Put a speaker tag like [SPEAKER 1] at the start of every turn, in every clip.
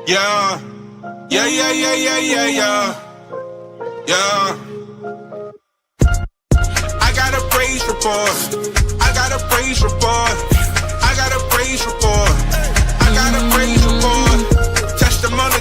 [SPEAKER 1] Yeah, yeah. Yeah. I got a praise report. I got a praise report. I got a praise report. I got a praise report.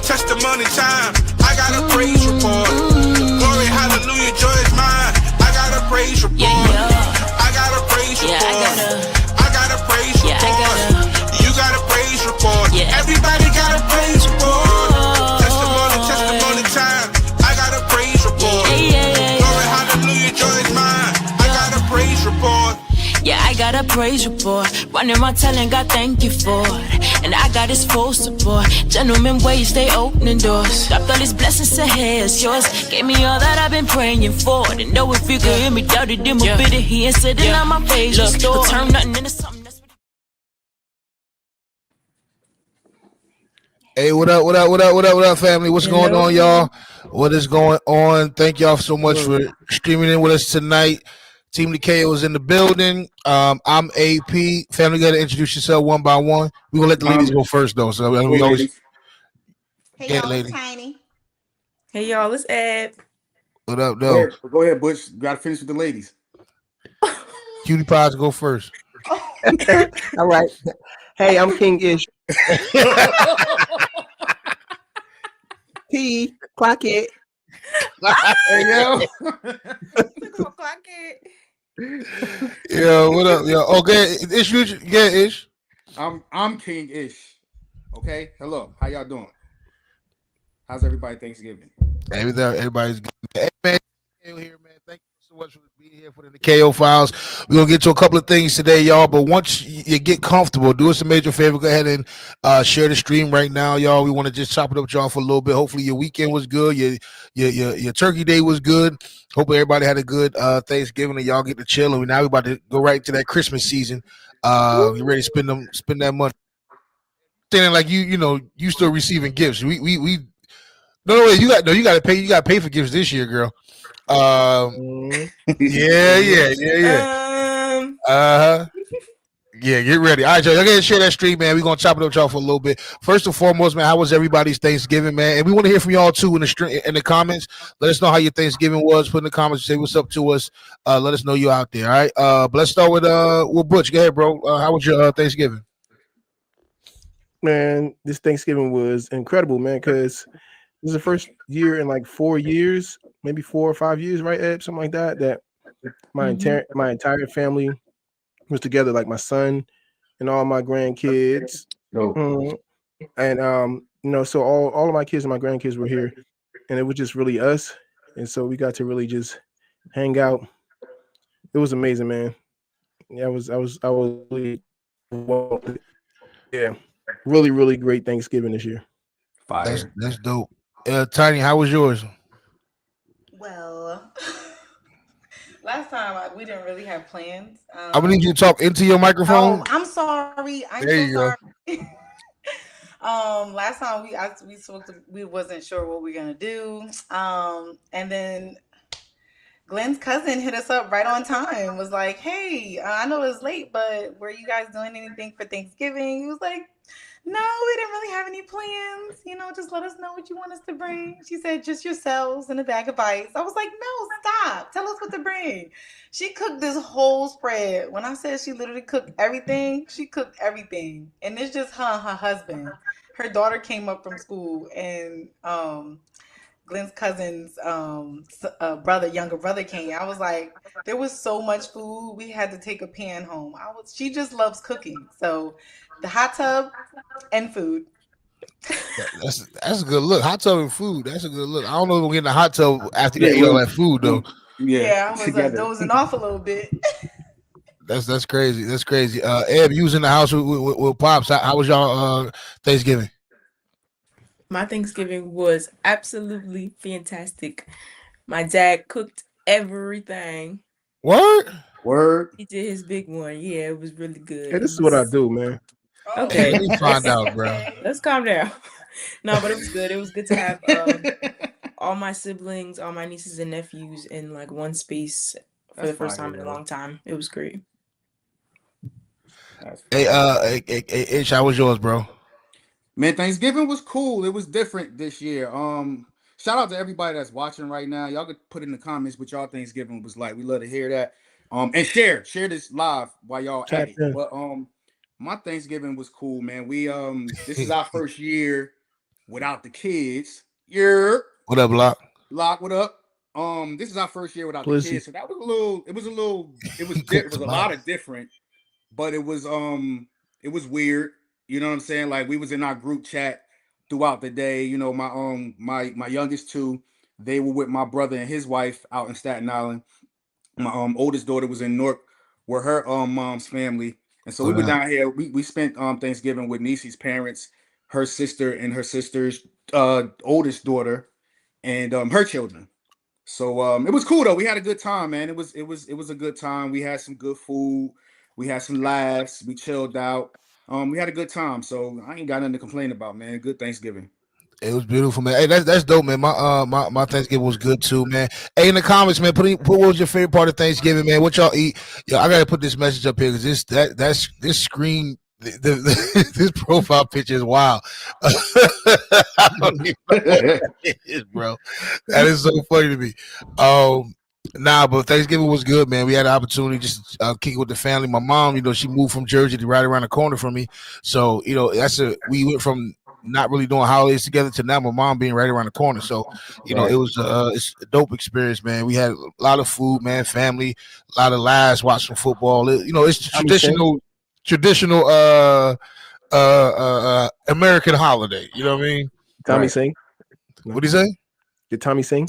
[SPEAKER 1] Testimony time. I got a praise report. Glory, hallelujah, joy is mine. I got a praise report. I got a praise report. I got a praise report. You got a praise report. Everybody got a praise report. Testimony time. I got a praise report. Glory, hallelujah, joy is mine. I got a praise report.
[SPEAKER 2] Yeah, I got a praise report. Running my telling God thank you for it. And I got his full support. Gentlemen ways, they opening doors. Stopped all these blessings ahead, it's yours. Gave me all that I've been praying for. Didn't know if you could hear me, doubted him a bit. He ain't sitting on my face. Look, turn nothing into something.
[SPEAKER 3] Hey, what up, family? What's going on, y'all? What is going on? Thank y'all so much for streaming in with us tonight. Team Nikeo is in the building. I'm AP. Family, gotta introduce yourself one by one. We're gonna let the ladies go first, though. So we always
[SPEAKER 4] Hey, y'all, it's Tiny.
[SPEAKER 5] Hey, y'all, it's Ed.
[SPEAKER 3] What up, though?
[SPEAKER 6] Go ahead, Butch. You gotta finish with the ladies.
[SPEAKER 3] Cutie Pies go first.
[SPEAKER 7] All right. Hey, I'm King Ish. P, clock it.
[SPEAKER 6] Hey, yo.
[SPEAKER 5] Clock it.
[SPEAKER 3] Yo, what up, yo? Okay, Ish, yeah, Ish.
[SPEAKER 6] I'm King Ish. Okay, hello. How y'all doing? How's everybody Thanksgiving?
[SPEAKER 3] Everybody's good. Hey, man, here, man. Thank you so much for being here for the Nikeo Files. We're gonna get to a couple of things today, y'all. But once you get comfortable, do us a major favor. Go ahead and share the stream right now, y'all. We want to just chop it up with y'all for a little bit. Hopefully, your weekend was good. Your Turkey Day was good. Hopefully, everybody had a good Thanksgiving and y'all get to chill. And now we're about to go right to that Christmas season. You ready to spend that money? Standing like you still receiving gifts. We. No, you got to pay. You got to pay for gifts this year, girl. Yeah. Yeah, get ready. All right, y'all. Y'all gotta share that stream, man. We're gonna chop it up with y'all for a little bit. First and foremost, man, how was everybody's Thanksgiving, man? And we want to hear from y'all too in the comments. Let us know how your Thanksgiving was. Put in the comments, say what's up to us. Let us know you out there. All right. But let's start with Butch. Go ahead, bro. How was your Thanksgiving?
[SPEAKER 7] Man, this Thanksgiving was incredible, man, because this is the first year in like 4 years, maybe 4 or 5 years, right, Ed? Something like that my entire family was together, like my son and all my grandkids. And so all of my kids and my grandkids were here, and it was just really us. And so we got to really just hang out. It was amazing, man. Yeah, I was really, yeah, really, really great Thanksgiving this year.
[SPEAKER 6] Fire.
[SPEAKER 3] That's dope. Tiny, how was yours?
[SPEAKER 4] Well, last time we didn't really have plans.
[SPEAKER 3] I'm gonna need you to talk into your microphone.
[SPEAKER 4] Oh, I'm sorry.
[SPEAKER 3] There you go.
[SPEAKER 4] Last time we spoke, we wasn't sure what we were gonna do. And then Glenn's cousin hit us up right on time. Was like, "Hey, I know it's late, but were you guys doing anything for Thanksgiving?" He was like, "No, we didn't really have any plans. Just let us know what you want us to bring." She said, "Just yourselves and a bag of ice." I was like, "No, stop. Tell us what to bring." She cooked this whole spread. When I said she literally cooked everything, she cooked everything. And it's just her and her husband. Her daughter came up from school, and Glenn's cousin's younger brother came. I was like, there was so much food. We had to take a pan home. She just loves cooking. So the hot tub and food.
[SPEAKER 3] That's a good look. Hot tub and food. That's a good look. I don't know if we'll get in the hot tub after you eat all that food though.
[SPEAKER 4] Yeah, I was dozing off a little bit.
[SPEAKER 3] That's crazy. That's crazy. Eb, you was in the house with Pops. How was y'all Thanksgiving?
[SPEAKER 5] My Thanksgiving was absolutely fantastic. My dad cooked everything.
[SPEAKER 3] Word.
[SPEAKER 5] He did his big one. Yeah, it was really good.
[SPEAKER 7] Hey, this is what I do, man.
[SPEAKER 5] Okay.
[SPEAKER 3] Let me find out, bro.
[SPEAKER 5] Let's calm down. No, but it was good. It was good to have all my siblings, all my nieces and nephews in like one space for the first time in a long time. It was great.
[SPEAKER 3] Hey, Ish, how was yours, bro?
[SPEAKER 6] Man, Thanksgiving was cool. It was different this year. Shout out to everybody that's watching right now. Y'all could put in the comments what y'all Thanksgiving was like. We love to hear that. And share this live while y'all at
[SPEAKER 7] Tap
[SPEAKER 6] it.
[SPEAKER 7] in.
[SPEAKER 6] But my Thanksgiving was cool, man. We this is our first year without the kids. Yeah,
[SPEAKER 3] What up, Block?
[SPEAKER 6] lock what up. This is our first year without the
[SPEAKER 7] Pussy.
[SPEAKER 6] kids, so that was a little. It was a lot of different, but it was weird. You know what I'm saying? Like we was in our group chat throughout the day. You know, my youngest two, they were with my brother and his wife out in Staten Island. My oldest daughter was in Newark with her mom's family. And so we
[SPEAKER 3] What
[SPEAKER 6] were
[SPEAKER 3] up?
[SPEAKER 6] down here. We spent Thanksgiving with Niecy's parents, her sister and her sister's oldest daughter, and her children. So it was cool though. We had a good time, man. It was a good time. We had some good food. We had some laughs. We chilled out. We had a good time. So I ain't got nothing to complain about, man. Good Thanksgiving.
[SPEAKER 3] It was beautiful, man. Hey, that's dope, man. My Thanksgiving was good too, man. Hey, in the comments, man, put what was your favorite part of Thanksgiving, man? What y'all eat? Yo, I gotta put this message up here because this screen this profile picture is wild. I don't even know what it is, bro. That is so funny to me. But Thanksgiving was good, man. We had an opportunity just kick it with the family. My mom, she moved from Jersey to right around the corner from me, so we went from not really doing holidays together to now my mom being right around the corner. So,
[SPEAKER 6] Right.
[SPEAKER 3] it was it's a dope experience, man. We had a lot of food, man, family, a lot of laughs, watching football. It's
[SPEAKER 7] Tommy Sing.
[SPEAKER 3] traditional American holiday. You know what I mean?
[SPEAKER 7] Tommy
[SPEAKER 6] Right.
[SPEAKER 7] Sing.
[SPEAKER 3] What do you say?
[SPEAKER 7] Did Tommy sing?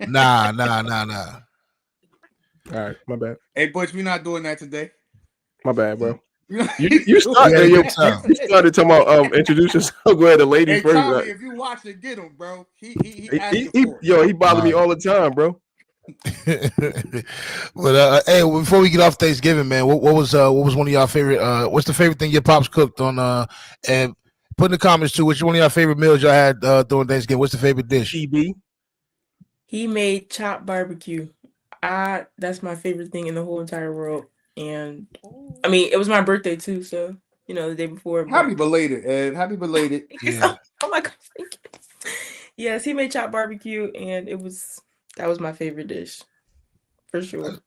[SPEAKER 3] Nah.
[SPEAKER 7] All right, my bad.
[SPEAKER 6] Hey, Butch, we're not doing that today.
[SPEAKER 7] My bad, bro.
[SPEAKER 6] You
[SPEAKER 7] You started.
[SPEAKER 3] had a
[SPEAKER 7] You
[SPEAKER 3] good time.
[SPEAKER 7] started talking about introduce yourself. Go ahead, the lady
[SPEAKER 6] Hey,
[SPEAKER 7] first.
[SPEAKER 6] Tommy, if you watch it, get him, bro. He asking for it.
[SPEAKER 7] He bothered me all the time, bro.
[SPEAKER 3] But hey, before we get off Thanksgiving, man, what was one of y'all favorite? What's the favorite thing your pops cooked on? And put in the comments too. Which one of y'all favorite meals y'all had during Thanksgiving? What's the favorite dish?
[SPEAKER 7] TB.
[SPEAKER 5] He made chopped barbecue. That's my favorite thing in the whole entire world. And I mean, it was my birthday too, so the day before.
[SPEAKER 6] Happy belated, Ed. Happy belated.
[SPEAKER 3] Yeah.
[SPEAKER 5] Oh my god, thank you. Yes, he made chopped barbecue, and that was my favorite dish, for sure.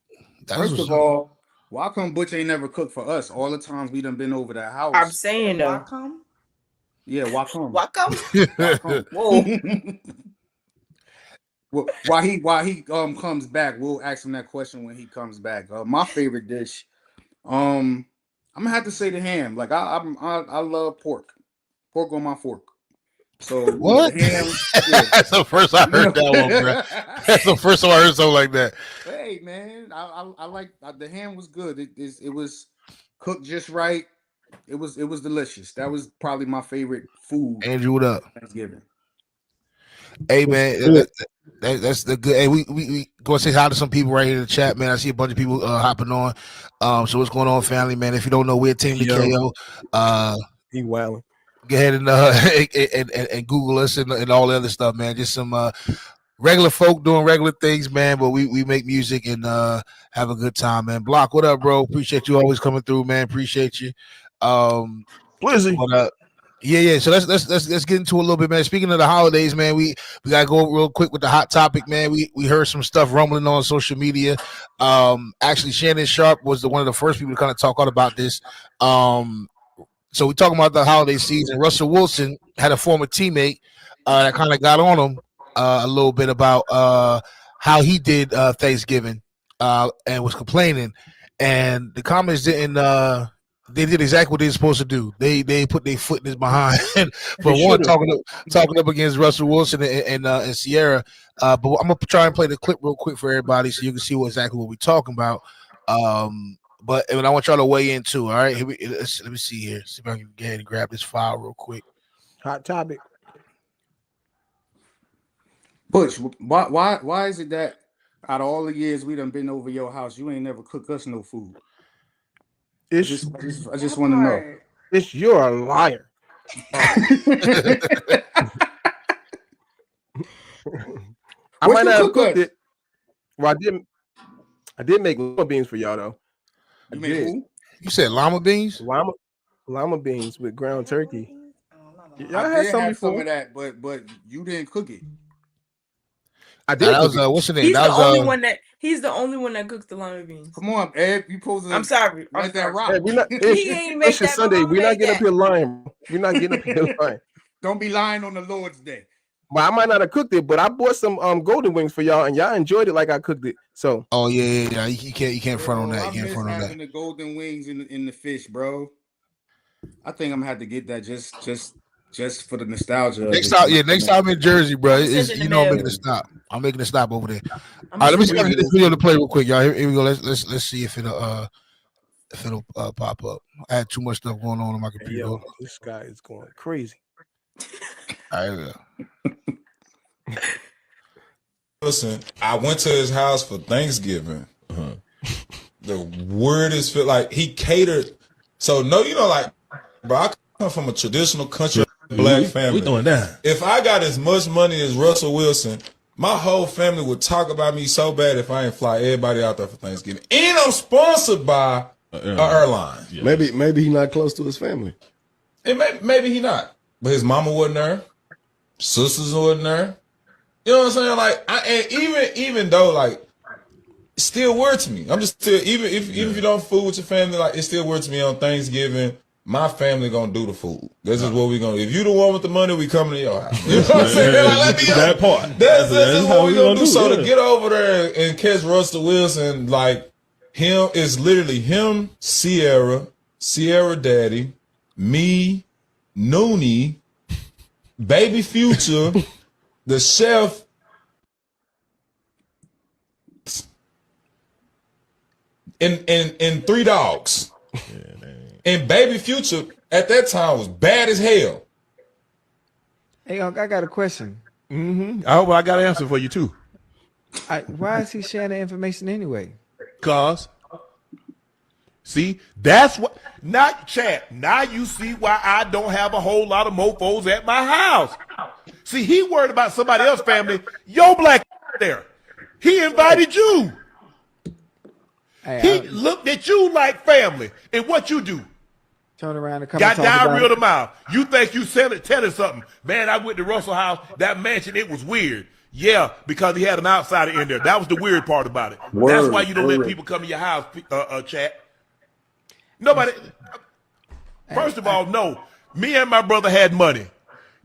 [SPEAKER 6] First of all, why come Butch ain't never cooked for us? All the times we done been over that house.
[SPEAKER 5] I'm saying though.
[SPEAKER 4] Wacom?
[SPEAKER 6] Yeah, why come?
[SPEAKER 5] Wacom? Whoa.
[SPEAKER 6] Well, why he comes back, we'll ask him that question when he comes back. My favorite dish, I'm gonna have to say the ham. Like I love pork on my fork. So
[SPEAKER 3] What?
[SPEAKER 6] The ham. Yeah.
[SPEAKER 3] That's the first I heard that one, bro. That's the first time I heard something like that.
[SPEAKER 6] Hey man, I like the ham was good. It was cooked just right. It was delicious. That was probably my favorite food.
[SPEAKER 3] Andrew, what up?
[SPEAKER 6] Thanksgiving.
[SPEAKER 3] Hey man, that's the good. Hey, we go and say hi to some people right here in the chat, man. I see a bunch of people hopping on. So what's going on, family, man? If you don't know, we're Team Nikeo.
[SPEAKER 7] He wilding.
[SPEAKER 3] Go ahead and and Google us and all the other stuff, man. Just some regular folk doing regular things, man. But we make music and have a good time, man. Block, what up, bro? Appreciate you always coming through, man. Appreciate you.
[SPEAKER 7] Blizzy.
[SPEAKER 3] But yeah. So let's get into a little bit, man. Speaking of the holidays, man, we gotta go real quick with the hot topic, man. We heard some stuff rumbling on social media. Actually, Shannon Sharp was one of the first people to kind of talk out about this. So we're talking about the holiday season. Russell Wilson had a former teammate that kind of got on him a little bit about how he did Thanksgiving and was complaining. And the comments didn't. They did exactly what they were supposed to do. They put their foot in his behind. For one, talking up against Russell Wilson and Sierra. But I'm gonna try and play the clip real quick for everybody so you can see exactly what we're talking about. But I want y'all to weigh in too. All right, let me see here. See if I can get ahead and grab this file real quick.
[SPEAKER 7] Hot topic.
[SPEAKER 6] Butch, why is it that out of all the years we done been over your house, you ain't never cook us no food? I just want to know.
[SPEAKER 7] You're a liar. I might not have cooked it. Well, I did make lima beans for y'all though.
[SPEAKER 6] You made who?
[SPEAKER 3] You said llama beans?
[SPEAKER 7] Lima beans with ground turkey. Yeah, I
[SPEAKER 6] I
[SPEAKER 7] had
[SPEAKER 6] did
[SPEAKER 7] some
[SPEAKER 6] have some
[SPEAKER 7] before.
[SPEAKER 6] of that, but you didn't cook it.
[SPEAKER 7] I
[SPEAKER 3] Nah,
[SPEAKER 7] did
[SPEAKER 3] that
[SPEAKER 7] cook
[SPEAKER 3] was
[SPEAKER 7] it.
[SPEAKER 3] what's the name?
[SPEAKER 5] He's
[SPEAKER 3] That
[SPEAKER 5] the
[SPEAKER 3] was
[SPEAKER 5] only one that cooks the lima beans.
[SPEAKER 6] Come on, Ed. You supposed to
[SPEAKER 5] I'm sorry.
[SPEAKER 6] let that rock.
[SPEAKER 7] Hey, we're not.
[SPEAKER 5] He
[SPEAKER 7] It's
[SPEAKER 5] ain't make
[SPEAKER 7] Christian
[SPEAKER 5] that.
[SPEAKER 7] Sunday.
[SPEAKER 5] My mama
[SPEAKER 7] We're not
[SPEAKER 5] made
[SPEAKER 7] getting up
[SPEAKER 5] that.
[SPEAKER 7] here lying. We're not getting up here lying.
[SPEAKER 6] Don't be lying on the Lord's Day.
[SPEAKER 7] But I might not have cooked it, but I bought some golden wings for y'all, and y'all enjoyed it like I cooked it. So
[SPEAKER 3] yeah. You can't front on that.
[SPEAKER 6] I
[SPEAKER 3] You can't
[SPEAKER 6] miss
[SPEAKER 3] front on
[SPEAKER 6] having
[SPEAKER 3] that.
[SPEAKER 6] the golden wings in the fish, bro. I think I'm gonna have to get that just for the nostalgia of
[SPEAKER 3] Next
[SPEAKER 6] it.
[SPEAKER 3] time, next time I'm in Jersey, bro,
[SPEAKER 5] I'm sending the
[SPEAKER 3] I'm
[SPEAKER 5] mail.
[SPEAKER 3] making a stop. I'm making a stop over there.
[SPEAKER 5] I'm
[SPEAKER 3] All right, let me see if I
[SPEAKER 5] sending
[SPEAKER 3] can get this video to play real quick, y'all. Here we go. Let's see if it'll pop up. I had too much stuff going on my computer.
[SPEAKER 7] yo, this guy is going crazy.
[SPEAKER 3] All right, here we go.
[SPEAKER 8] Listen, I went to his house for Thanksgiving. The weirdest feel like he catered. So like, bro, I come from a traditional country black family.
[SPEAKER 9] We doing that.
[SPEAKER 8] If I got as much money as Russell Wilson, my whole family would talk about me so bad if I ain't fly everybody out there for Thanksgiving. And I'm sponsored by an airline.
[SPEAKER 9] Yeah.
[SPEAKER 10] Maybe he's not close to his family.
[SPEAKER 8] And maybe he not, but his mama wasn't there, sisters wasn't there. You know what I'm saying? Like, and even though like, it's still weird to me. I'm just still even if you don't food with your family, like it's still weird to me on Thanksgiving. My family gonna do the food. This is what we gonna. If you the one with the money, we coming to your house. You know what I'm saying? Like, let me
[SPEAKER 9] that part.
[SPEAKER 8] That's what we gonna do. So
[SPEAKER 9] yeah.
[SPEAKER 8] to get over there and catch Russell Wilson, like him is literally him, Sierra Daddy, me, Noonie, Baby Future, the chef. And 3 dogs. And Baby Future at that time was bad as hell.
[SPEAKER 11] Hey, Unc, I got a question.
[SPEAKER 9] I hope I got an answer for you too.
[SPEAKER 11] Why is he sharing the information anyway?
[SPEAKER 9] Cause see, that's what not chat. Now you see why I don't have a whole lot of mofos at my house. See, he worried about somebody else's family. Yo, black there. He invited you.
[SPEAKER 11] Hey,
[SPEAKER 9] He looked at you like family. And what you do?
[SPEAKER 11] turn around and come
[SPEAKER 9] Got
[SPEAKER 11] and talk
[SPEAKER 9] diarrhea
[SPEAKER 11] about
[SPEAKER 9] of the mouth. You think you telling something. Man, I went to Russell House, that mansion, it was weird. Yeah, because he had an outsider in there. That was the weird part about it. That's why you don't let people come in your house, chat. Nobody. First of all, no. Me and my brother had money.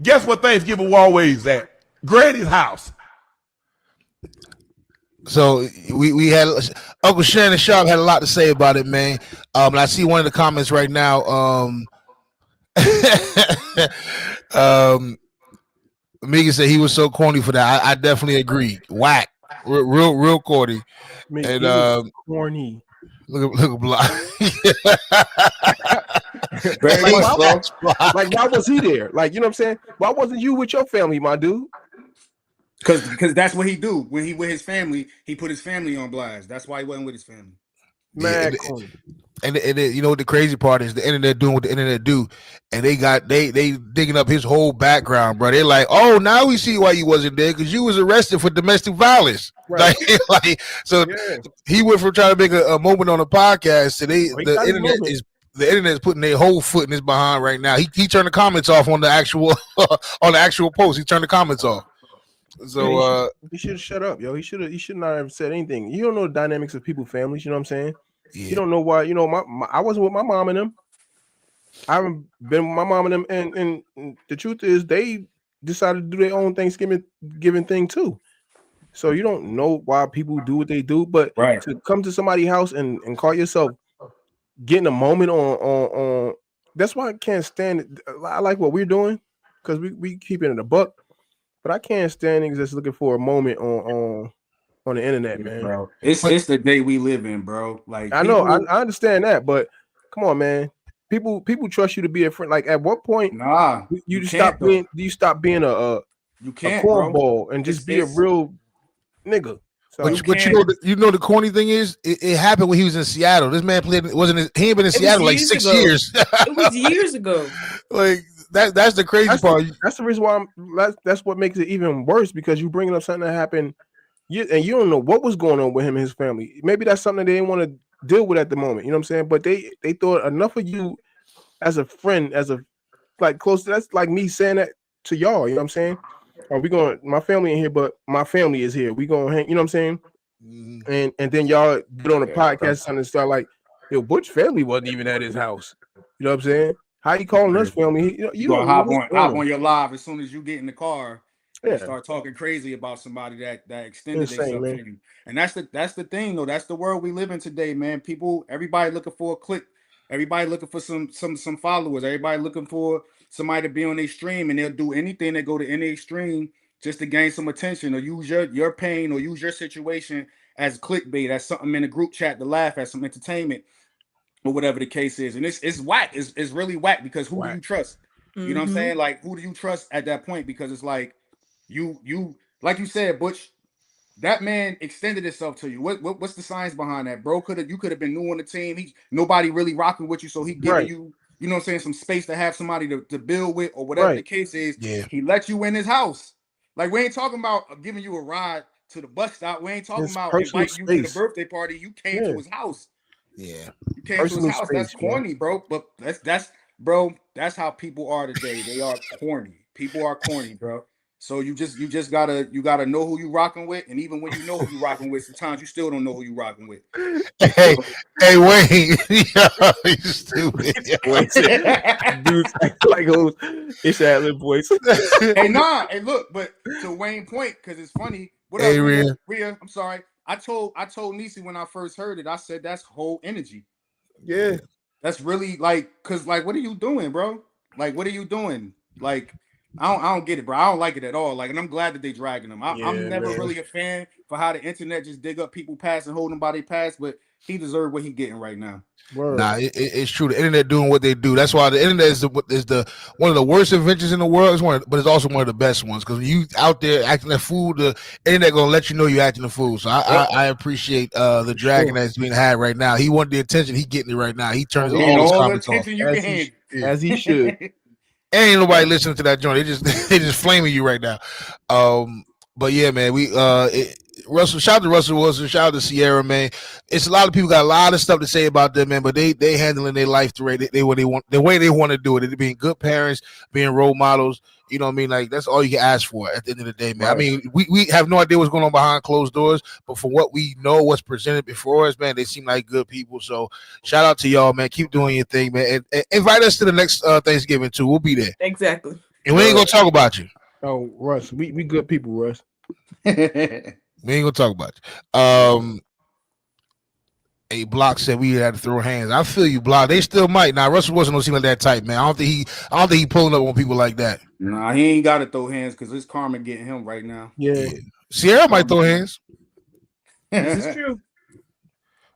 [SPEAKER 9] Guess what Thanksgiving was always at? Granny's house.
[SPEAKER 3] So we had Uncle Shannon Sharp had a lot to say about it, man. And I see one of the comments right now. Miggy said he was so corny for that. I definitely agree. Whack, real corny. And
[SPEAKER 7] corny.
[SPEAKER 3] Look at Block.
[SPEAKER 7] Like, why was he there? Like, you know what I'm saying? Why wasn't you with your family, my dude?
[SPEAKER 6] Because that's what he do. When he with his family, he put his family on blast. That's why he wasn't with his family.
[SPEAKER 7] Man,
[SPEAKER 3] and you know what the crazy part is? The internet doing what the internet do, and they digging up his whole background, bro. They're like, oh, now we see why you wasn't there because you was arrested for domestic violence. Right. So he went from trying to make a moment on a podcast to the internet is putting their whole foot in his behind right now. He turned the comments off on the actual post. He turned the comments off. So
[SPEAKER 7] he should have shut up, yo. He should not have said anything. You don't know the dynamics of people's families, you know what I'm saying? Yeah. You don't know why, you know, I wasn't with my mom and them. I haven't been with my mom and them, and the truth is they decided to do their own Thanksgiving thing too. So you don't know why people do what they do, but to come to somebody's house and call yourself getting a moment on that's why I can't stand it. I like what we're doing because we keep it in a buck. But I can't stand niggas that's looking for a moment on the internet, man.
[SPEAKER 6] Bro, it's the day we live in, bro. Like
[SPEAKER 7] I know, I understand that, but come on, man. People trust you to be a friend. Like, at what point, you stop being? Do you stop being a cornball and just be a real nigga? So
[SPEAKER 3] but you know the corny thing is it happened when he was in Seattle. This man he ain't been in Seattle like 6 years.
[SPEAKER 5] It was years ago.
[SPEAKER 3] Like. That's the crazy part.
[SPEAKER 7] That's the reason why that's what makes it even worse, because you bringing up something that happened, and you don't know what was going on with him and his family. Maybe that's something they didn't want to deal with at the moment. You know what I'm saying? But they thought enough of you as a friend, as a like close to that's like me saying that to y'all. You know what I'm saying? Are we going? My family in here, but my family is here. We gonna hang. You know what I'm saying? And then y'all get on a podcast and start like, yo, Butch family wasn't even at his house. You know what I'm saying? How you calling us family? You
[SPEAKER 6] gonna
[SPEAKER 7] don't know what's
[SPEAKER 6] hop
[SPEAKER 7] going
[SPEAKER 6] on your live as soon as you get in the car and
[SPEAKER 7] Yeah,
[SPEAKER 6] start talking crazy about somebody that extended
[SPEAKER 7] insane,
[SPEAKER 6] themselves
[SPEAKER 7] man.
[SPEAKER 6] to you. And that's the thing though. That's the world we live in today, man. Everybody looking for a click. Everybody looking for some followers. Everybody looking for somebody to be on their stream, and they'll do anything that go to any stream just to gain some attention or use your pain or use your situation as clickbait, as something in a group chat to laugh at, some entertainment or whatever the case is. And it's whack. It's really whack because who do you trust? You know what I'm saying? Like, who do you trust at that point? Because it's like you like you said, Butch, that man extended himself to you. What's the science behind that, bro? You could have been new on the team. Nobody really rocking with you, so he giving
[SPEAKER 7] Right,
[SPEAKER 6] you, you know what I'm saying, some space to have somebody to build with or whatever the
[SPEAKER 7] right.
[SPEAKER 6] case is.
[SPEAKER 3] Yeah.
[SPEAKER 6] He let you in his house. Like, we ain't talking about giving you a ride to the bus stop. We ain't talking
[SPEAKER 7] It's
[SPEAKER 6] about
[SPEAKER 7] personal
[SPEAKER 6] inviting you to the
[SPEAKER 7] space.
[SPEAKER 6] birthday party. You came
[SPEAKER 7] Yeah,
[SPEAKER 6] to his house.
[SPEAKER 3] Yeah.
[SPEAKER 6] You came to his
[SPEAKER 7] personal
[SPEAKER 6] house. That's
[SPEAKER 7] space, man.
[SPEAKER 6] corny, bro. But that's bro. That's how people are today. They are corny. People are corny, bro. So you just gotta know who you rocking with, and even when you know who you rocking with, sometimes you still don't know who you rocking with.
[SPEAKER 3] Hey, hey, Wayne, yo, you stupid.
[SPEAKER 7] Boy, dudes act like hoes. It's ad-lib voice.
[SPEAKER 6] Hey, nah, hey, look, but to Wayne point, because it's funny. What up,
[SPEAKER 3] Hey,
[SPEAKER 6] Rhea?
[SPEAKER 3] Rhea.
[SPEAKER 6] Rhea, I'm sorry. I told Niecy when I first heard it, I said that's whole energy.
[SPEAKER 7] Yeah,
[SPEAKER 6] That's really like, cause like, what are you doing, bro? Like, what are you doing? Like, I don't get it, bro. I don't like it at all. Like, and I'm glad that they dragging him. I'm
[SPEAKER 7] yeah,
[SPEAKER 6] never
[SPEAKER 7] man.
[SPEAKER 6] really a fan for how the internet just dig up people past and hold them by their past, but he deserved what he getting right now.
[SPEAKER 7] Word.
[SPEAKER 3] Nah, it's true. The internet doing what they do. That's why the internet is the one of the worst inventions in the world. But it's also one of the best ones because when you out there acting a fool, the internet gonna let you know you're acting a fool. So I appreciate the dragon
[SPEAKER 7] Sure.
[SPEAKER 3] that's being had right now. He wanted the attention. He getting it right now. He turned
[SPEAKER 7] Oh,
[SPEAKER 6] Getting
[SPEAKER 3] all his
[SPEAKER 6] all the
[SPEAKER 3] comments off.
[SPEAKER 6] attention you
[SPEAKER 7] as
[SPEAKER 6] can
[SPEAKER 7] as he should.
[SPEAKER 6] hand.
[SPEAKER 3] Ain't nobody listening to that joint. They just flaming you right now. But yeah, man, Russell, shout out to Russell Wilson, shout out to Sierra, man. It's a lot of people got a lot of stuff to say about them, man, but they handling their life the way the way they want to do it. They being good parents, being role models. You know what I mean? Like that's all you can ask for at the end of the day, man.
[SPEAKER 6] Right.
[SPEAKER 3] I mean, we have no idea what's going on behind closed doors, but from what we know, what's presented before us, man, they seem like good people. So shout out to y'all, man. Keep doing your thing, man, and invite us to the next Thanksgiving too. We'll be there,
[SPEAKER 5] Exactly.
[SPEAKER 3] and we ain't gonna talk about you.
[SPEAKER 7] Oh, Russ, we good people, Russ.
[SPEAKER 3] We ain't gonna talk about you. A Block said we had to throw hands. I feel you, Block. They still might. Now Russell wasn't seem like that type, man. I don't think he pulling up on people like that.
[SPEAKER 6] Nah, he ain't got to throw hands because his karma getting him right now.
[SPEAKER 7] Yeah,
[SPEAKER 3] Sierra might throw hands.
[SPEAKER 5] This is true.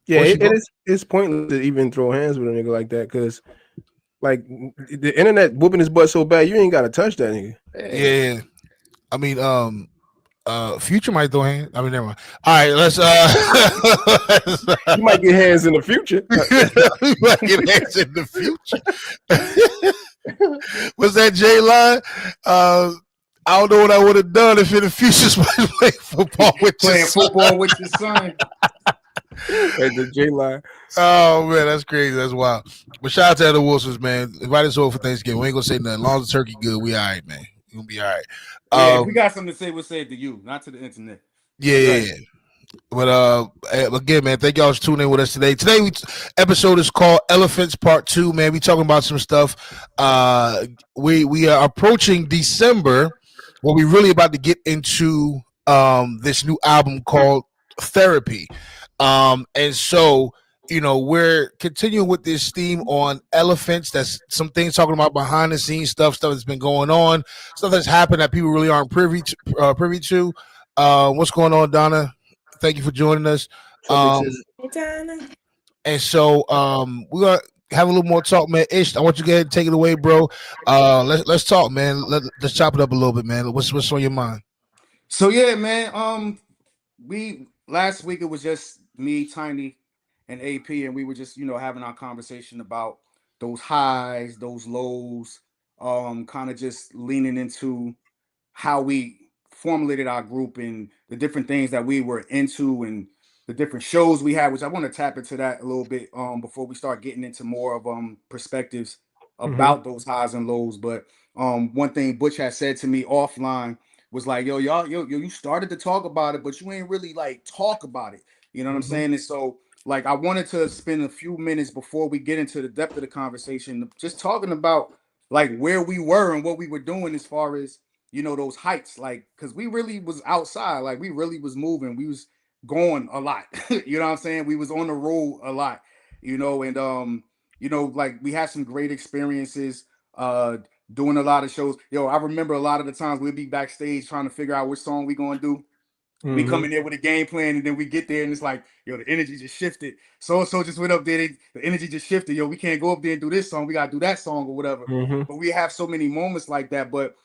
[SPEAKER 7] yeah.
[SPEAKER 3] What's she
[SPEAKER 7] It's pointless to even throw hands with a nigga like that because, like, the internet whooping his butt so bad, you ain't got to touch that nigga.
[SPEAKER 3] Yeah. I mean, Future might throw hands. I mean, never mind. All right, let's
[SPEAKER 7] You might get hands in the future.
[SPEAKER 3] we might get hands in the future. Was that J line? I don't know what I would have done if in the future somebody playing football with
[SPEAKER 6] Playing
[SPEAKER 3] your son.
[SPEAKER 6] football with your son.
[SPEAKER 7] At the J line.
[SPEAKER 3] Oh man, that's crazy. That's wild. But shout out to the Wilsons, man. Invite us over for Thanksgiving. We ain't gonna say nothing. As long as the turkey good, we all right, man. We gonna be all right.
[SPEAKER 6] Yeah, if we got something to say, we'll say it to you, not to the internet.
[SPEAKER 3] Yeah. But again, man, thank y'all for tuning in with us today. Episode is called Elephants Part 2. Man, we talking about some stuff. We are approaching December, where we really about to get into this new album called Therapy. And so we're continuing with this theme on elephants. That's some things talking about behind the scenes stuff that's been going on, stuff that's happened that people really aren't privy to. What's going on, Donna? Thank you for joining us. And so we're gonna have a little more talk, man. Ish, I want you to go ahead and take it away, bro. Let's talk, man. Let's chop it up a little bit, man. What's on your mind?
[SPEAKER 6] So yeah, man. Last week it was just me, Tiny, and AP, and we were just having our conversation about those highs, those lows, kind of just leaning into how we formulated our group and the different things that we were into and the different shows we had, which I want to tap into that a little bit before we start getting into more of perspectives about those highs and lows. But one thing Butch had said to me offline was like, yo, you started to talk about it, but you ain't really like talk about it. You know what I'm saying? And so like I wanted to spend a few minutes before we get into the depth of the conversation, just talking about like where we were and what we were doing as far as, you know, those heights, like, because we really was outside, like we really was moving, we was going a lot. You know what I'm saying? We was on the road a lot, you know, and you know, like we had some great experiences doing a lot of shows. Yo, I remember a lot of the times we'd be backstage trying to figure out which song we gonna do. We come in there with a game plan, and then we get there, and it's like, yo, the energy just shifted. So just went up there. The energy just shifted. Yo, we can't go up there and do this song. We gotta do that song or whatever. But we have so many moments like that. But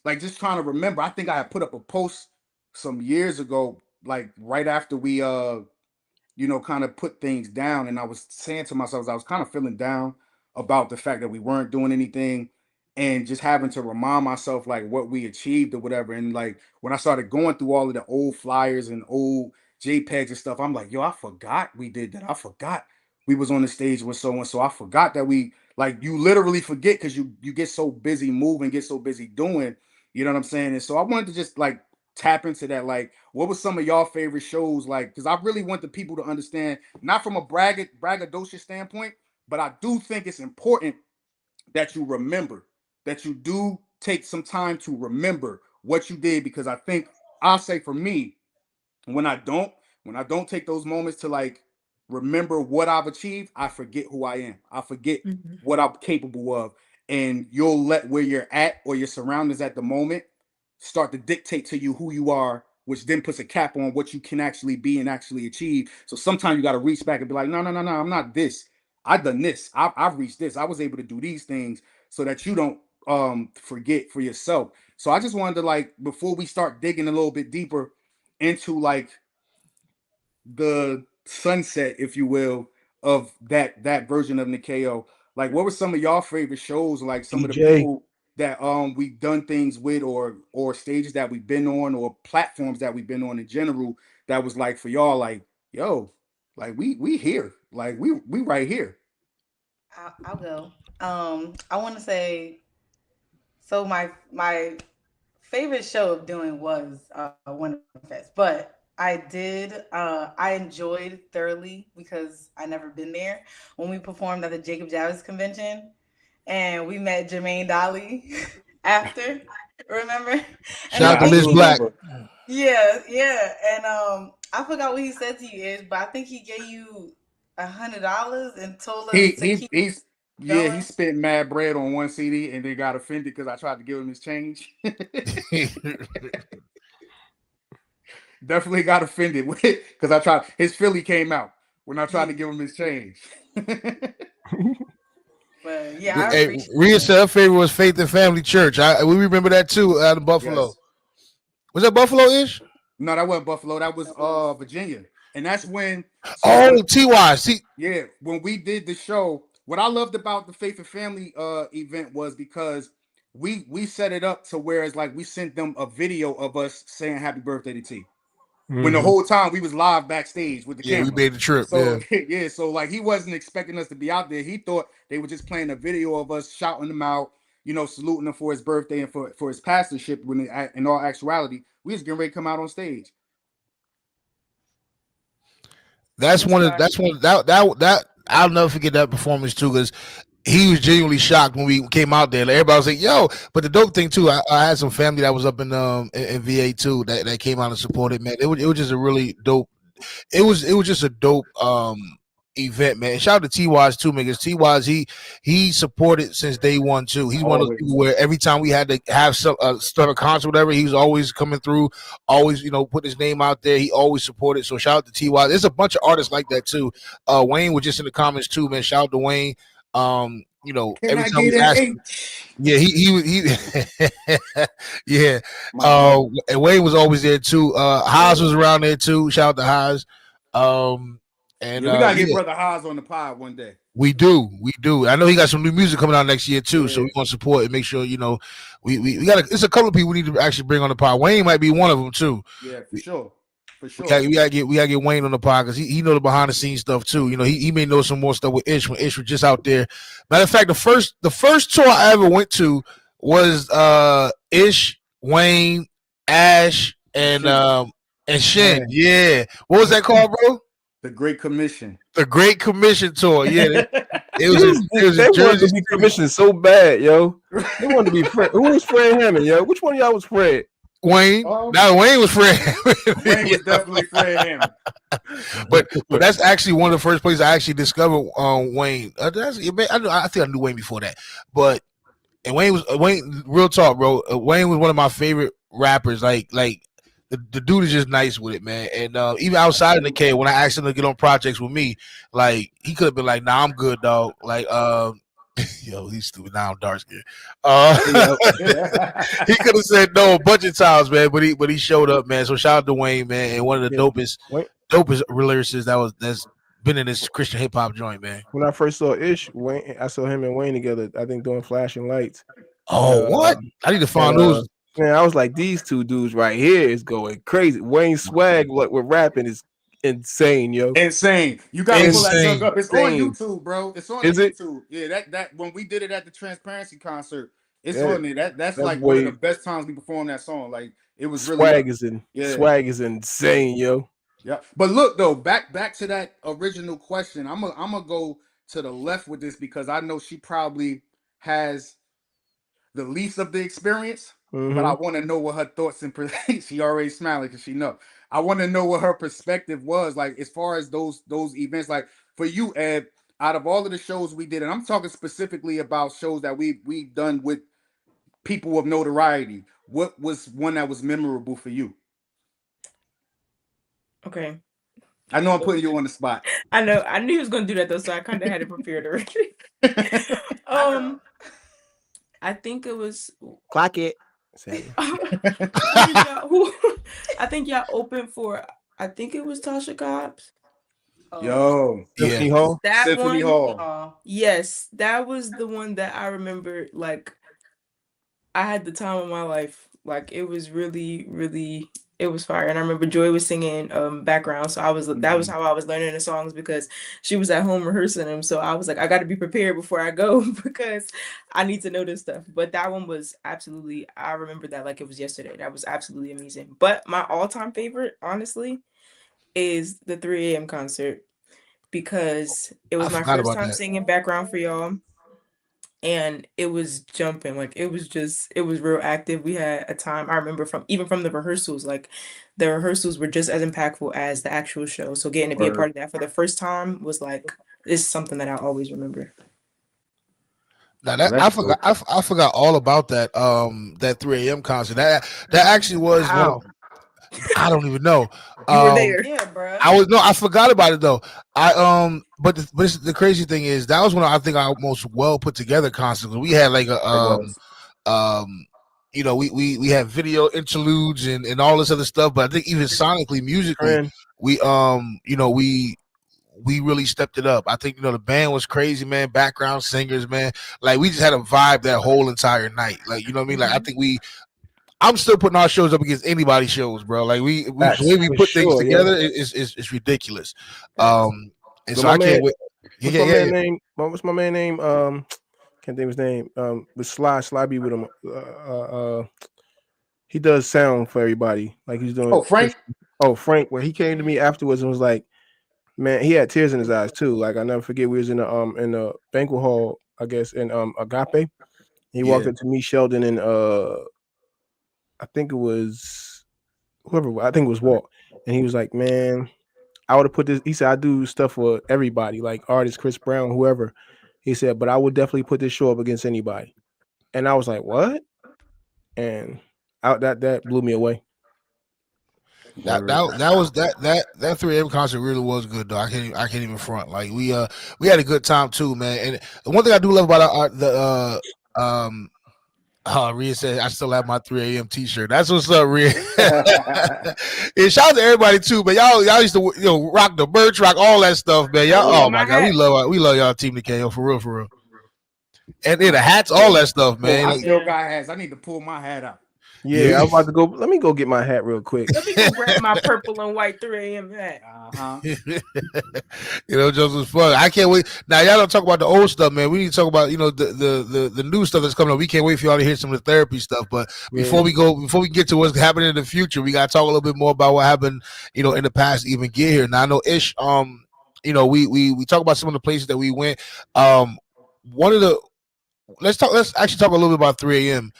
[SPEAKER 6] like just trying to remember. I think I had put up a post some years ago, like right after we you know, kind of put things down, and I was saying to myself, I was kind of feeling down about the fact that we weren't doing anything, and just having to remind myself like what we achieved or whatever. And like when I started going through all of the old flyers and old JPEGs and stuff, I'm like, yo, I forgot we did that. I forgot we was on the stage with so and so. I forgot that we, like, you literally forget because you get so busy moving, get so busy doing, you know what I'm saying? And so I wanted to just like tap into that. Like, what was some of y'all favorite shows? Like, because I really want the people to understand, not from a braggadocious standpoint, but I do think it's important that you remember, that you do take some time to remember what you did. Because I think, I'll say for me, when I don't take those moments to like remember what I've achieved, I forget who I am. I forget what I'm capable of. And you'll let where you're at or your surroundings at the moment start to dictate to you who you are, which then puts a cap on what you can actually be and actually achieve. So sometimes you got to reach back and be like, no, I'm not this. I've done this. I've reached this. I was able to do these things, so that you don't forget for yourself. So I just wanted to, like, before we start digging a little bit deeper into like the sunset, if you will, of that version of Nikeo, like what were some of y'all favorite shows, like some of the
[SPEAKER 7] DJ.
[SPEAKER 6] people that we've done things with, or stages that we've been on, or platforms that we've been on in general, that was like for y'all like, yo, like we here, like we right here.
[SPEAKER 4] I'll go. I want to say, so my favorite show of doing was Wonder Fest, but I enjoyed thoroughly, because I never been there, when we performed at the Jacob Javits convention, and we met Jermaine Dolly after. Remember? And
[SPEAKER 3] Shout
[SPEAKER 4] I
[SPEAKER 3] out to
[SPEAKER 6] I
[SPEAKER 4] think
[SPEAKER 3] Liz
[SPEAKER 6] do
[SPEAKER 4] he,
[SPEAKER 3] Black.
[SPEAKER 6] remember.
[SPEAKER 4] yeah, and I forgot what he said to you, Ish, but I think he gave you $100 and told us to keep
[SPEAKER 6] He's yeah, he
[SPEAKER 4] going.
[SPEAKER 6] spent mad bread on one CD and then got offended because I tried to give him his change. Definitely got offended with it because I tried, his Philly came out when I tried to give him his change.
[SPEAKER 4] But yeah, I
[SPEAKER 3] Hey,
[SPEAKER 4] appreciate
[SPEAKER 3] Rhea
[SPEAKER 4] that.
[SPEAKER 3] said her favorite was Faith and Family Church. We remember that too out of Buffalo.
[SPEAKER 6] Yes.
[SPEAKER 3] Was that Buffalo ish?
[SPEAKER 6] No, that wasn't Buffalo. That was Virginia. And that's when, so
[SPEAKER 3] Oh,
[SPEAKER 6] when,
[SPEAKER 3] TY. See,
[SPEAKER 6] yeah, when we did the show, what I loved about the Faith and Family event was because we set it up to where it's like we sent them a video of us saying happy birthday to T. When the whole time we was live backstage with the
[SPEAKER 3] yeah, we
[SPEAKER 6] camera.
[SPEAKER 3] made the trip.
[SPEAKER 6] So
[SPEAKER 3] Yeah.
[SPEAKER 6] yeah, so like he wasn't expecting us to be out there. He thought they were just playing a video of us shouting him out, you know, saluting him for his birthday and for his pastorship. When in all actuality, we was getting ready to come out on stage.
[SPEAKER 3] That's
[SPEAKER 4] That's
[SPEAKER 3] one of
[SPEAKER 4] fine.
[SPEAKER 3] that's one that I'll never forget that performance too, because he was genuinely shocked when we came out there. Like, everybody was like, "Yo!" But the dope thing too, I had some family that was up in VA too that came out and supported. Man, it was just a really dope. It was just a dope event, man. And shout out to T-Wise too, man, because T-Wise he supported since day one too. He's one of those
[SPEAKER 6] Always.
[SPEAKER 3] people where every time we had to have some start a concert, whatever, he was always coming through, always put his name out there. He always supported. So shout out to T-Wise. There's a bunch of artists like that too. Wayne was just in the comments too, man. Shout out to Wayne.
[SPEAKER 6] Can
[SPEAKER 3] Every
[SPEAKER 6] I
[SPEAKER 3] time we
[SPEAKER 6] get an
[SPEAKER 3] asked,
[SPEAKER 6] H?
[SPEAKER 3] yeah, he yeah.
[SPEAKER 6] My bad.
[SPEAKER 3] And Wayne was always there too. Haas was around there too. Shout out to Haas. And
[SPEAKER 6] Yeah, we gotta get
[SPEAKER 3] yeah,
[SPEAKER 6] Brother Haas on the pod one day.
[SPEAKER 3] we do. I know he got some new music coming out next year too, so
[SPEAKER 6] Yeah,
[SPEAKER 3] we want to support and make sure we got. It's a couple of people we need to actually bring on the pod. Wayne might be one of them too.
[SPEAKER 6] yeah, for sure. For sure.
[SPEAKER 3] We gotta get Wayne on the pod because he know the behind the scenes stuff too. You know, he may know some more stuff with Ish when Ish was just out there. Matter of fact, the first tour I ever went to was Ish, Wayne, Ash, and Shin. Yeah. What was that called, bro?
[SPEAKER 6] The Great Commission.
[SPEAKER 3] The Great Commission tour. Yeah. It was
[SPEAKER 7] they
[SPEAKER 3] in
[SPEAKER 7] wanted
[SPEAKER 3] Jersey
[SPEAKER 7] to be commissioned so bad, yo. They wanted to be Fred. Who was Fred Hammond, yo? Which one of y'all was Fred?
[SPEAKER 3] Wayne. Now Wayne was Fred.
[SPEAKER 6] Wayne was definitely Fred Hammond.
[SPEAKER 3] But that's actually one of the first places I actually discovered Wayne. I think I knew Wayne before that. But and Wayne. Real talk, bro. Wayne was one of my favorite rappers. Like the dude is just nice with it, man. And even outside of Nikeo, when I asked him to get on projects with me, like he could have been like, "Nah, I'm good, dog." Like yo, he's stupid. Now I'm dark skin. He could have said no a bunch of times, man, but he showed up, man. So shout out to Wayne, man, and one of the dopest lyricists that's been in this Christian hip hop joint, man.
[SPEAKER 7] When I first saw Ish, Wayne, I saw him and Wayne together. I think doing Flashing Lights.
[SPEAKER 3] Oh, what? I need to find those.
[SPEAKER 7] Man, I was like, these two dudes right here is going crazy. Wayne's swag, what we're rapping is insane, yo.
[SPEAKER 6] Insane. You gotta pull that junk up. It's on YouTube, bro. It's on YouTube. Yeah, that when we did it at the Transparency concert, it's on there. That's like one of the best times we performed that song. Like it was
[SPEAKER 7] swag is insane, yo.
[SPEAKER 6] Yeah. But look though, back to that original question. I'm gonna go to the left with this because I know she probably has the least of the experience. But I want to know what her thoughts and she already smiling because she know. I want to know what her perspective was like as far as those events. Like for you, Ed, out of all of the shows we did, and I'm talking specifically about shows that we've done with people of notoriety. What was one that was memorable for you?
[SPEAKER 5] Okay.
[SPEAKER 6] I know I'm putting you on the spot.
[SPEAKER 5] I know. I knew he was gonna do that though, so I kind of had it prepared already. I think it was
[SPEAKER 7] Clock It.
[SPEAKER 5] I think y'all opened for. I think it was Tasha Cobbs.
[SPEAKER 6] Symphony
[SPEAKER 7] Hall.
[SPEAKER 6] Symphony Hall.
[SPEAKER 5] Yes, that was the one that I remember. Like, I had the time of my life. Like, it was really, really. It was fire, and I remember Joy was singing background. So that was how I was learning the songs because she was at home rehearsing them. So I was like, I got to be prepared before I go because I need to know this stuff. But that one was absolutely. I remember that like it was yesterday. That was absolutely amazing. But my all-time favorite, honestly, is the 3 a.m. concert because it was my first time singing background for y'all. And it was jumping, like it was real active. We had a time I remember from the rehearsals, like the rehearsals were just as impactful as the actual show. So getting to be a part of that for the first time was like it's something that I always remember.
[SPEAKER 3] Now that I forgot all about that that 3 a.m. concert. That actually was I don't even know.
[SPEAKER 5] You were there.
[SPEAKER 4] Yeah, bro.
[SPEAKER 3] I forgot about it though. But the crazy thing is that was one of I think our most well put together concerts. We had like a you know, we had video interludes and all this other stuff, but I think even sonically, musically, we you know, we really stepped it up. I think, you know, the band was crazy, man. Background singers, man. Like we just had a vibe that whole entire night. Like, you know what I mean? Like I think I'm still putting our shows up against anybody's shows, bro. Like the way we put things together is ridiculous. And so I can't wait.
[SPEAKER 7] What's my man name? Can't think of his name. With Sly be with him. He does sound for everybody. Like he's doing. Frank. Where he came to me afterwards and was like, man, he had tears in his eyes too. Like I never forget. We was in the banquet hall, I guess, in Agape. He walked up to me, Sheldon, and I think it was Walt. And he was like, man, I would have put this. He said, I do stuff for everybody, like artists, Chris Brown, whoever. He said, but I would definitely put this show up against anybody. And I was like, what? And that blew me away.
[SPEAKER 3] That was that 3 a.m. concert really was good though. I can't even front. Like we had a good time too, man. And the one thing I do love about Rhea said I still have my 3 a.m. t-shirt. That's what's up, Rhea. And shout out to everybody too, man. Y'all used to rock the merch, rock all that stuff, man. Y'all, oh my god, we love y'all Team Nikeo for real. And then the hats, all that stuff, man.
[SPEAKER 6] I still got hats. I need to pull my hat out.
[SPEAKER 7] Yeah, I'm about to go. Let me go get my hat real quick.
[SPEAKER 5] Let me go grab my purple and white 3 a.m. hat.
[SPEAKER 3] Just was fun. I can't wait. Now y'all don't talk about the old stuff, man. We need to talk about the new stuff that's coming up. We can't wait for y'all to hear some of the therapy stuff. But before we get to what's happening in the future, we gotta talk a little bit more about what happened, in the past to even get here. Now I know Ish, we talk about some of the places that we went. One of the let's actually talk a little bit about 3 a.m.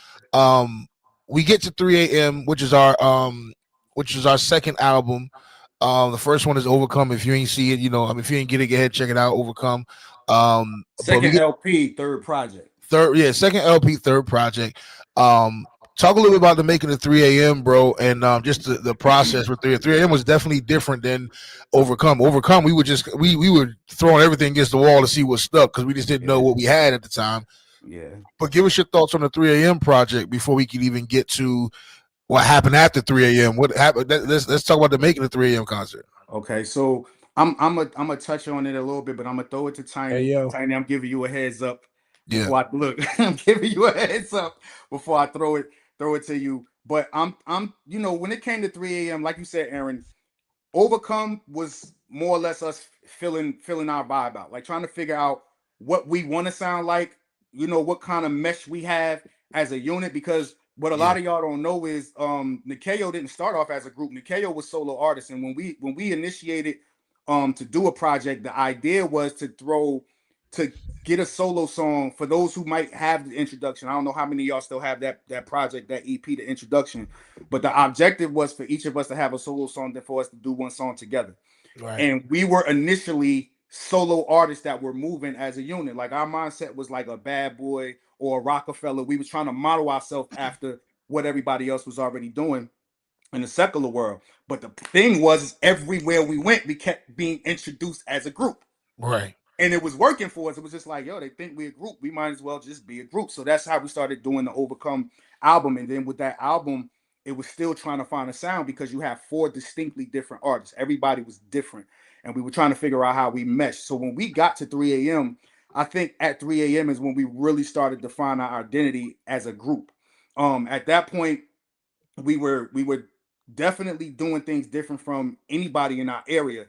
[SPEAKER 3] We get to 3 a.m., which is our second album. The first one is Overcome. If you ain't see it, if you ain't get it, go ahead, check it out. Overcome.
[SPEAKER 6] Second LP, third project.
[SPEAKER 3] Second LP, third project. Talk a little bit about the making of 3 a.m., bro, and just the process for 3 a.m. was definitely different than Overcome. Overcome, we were throwing everything against the wall to see what stuck because we just didn't know what we had at the time.
[SPEAKER 6] Yeah.
[SPEAKER 3] But give us your thoughts on the 3 a.m. project before we can even get to what happened after 3 a.m. What happened? Let's talk about the making of 3 a.m. concert.
[SPEAKER 6] Okay, so I'm gonna touch on it a little bit, but I'm gonna throw it to Tiny.
[SPEAKER 7] Hey, yo.
[SPEAKER 6] Tiny, I'm giving you a heads up
[SPEAKER 3] before
[SPEAKER 6] I look. I'm giving you a heads up before I throw it to you. But I'm when it came to 3 a.m., like you said, Aaron, Overcome was more or less us filling our vibe out, like trying to figure out what we want to sound like, what kind of mesh we have as a unit, because what a lot of y'all don't know is Nikeo didn't start off as a group. Nikeo was solo artists, and when we initiated to do a project, the idea was to get a solo song for those who might have the introduction. I don't know how many of y'all still have that project, that EP, the introduction, but the objective was for each of us to have a solo song, then for us to do one song together. Right. And we were initially solo artists that were moving as a unit. Like our mindset was like a Bad Boy or a Rockefeller. We was trying to model ourselves after what everybody else was already doing in the secular world. But the thing was, everywhere we went, we kept being introduced as a group.
[SPEAKER 3] Right.
[SPEAKER 6] And it was working for us. It was just like, they think we're a group. We might as well just be a group. So that's how we started doing the Overcome album. And then with that album, it was still trying to find a sound because you have 4 distinctly different artists. Everybody was different. And we were trying to figure out how we meshed. So when we got to 3 a.m., I think at 3 a.m. is when we really started to find our identity as a group. At that point, we were definitely doing things different from anybody in our area.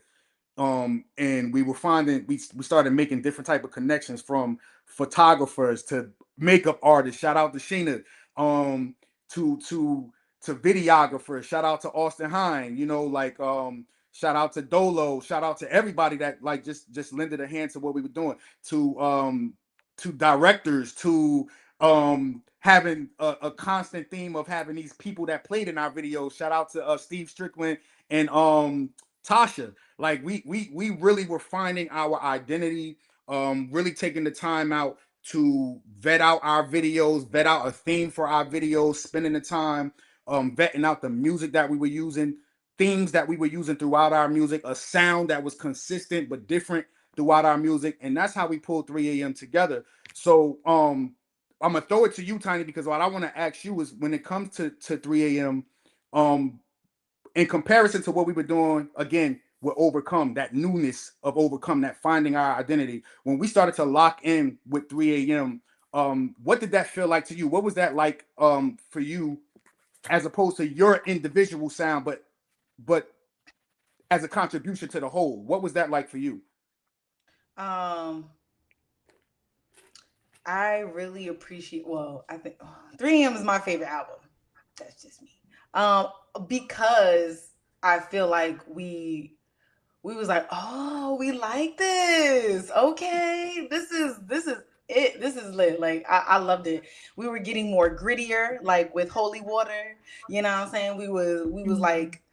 [SPEAKER 6] And we were finding we started making different type of connections, from photographers to makeup artists. Shout out to Sheena. To videographers. Shout out to Austin Hine. Shout out to Dolo. Shout out to everybody that just lended a hand to what we were doing. To directors. To having a constant theme of having these people that played in our videos. Shout out to Steve Strickland and Tasha. Like we really were finding our identity, really taking the time out to vet out our videos, vet out a theme for our videos, spending the time vetting out the music that we were using, themes that we were using throughout our music, a sound that was consistent but different throughout our music. And that's how we pulled 3 a.m. together. So I'm gonna throw it to you, Tiny, because what I want to ask you is, when it comes to 3 a.m., in comparison to what we were doing, again, with Overcome, that newness of Overcome, that finding our identity, when we started to lock in with 3 a.m., what did that feel like to you? What was that like for you, as opposed to your individual sound, but as a contribution to the whole? What was that like for you?
[SPEAKER 4] I really appreciate, I think 3 a.m. is my favorite album. That's just me. Because I feel like we was like, oh, we like this. Okay, this is it. This is lit. Like I loved it. We were getting more grittier, like with Holy Water. You know what I'm saying? We was like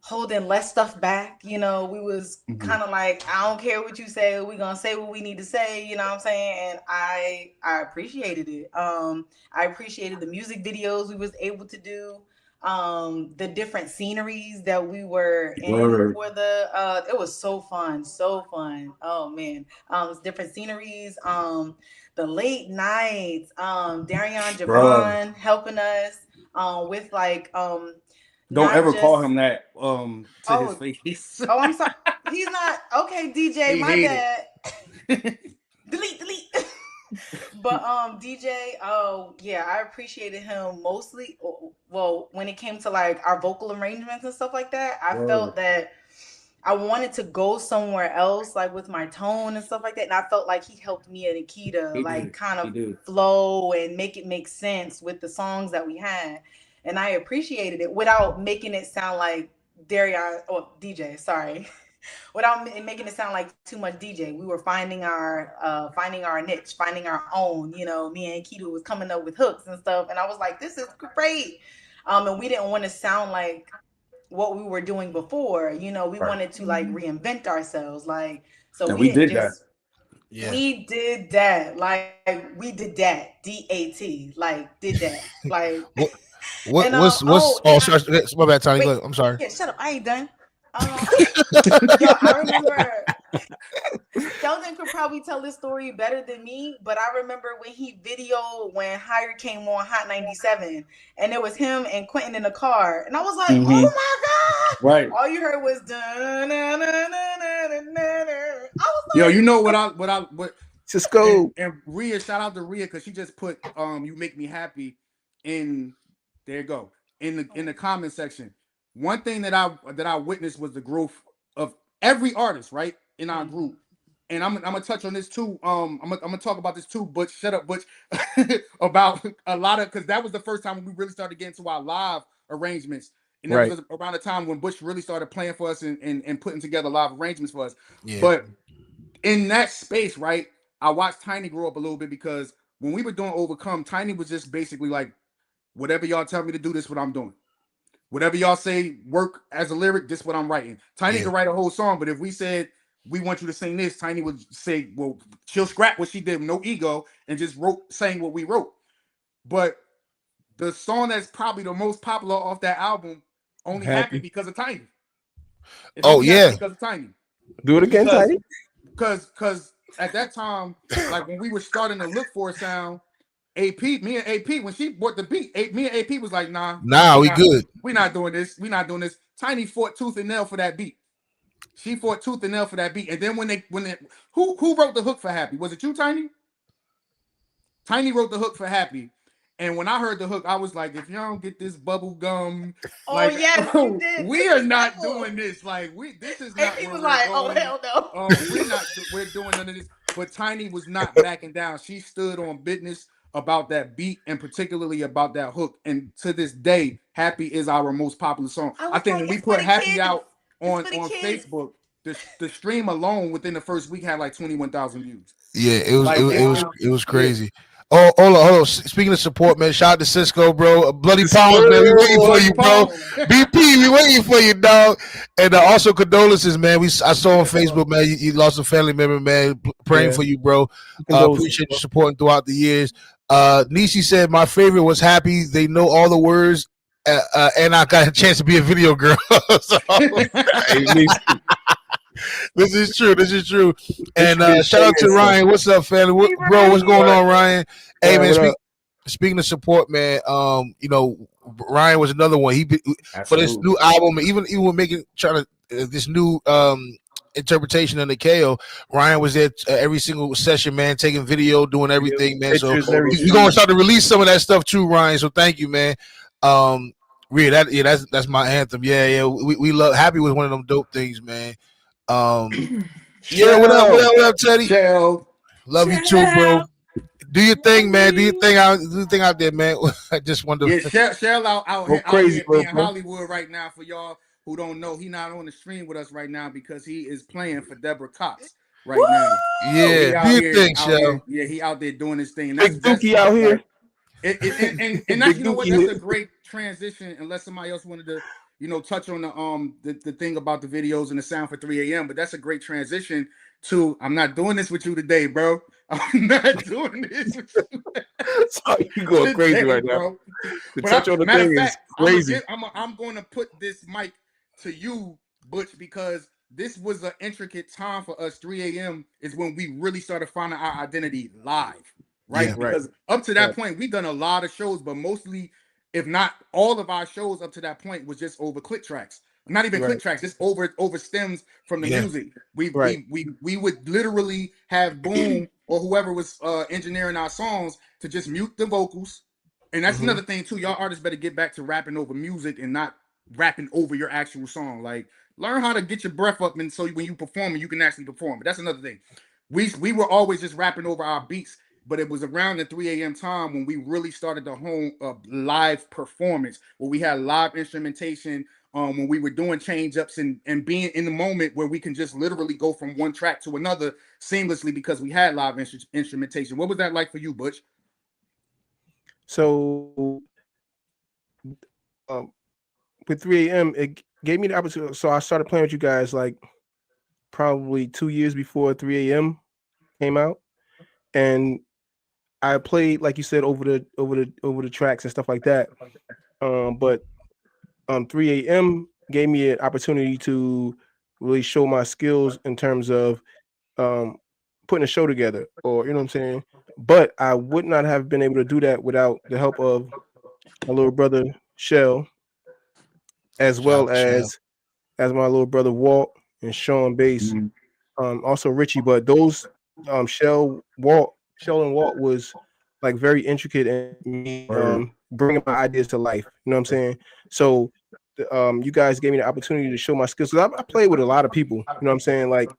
[SPEAKER 4] holding less stuff back. We was kind of like, I don't care what you say, we gonna say what we need to say, you know what I'm saying? And I appreciated it. I appreciated the music videos we was able to do, the different sceneries that we were in for the it was so fun. Oh man. Different sceneries, the late nights, Darion Javon helping us with like
[SPEAKER 6] don't ever call him that to his face.
[SPEAKER 4] Oh, I'm sorry. He's not okay, DJ. My bad. Delete. But DJ, oh yeah, I appreciated him mostly. Well, when it came to like our vocal arrangements and stuff like that, I felt that I wanted to go somewhere else, like with my tone and stuff like that. And I felt like he helped me and Nikita like kind of flow and make it make sense with the songs that we had. And I appreciated it without making it sound like Darion or DJ, sorry. Without making it sound like too much DJ. We were finding our niche, finding our own. You know, me and Keto was coming up with hooks and stuff, and I was like, this is great. And we didn't want to sound like what we were doing before. You know, we wanted to like reinvent ourselves. Like, so we didn't just. Yeah. We did that. Like we did that. DAT. Like did that. Like
[SPEAKER 3] what's sorry, my bad, Tony. Wait, I'm sorry.
[SPEAKER 4] Yeah, shut up. I ain't done. Yo, I remember Sheldon could probably tell this story better than me, but I remember when he videoed when Higher came on Hot 97, and it was him and Quentin in the car, and I was like, oh my god!
[SPEAKER 6] Right.
[SPEAKER 4] All you heard was dun, dun, dun, dun, dun, dun, dun. I was like,
[SPEAKER 6] yo, you know what
[SPEAKER 7] Cisco
[SPEAKER 6] and Rhea, shout out to Rhea because she just put "You Make Me Happy" in there. You go in the comment section. One thing that I witnessed was the growth of every artist, right, in our group. And I'm gonna touch on this too. I'm gonna talk about this too, Butch. Shut up, Butch. About a lot of, because that was the first time we really started getting to our live arrangements. And that was around the time when Butch really started playing for us and putting together live arrangements for us. Yeah. But in that space, right, I watched Tiny grow up a little bit, because when we were doing Overcome, Tiny was just basically like, whatever y'all tell me to do, this is what I'm doing. Whatever y'all say, work as a lyric, this is what I'm writing. Tiny could write a whole song, but if we said, we want you to sing this, Tiny would say, well, she'll scrap what she did, no ego, and just sang what we wrote. But the song that's probably the most popular off that album only happened because of Tiny. Because of Tiny.
[SPEAKER 7] Do it again, Tiny.
[SPEAKER 6] Because at that time, like when we were starting to look for a sound, me and AP, when she bought the beat, me and AP was like, nah,
[SPEAKER 3] we good.
[SPEAKER 6] We're not doing this. We're not doing this. Tiny fought tooth and nail for that beat. She fought tooth and nail for that beat. And then who wrote the hook for Happy? Was it you, Tiny? Tiny wrote the hook for Happy. And when I heard the hook, I was like, if y'all don't get this bubble gum,
[SPEAKER 4] you did.
[SPEAKER 6] We are not doing this. Like, this is not.
[SPEAKER 4] And he was like, oh hell no.
[SPEAKER 6] We're doing none of this. But Tiny was not backing down. She stood on business about that beat and particularly about that hook. And to this day, Happy is our most popular song. I think when we put Happy out on Facebook, the stream alone within the first week had like 21,000 views.
[SPEAKER 3] Yeah, it was crazy. Yeah. Oh, hold on. Speaking of support, man, shout out to Cisco, bro. Bloody Palms, man. We waiting for you, bro. BP, we waiting for you, dog. And also condolences, man. I saw on Facebook, man, you lost a family member, man. Praying for you, bro. Appreciate you supporting throughout the years. Nishi said my favorite was Happy. They know all the words, and I got a chance to be a video girl. This is true. And shout out to Ryan. What's up, family? Bro, what's going on, Ryan? Hey, man, speaking of support, man, you know, Ryan was another one. For this new album, even when this new interpretation of Nikeo, Ryan was there every single session, man, taking video, doing everything, man. So we're gonna start to release some of that stuff too, Ryan. So thank you, man. That's my anthem. Yeah. We love Happy was one of them dope things, man. What up, Teddy? Love you too, bro. Do your thing, man. Do your thing out there, man. I just wanted to
[SPEAKER 6] Shell out crazy, here in Hollywood right now. For y'all who don't know, he not on the stream with us right now because he is playing for Deborah Cox right now.
[SPEAKER 3] Yeah,
[SPEAKER 6] so
[SPEAKER 3] do your thing, Shell.
[SPEAKER 6] Yeah, he out there doing his thing. And
[SPEAKER 7] that's Dookie out here.
[SPEAKER 6] And that's, you know what? That's a great transition. Unless somebody else wanted to, you know, touch on the thing about the videos and the sound for 3 a.m. But that's a great transition to, I'm not doing this with you today, bro. I'm not doing this with you.
[SPEAKER 7] Sorry, you going crazy right now. The touch on the thing is crazy.
[SPEAKER 6] I'm going to put this mic to you, Butch, because this was an intricate time for us. 3 a.m. is when we really started finding our identity live, right? Because up to that point, we've done a lot of shows, but mostly, if not all of our shows up to that point, was just over click tracks. Not even click tracks, just over stems from the music. We would literally have Boom or whoever was engineering our songs to just mute the vocals. And that's another thing too. Y'all artists better get back to rapping over music and not rapping over your actual song. Like, learn how to get your breath up, and so when you perform, you can actually perform. But that's another thing. We were always just rapping over our beats, but it was around the 3 a.m. time when we really started to hone a live performance, where we had live instrumentation, when we were doing change ups and being in the moment where we can just literally go from one track to another seamlessly because we had live instrumentation. What was that like for you, Butch?
[SPEAKER 7] So with 3 a.m., it gave me the opportunity. So I started playing with you guys like probably 2 years before 3 a.m. came out, and I played, like you said, over the tracks and stuff like that. But 3 a.m. gave me an opportunity to really show my skills in terms of putting a show together, or you know what I'm saying. But I would not have been able to do that without the help of my little brother Shell, as well as my little brother Walt and Sean Bass, also Richie. But those Shell and Walt was like very intricate in me bringing my ideas to life. You know what I'm saying? So you guys gave me the opportunity to show my skills. I played with a lot of people. You know what I'm saying? Like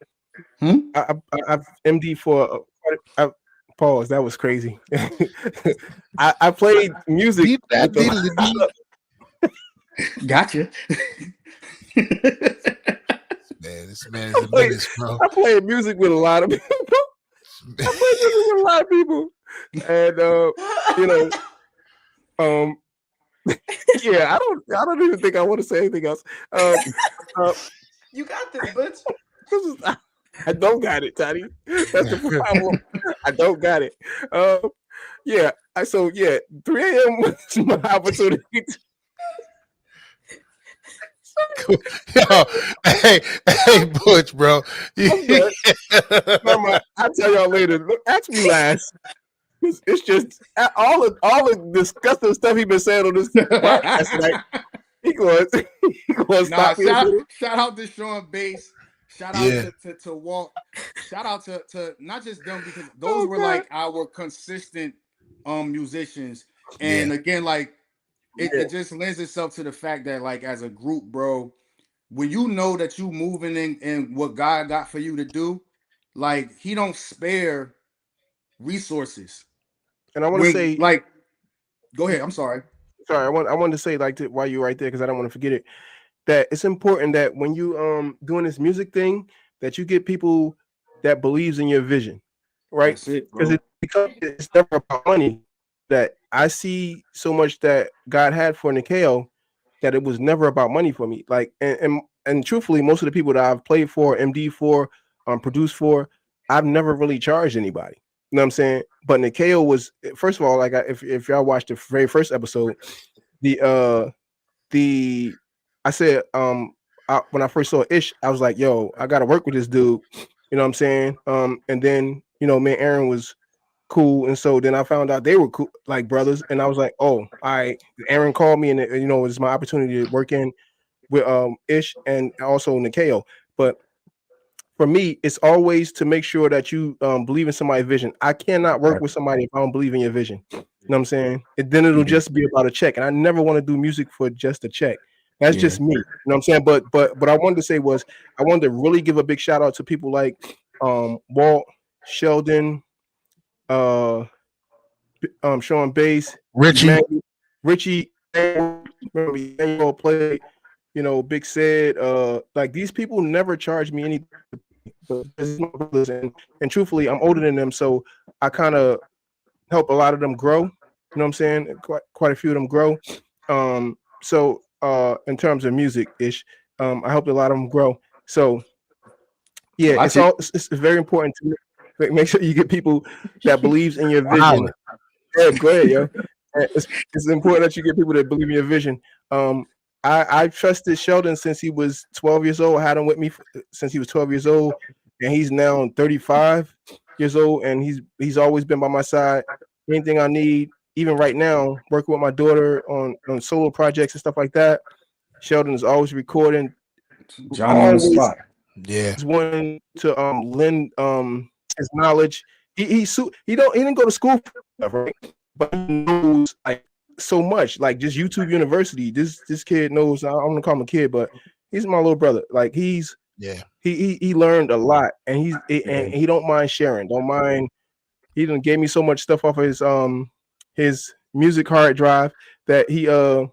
[SPEAKER 7] I've MD for pause. That was crazy. I played music.
[SPEAKER 6] Gotcha.
[SPEAKER 3] Man, this man is a menace, bro.
[SPEAKER 7] I played music with a lot of people. And you know, yeah, I don't even think I want to say anything else.
[SPEAKER 4] You got this, Butch.
[SPEAKER 7] I don't got it, Toddy. That's the problem. I don't got it. Yeah. So 3 a.m. was my opportunity.
[SPEAKER 3] Yo, hey, Butch, bro.
[SPEAKER 7] I'll tell y'all later. Look, ask me last. It's just all the disgusting stuff he been saying on this podcast tonight. He going stop me.
[SPEAKER 6] Shout out to Sean Bass. Shout out to Walt. Shout out to not just them, because those were like our consistent musicians. And again, like it just lends itself to the fact that, like, as a group, bro, when you know that you moving in what God got for you to do, like, he don't spare resources.
[SPEAKER 7] And I want to say,
[SPEAKER 6] like, go ahead. I'm sorry.
[SPEAKER 7] I wanted to say, like, while you're right there, because I don't want to forget it, that it's important that when you doing this music thing, that you get people that believes in your vision, right? Because it's never about money. That I see so much that God had for Nikeo, that it was never about money for me. Like, and truthfully, most of the people that I've played for, MD for, produced for, I've never really charged anybody. You know what I'm saying? But Nikeo was, first of all, like, if y'all watched the very first episode, I said, when I first saw Ish, I was like, yo, I gotta work with this dude. You know what I'm saying? And then, you know, me and Aaron was cool, and so then I found out they were cool, like brothers, and I was like, oh, Aaron called me, and you know, it's my opportunity to work in with Ish and also Nikeo. But for me, it's always to make sure that you believe in somebody's vision. I cannot work with somebody if I don't believe in your vision. You know what I'm saying? Then it'll just be about a check, and I never want to do music for just a check. That's just me. You know what I'm saying? But what I wanted to say was, I wanted to really give a big shout out to people like Walt, Sheldon, Sean Bass, Richie, Emmanuel played, you know, Big Sid. Like, these people never charge me anything. And truthfully, I'm older than them, so I kind of help a lot of them grow. You know what I'm saying? Quite a few of them grow. So in terms of music ish, I helped a lot of them grow. So yeah, it's very important to make sure you get people that believes in your vision. Yeah, go ahead, yo. It's important that you get people that believe in your vision. I trusted Sheldon since he was 12 years old. I had him with me since he was 12 years old, and he's now 35 years old, and he's always been by my side. Anything I need, even right now, working with my daughter on solo projects and stuff like that. Sheldon is always recording.
[SPEAKER 6] Johnny on the spot.
[SPEAKER 7] Yeah, he's wanting to lend his knowledge. he didn't go to school for stuff, right? But he knows like so much, like just YouTube University. This kid knows. I don't want to call him a kid, but he's my little brother. Like he learned a lot, and he don't mind sharing. Don't mind. He done gave me so much stuff off of his music hard drive that he I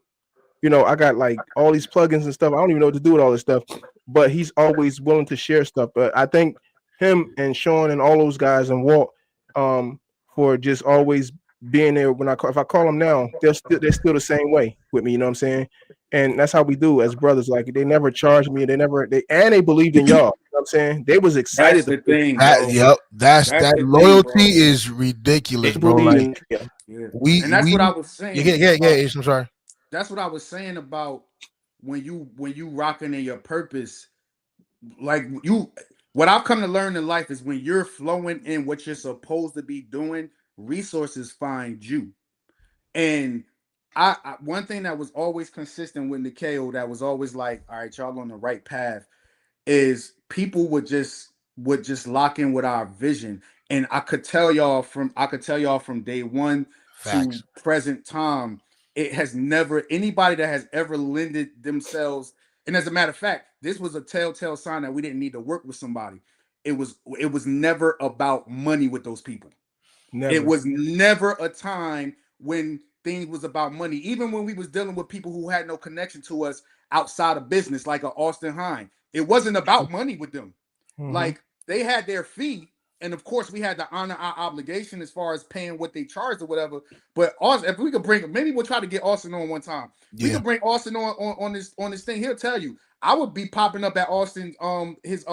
[SPEAKER 7] got like all these plugins and stuff. I don't even know what to do with all this stuff, but he's always willing to share stuff. But I think him and Sean and all those guys and Walt for just always being there when if I call them now, they're still the same way with me, you know what I'm saying? And that's how we do as brothers. Like they never charged me, they believed in y'all. You know what I'm saying? They was excited.
[SPEAKER 6] That's the thing.
[SPEAKER 7] That
[SPEAKER 3] loyalty is ridiculous, bro. Like,
[SPEAKER 6] what I was saying.
[SPEAKER 3] Yeah. I'm sorry.
[SPEAKER 6] That's what I was saying about when you rocking in your purpose. Like what I've come to learn in life is when you're flowing in what you're supposed to be doing, resources find you. And I one thing that was always consistent with Nikeo that was always like, all right, y'all on the right path, is people would just lock in with our vision. And I could tell y'all from day one to present time, it has never, anybody that has ever lended themselves, and as a matter of fact, this was a telltale sign that we didn't need to work with somebody. It was never about money with those people. Never. It was never a time when things was about money. Even when we was dealing with people who had no connection to us outside of business, like a Austin Hine, it wasn't about money with them. Mm-hmm. Like they had their fee, and of course we had to honor our obligation as far as paying what they charged or whatever. But Austin, if we could bring, maybe we'll try to get Austin on one time. We could bring Austin on this thing. He'll tell you. I would be popping up at Austin's his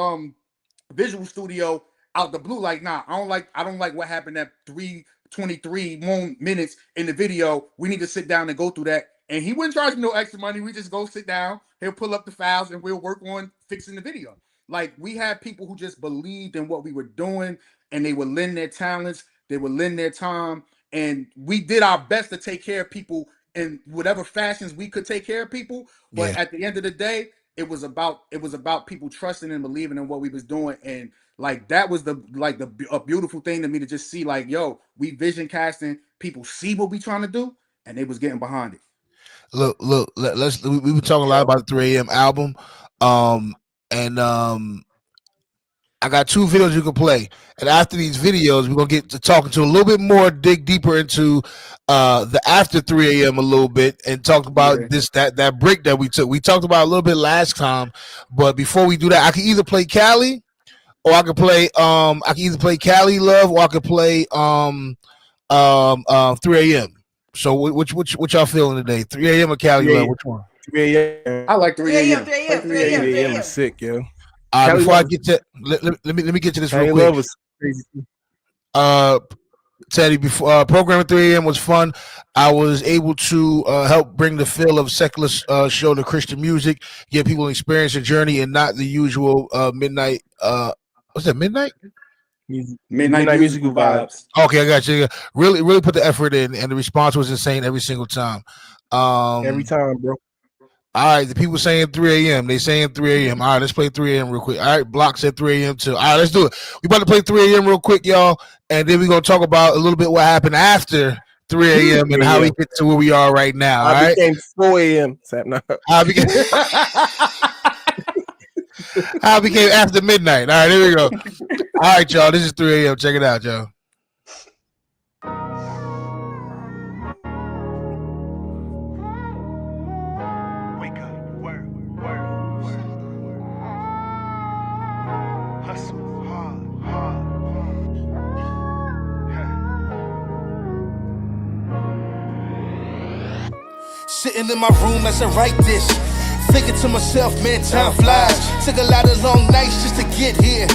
[SPEAKER 6] visual studio out the blue, like, nah, I don't like what happened at 3:23 minutes in the video. We need to sit down and go through that. And he wouldn't charge me no extra money. We just go sit down. He'll pull up the files and we'll work on fixing the video. Like, we had people who just believed in what we were doing, and they would lend their talents, they would lend their time, and we did our best to take care of people in whatever fashions we could take care of people. But at the end of the day, it was about people trusting and believing in what we was doing. And like, that was a beautiful thing to me, to just see, like, yo, we vision casting, people see what we trying to do, and they was getting behind it.
[SPEAKER 3] Look, we were talking a lot about the 3 a.m. album. I got 2 videos you can play. And after these videos, we're gonna get to talking to a little bit more, dig deeper into the after 3 a.m. a little bit, and talk about that break that we took. We talked about a little bit last time, but before we do that, I can either play Cali, or I can play Cali Love, or I could play 3 a.m. So which y'all feeling today? 3 a.m. or Cali Love? Which one?
[SPEAKER 7] 3 a.m.
[SPEAKER 6] I like 3 a.m.
[SPEAKER 7] 3 a.m. is sick, yo.
[SPEAKER 3] Before I get to let me get to this real quick.
[SPEAKER 7] Was crazy.
[SPEAKER 3] Teddy, before programming 3 a.m. was fun. I was able to help bring the feel of secular show to Christian music, get people experience a journey and not the usual midnight. What's that, midnight?
[SPEAKER 6] Midnight musical vibes.
[SPEAKER 3] Okay, I got you. Really put the effort in, and the response was insane every single time.
[SPEAKER 7] Every time, bro.
[SPEAKER 3] All right, the people saying 3 a.m. They saying 3 a.m. All right, let's play 3 a.m. real quick. All right, Block said 3 a.m. too. All right, let's do it. We about to play 3 a.m. real quick, y'all, and then we're going to talk about a little bit what happened after 3 a.m. and how we get to where we are right now. All right,
[SPEAKER 7] became 4 a.m.
[SPEAKER 3] How I became after midnight. All right, here we go. All right, y'all, this is 3 a.m. Check it out, y'all.
[SPEAKER 1] Sitting in my room as I write this, thinking to myself, man, time flies. Took a lot of long nights just to get here.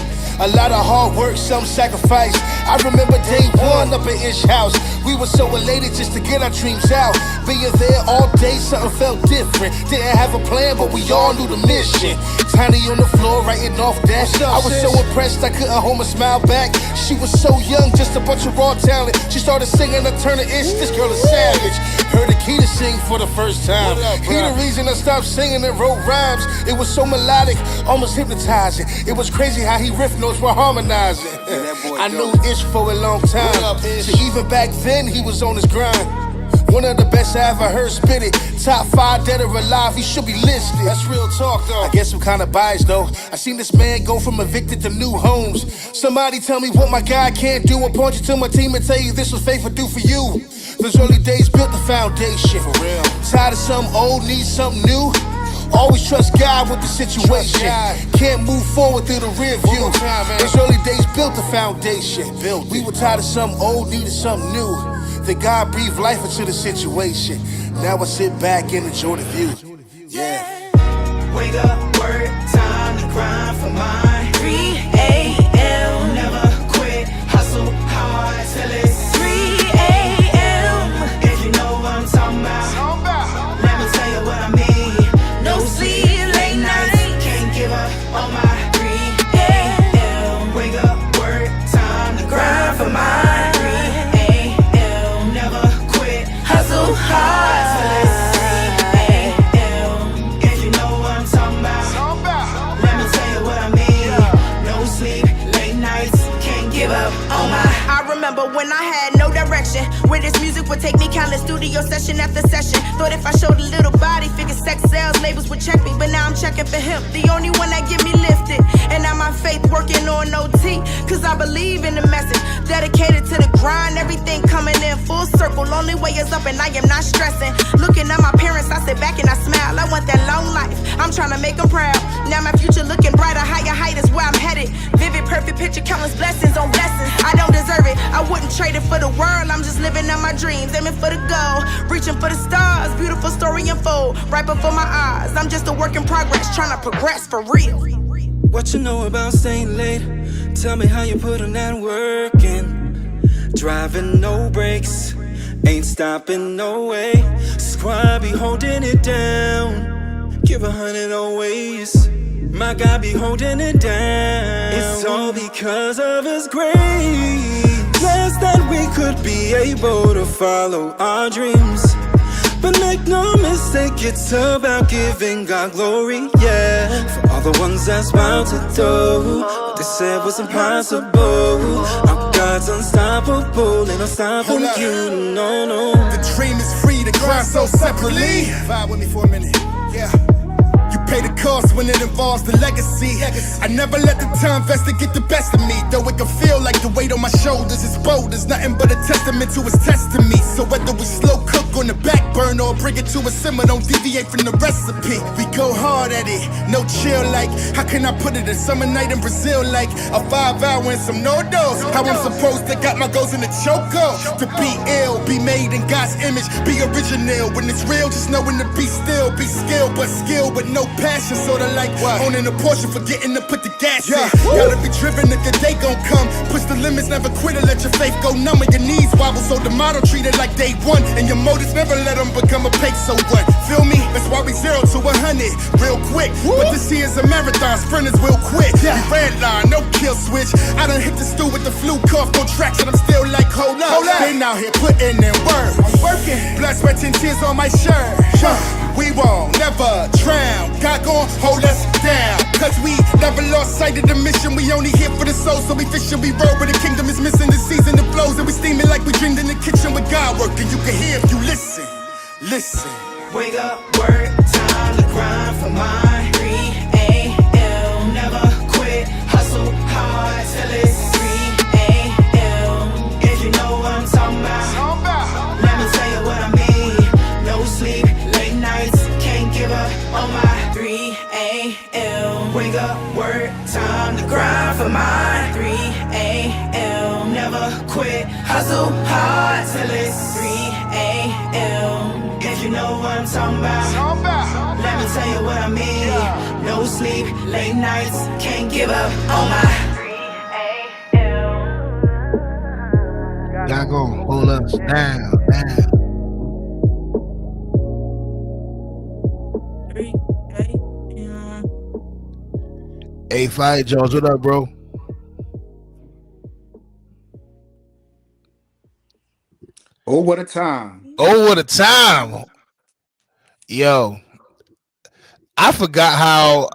[SPEAKER 1] A lot of hard work, some sacrifice. I remember day one up at Ish House. We were so elated just to get our dreams out. Being there all day, something felt different. Didn't have a plan, but we all knew the mission. Tiny on the floor, writing off that. I was so impressed, I couldn't hold my smile back. She was so young, just a bunch of raw talent. She started singing a turn of Ish. This girl is savage.
[SPEAKER 3] Heard Nikeo sing for the first time. He the reason I stopped singing and wrote rhymes. It was so melodic, almost hypnotizing. It was crazy how he riff notes were harmonizing. I knew Ish for a long time. So even back then he was on his grind. One of the best I ever heard spit it. Top 5 dead or alive, he should be listed. That's real talk though. I guess I'm kinda biased though. I seen this man go from evicted to new homes. Somebody tell me what my guy can't do. I'll point you to my team and tell you this was faithful do for you. Those early days built the foundation. For real. Tired of something old, need something new. Always trust God with the situation. Can't move forward through the rear view. Those early days built the foundation. We were tired of something old, needed something new. Then God breathed life into the situation. Now I sit back and enjoy the view. Yeah.
[SPEAKER 12] Wake up, work, time to grind for mine. 3 a.m. Never quit, hustle hard till it's 3 a.m. If you know what I'm talking about, let me tell you what I mean. No sleep, late nights, can't give up on my 3 a.m. Wake up, work, time to grind for mine. Hard till it's 3 a.m. If you know what I'm talking about, let me tell you what I mean. No sleep, late nights, can't give up on my.
[SPEAKER 13] I remember when I had no direction, where this music would take me, countless studio session after session. Thought if I showed a little body, figured sex sales labels would check me, but now I'm checking for him, the only one that get me lifted. And now my faith working on OT, cause I believe in the message. Dedicated to the grind, everything coming in full circle. Only way is up and I am not stressing. Looking at my parents, I sit back and I smile. I want that long life, I'm trying to make them proud. Now my future looking brighter, higher height is where I'm headed. Vivid, perfect picture, countless blessings on blessings. I don't deserve it, I wouldn't trade it for the world. I'm just living out my dreams, aiming for the goal. Reaching for the stars, beautiful story unfold right before my eyes. I'm just a work in progress, trying to progress for real.
[SPEAKER 12] What you know about staying late? Tell me how you put on that work in. Driving no brakes, ain't stopping no way. Squad be holding it down, give 100 always. My God be holding it down. It's all because of His grace. Blessed that we could be able to follow our dreams. But make no mistake, it's about giving God glory, yeah. For all the ones that's about to do what they said was impossible. Our God's unstoppable, ain't no stopping you, no.
[SPEAKER 14] The dream is free to grind so separately. Vibe with me for a minute, yeah. Pay the cost when it involves the legacy. I never let the time vested get the best of me. Though it can feel like the weight on my shoulders is bold. There's nothing but a testament to His test to me. So whether we slow cook on the back burner or bring it to a simmer, don't deviate from the recipe. We go hard at it, no chill like. How can I put it? A summer night in Brazil like a 5-hour and some no-dos. How I'm supposed to got my goals in the choco. To be ill, be made in God's image, be original. When it's real, just knowing to be still, be skilled but skill with no passion, sorta like owning a Porsche, forgetting to put the gas in. Gotta be driven, the good day gon' come. Push the limits, never quit or let your faith go numb. And your knees wobble, so the motto treat it like day one. And your motives never let them become a peso one. Feel me? That's why we 0 to 100 real quick. But this here's a marathon, sprinters will quit. We red line, no kill switch. I done hit the stool with the flu cough, no tracks, and I'm still like, hold up. Been out here putting in work. I'm working. Blood, sweat, and tears on my shirt. We won't never drown. God gon' hold us down. Cause we never lost sight of the mission. We only here for the soul, so we fishing, we roll. But the kingdom is missing the season, the flows. And we steaming like we dreamed in the kitchen with God working. You can hear if you listen. Listen.
[SPEAKER 12] Wake up, work, time to grind for mine. 3 a.m. Never quit, hustle hard till it's 3 a.m. If you know what I'm talking about, let me tell you what I mean. No sleep, late nights, can't give up on my 3 a.m. Wake up, work, time to grind for mine. 3 a.m. Never quit, hustle hard till it's 3 a.m. If you know what I'm talking about, let me tell you what I mean. No sleep, late nights, can't give up on my 3 a.m.
[SPEAKER 3] God gon' hold us down. Hey, Fight Jones, what up, bro?
[SPEAKER 6] Oh, what a time.
[SPEAKER 3] Oh, what a time. Yo, I forgot how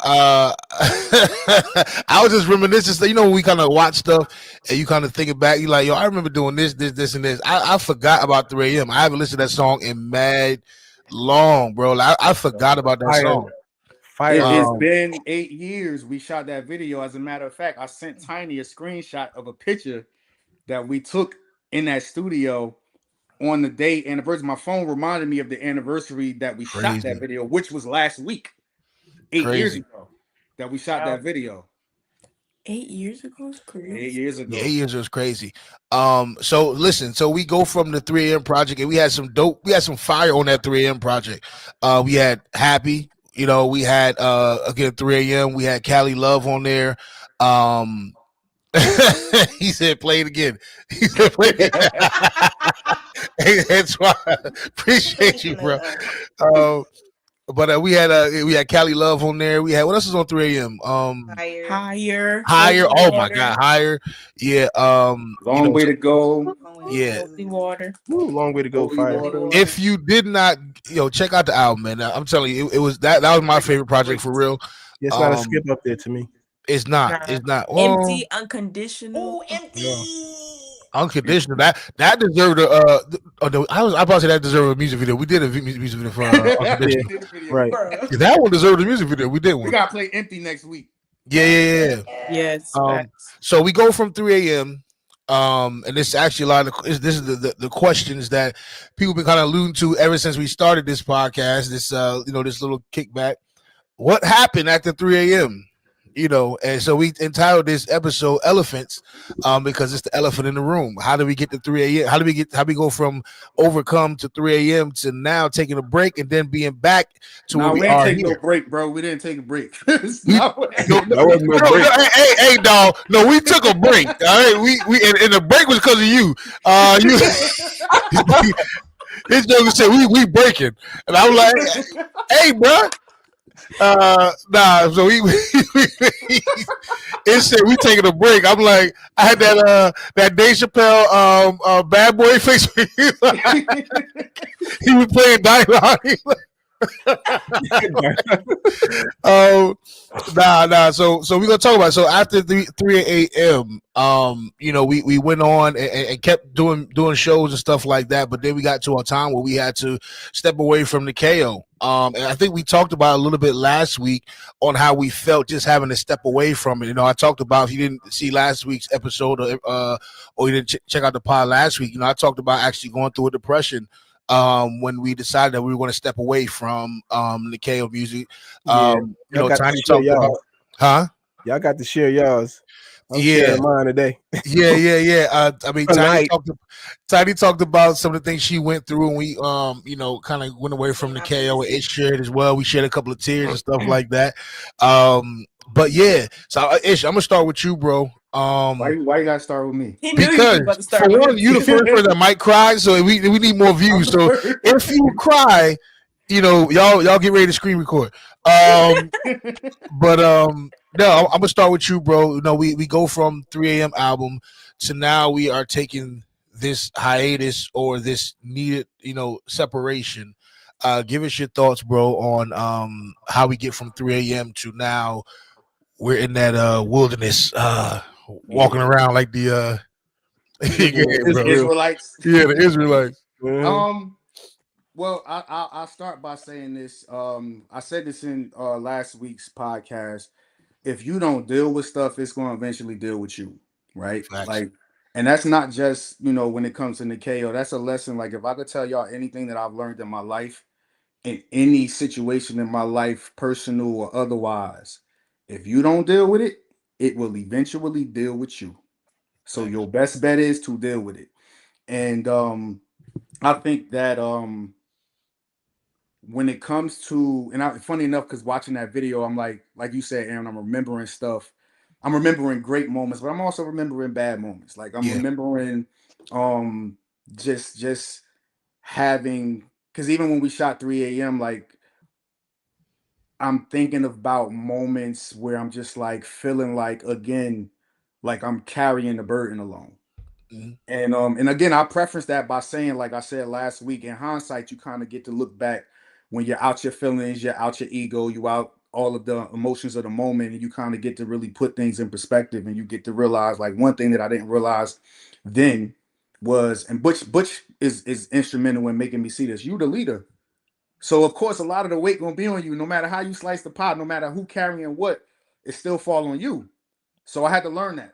[SPEAKER 3] I was just reminiscing. So, you know, when we kind of watch stuff and you kind of think it back, you like, yo, I remember doing this, and this. I forgot about 3 a.m. I haven't listened to that song in mad long, bro. Like, I forgot about that
[SPEAKER 7] Fire,
[SPEAKER 3] song.
[SPEAKER 7] fire
[SPEAKER 6] It's
[SPEAKER 7] song.
[SPEAKER 6] been 8 years. We shot that video. As a matter of fact, I sent Tiny a screenshot of a picture that we took in that studio on the day anniversary. My phone reminded me of the anniversary that we shot that
[SPEAKER 3] Crazy,
[SPEAKER 6] video, which was last week, 8 years
[SPEAKER 3] crazy.
[SPEAKER 6] ago, that we shot that video.
[SPEAKER 5] 8 years ago is
[SPEAKER 6] 8
[SPEAKER 5] crazy.
[SPEAKER 6] years
[SPEAKER 3] Yeah,
[SPEAKER 6] ago.
[SPEAKER 3] 8 years was crazy. So listen, so we go from the 3 a.m. project, and we had some fire on that 3 a.m. project. We had Happy, you know, we had again 3 a.m. We had Cali Love on there. Um, he said, "Play it again." He said, "Play it." Hey, that's why. Appreciate you, bro. Um, but we had Cali Love on there. We had what else is on 3 a.m.
[SPEAKER 4] Higher.
[SPEAKER 5] Higher,
[SPEAKER 3] Higher.
[SPEAKER 5] holy
[SPEAKER 3] Oh my
[SPEAKER 5] water,
[SPEAKER 3] God, Higher. Yeah. You
[SPEAKER 6] Long
[SPEAKER 3] know,
[SPEAKER 6] way to go.
[SPEAKER 3] yeah.
[SPEAKER 5] holy water.
[SPEAKER 7] Ooh, long way to go.
[SPEAKER 6] Holy
[SPEAKER 7] Fire.
[SPEAKER 6] water.
[SPEAKER 3] If you did not, check out the album, man. I'm telling you, it was that was my favorite project for real.
[SPEAKER 7] Yeah, it's not a skip
[SPEAKER 3] Um,
[SPEAKER 7] up there to me.
[SPEAKER 3] it's not.
[SPEAKER 5] Nah.
[SPEAKER 3] It's not. Well,
[SPEAKER 5] Empty, unconditional.
[SPEAKER 7] No.
[SPEAKER 3] unconditional. That deserved a. I probably say that deserved a music video. We did a music video for
[SPEAKER 7] Yeah,
[SPEAKER 3] unconditional.
[SPEAKER 6] Did the video.
[SPEAKER 7] right.
[SPEAKER 6] Bruh.
[SPEAKER 3] Yeah, that one deserved a music video. We did
[SPEAKER 6] We
[SPEAKER 3] one.
[SPEAKER 6] gotta play Empty next week.
[SPEAKER 3] Yeah.
[SPEAKER 5] Yes,
[SPEAKER 3] Um,
[SPEAKER 5] facts.
[SPEAKER 3] so we go from 3 a.m. And this is actually a lot of this is the questions that people been kind of alluding to ever since we started this podcast. This this little kickback. What happened after 3 a.m.? And so we entitled this episode "Elephants," because it's the elephant in the room. How do we get to 3 a.m.? How do we go from overcome to 3 a.m. to now taking a break and then being back to where
[SPEAKER 6] No,
[SPEAKER 3] we
[SPEAKER 6] we ain't
[SPEAKER 3] are
[SPEAKER 6] take no
[SPEAKER 3] here?
[SPEAKER 6] break, bro. We didn't take a break.
[SPEAKER 3] We
[SPEAKER 6] No.
[SPEAKER 3] no,
[SPEAKER 7] That wasn't no break.
[SPEAKER 3] hey, dog. No, we took a break. All right, and the break was because of you. You, his joke said we breaking, and I'm like, hey, bro. Nah. So it said we taking a break. I'm like, I had that Dave Chappelle bad boy face. He was playing dialogue. um, nah. So we're gonna talk about it. So after 3 a.m. We went on and kept doing shows and stuff like that. But then we got to a time where we had to step away from Nikeo. And I think we talked about a little bit last week on how we felt just having to step away from it. I talked about, if you didn't see last week's episode or you didn't check out the pod last week, I talked about actually going through a depression when we decided that we were going to step away from Nikeo music.
[SPEAKER 7] Yeah, y'all got
[SPEAKER 3] Tiny
[SPEAKER 7] to share
[SPEAKER 3] talked about,
[SPEAKER 7] y'all.
[SPEAKER 3] huh?
[SPEAKER 7] Y'all got to share y'all's. I'm
[SPEAKER 3] Yeah.
[SPEAKER 7] sharing mine today.
[SPEAKER 3] Yeah.
[SPEAKER 7] Tonight.
[SPEAKER 3] Tiny talked about some of the things she went through, and we, kind of went away from Nikeo, and it shared as well. We shared a couple of tears and stuff like that. But yeah, so Ish, I'm gonna start with you, bro.
[SPEAKER 6] Why you gotta start with me?
[SPEAKER 5] He knew he was
[SPEAKER 3] Because
[SPEAKER 5] about to
[SPEAKER 3] for
[SPEAKER 5] start with
[SPEAKER 3] one,
[SPEAKER 5] him.
[SPEAKER 3] you the first person that might cry, so we need more views. So if you cry, y'all get ready to screen record. But no, I'm gonna start with you, bro. We go from 3 a.m. album to now we are taking this hiatus or this needed, separation. Give us your thoughts, bro, on how we get from 3 a.m. to now we're in that wilderness, walking around like the bro.
[SPEAKER 6] Israelites.
[SPEAKER 3] Yeah, the Israelites.
[SPEAKER 6] Well, I'll start by saying this. I said this in last week's podcast. If you don't deal with stuff, it's going to eventually deal with you, right?
[SPEAKER 3] Facts.
[SPEAKER 6] Like, and that's not just when it comes to Nikeo. That's a lesson. Like, if I could tell y'all anything that I've learned in my life, in any situation in my life, personal or otherwise, if you don't deal with it, it will eventually deal with you. So your best bet is to deal with it. And I think that when it comes to, funny enough, because watching that video, I'm like you said, Aaron, I'm remembering stuff. I'm remembering great moments, but I'm also remembering bad moments. Like I'm remembering just having, because even when we shot 3 a.m., like I'm thinking about moments where I'm just like feeling like, again, like I'm carrying the burden alone. And again, I preference that by saying, like I said last week, in hindsight, you kind of get to look back when you're out your feelings, you're out your ego, you out all of the emotions of the moment, and you kind of get to really put things in perspective, and you get to realize, like, one thing that I didn't realize then was, and Butch is instrumental in making me see this. You the leader. So of course a lot of the weight gonna be on you, no matter how you slice the pot, no matter who carrying what, it still fall on you. So I had to learn that.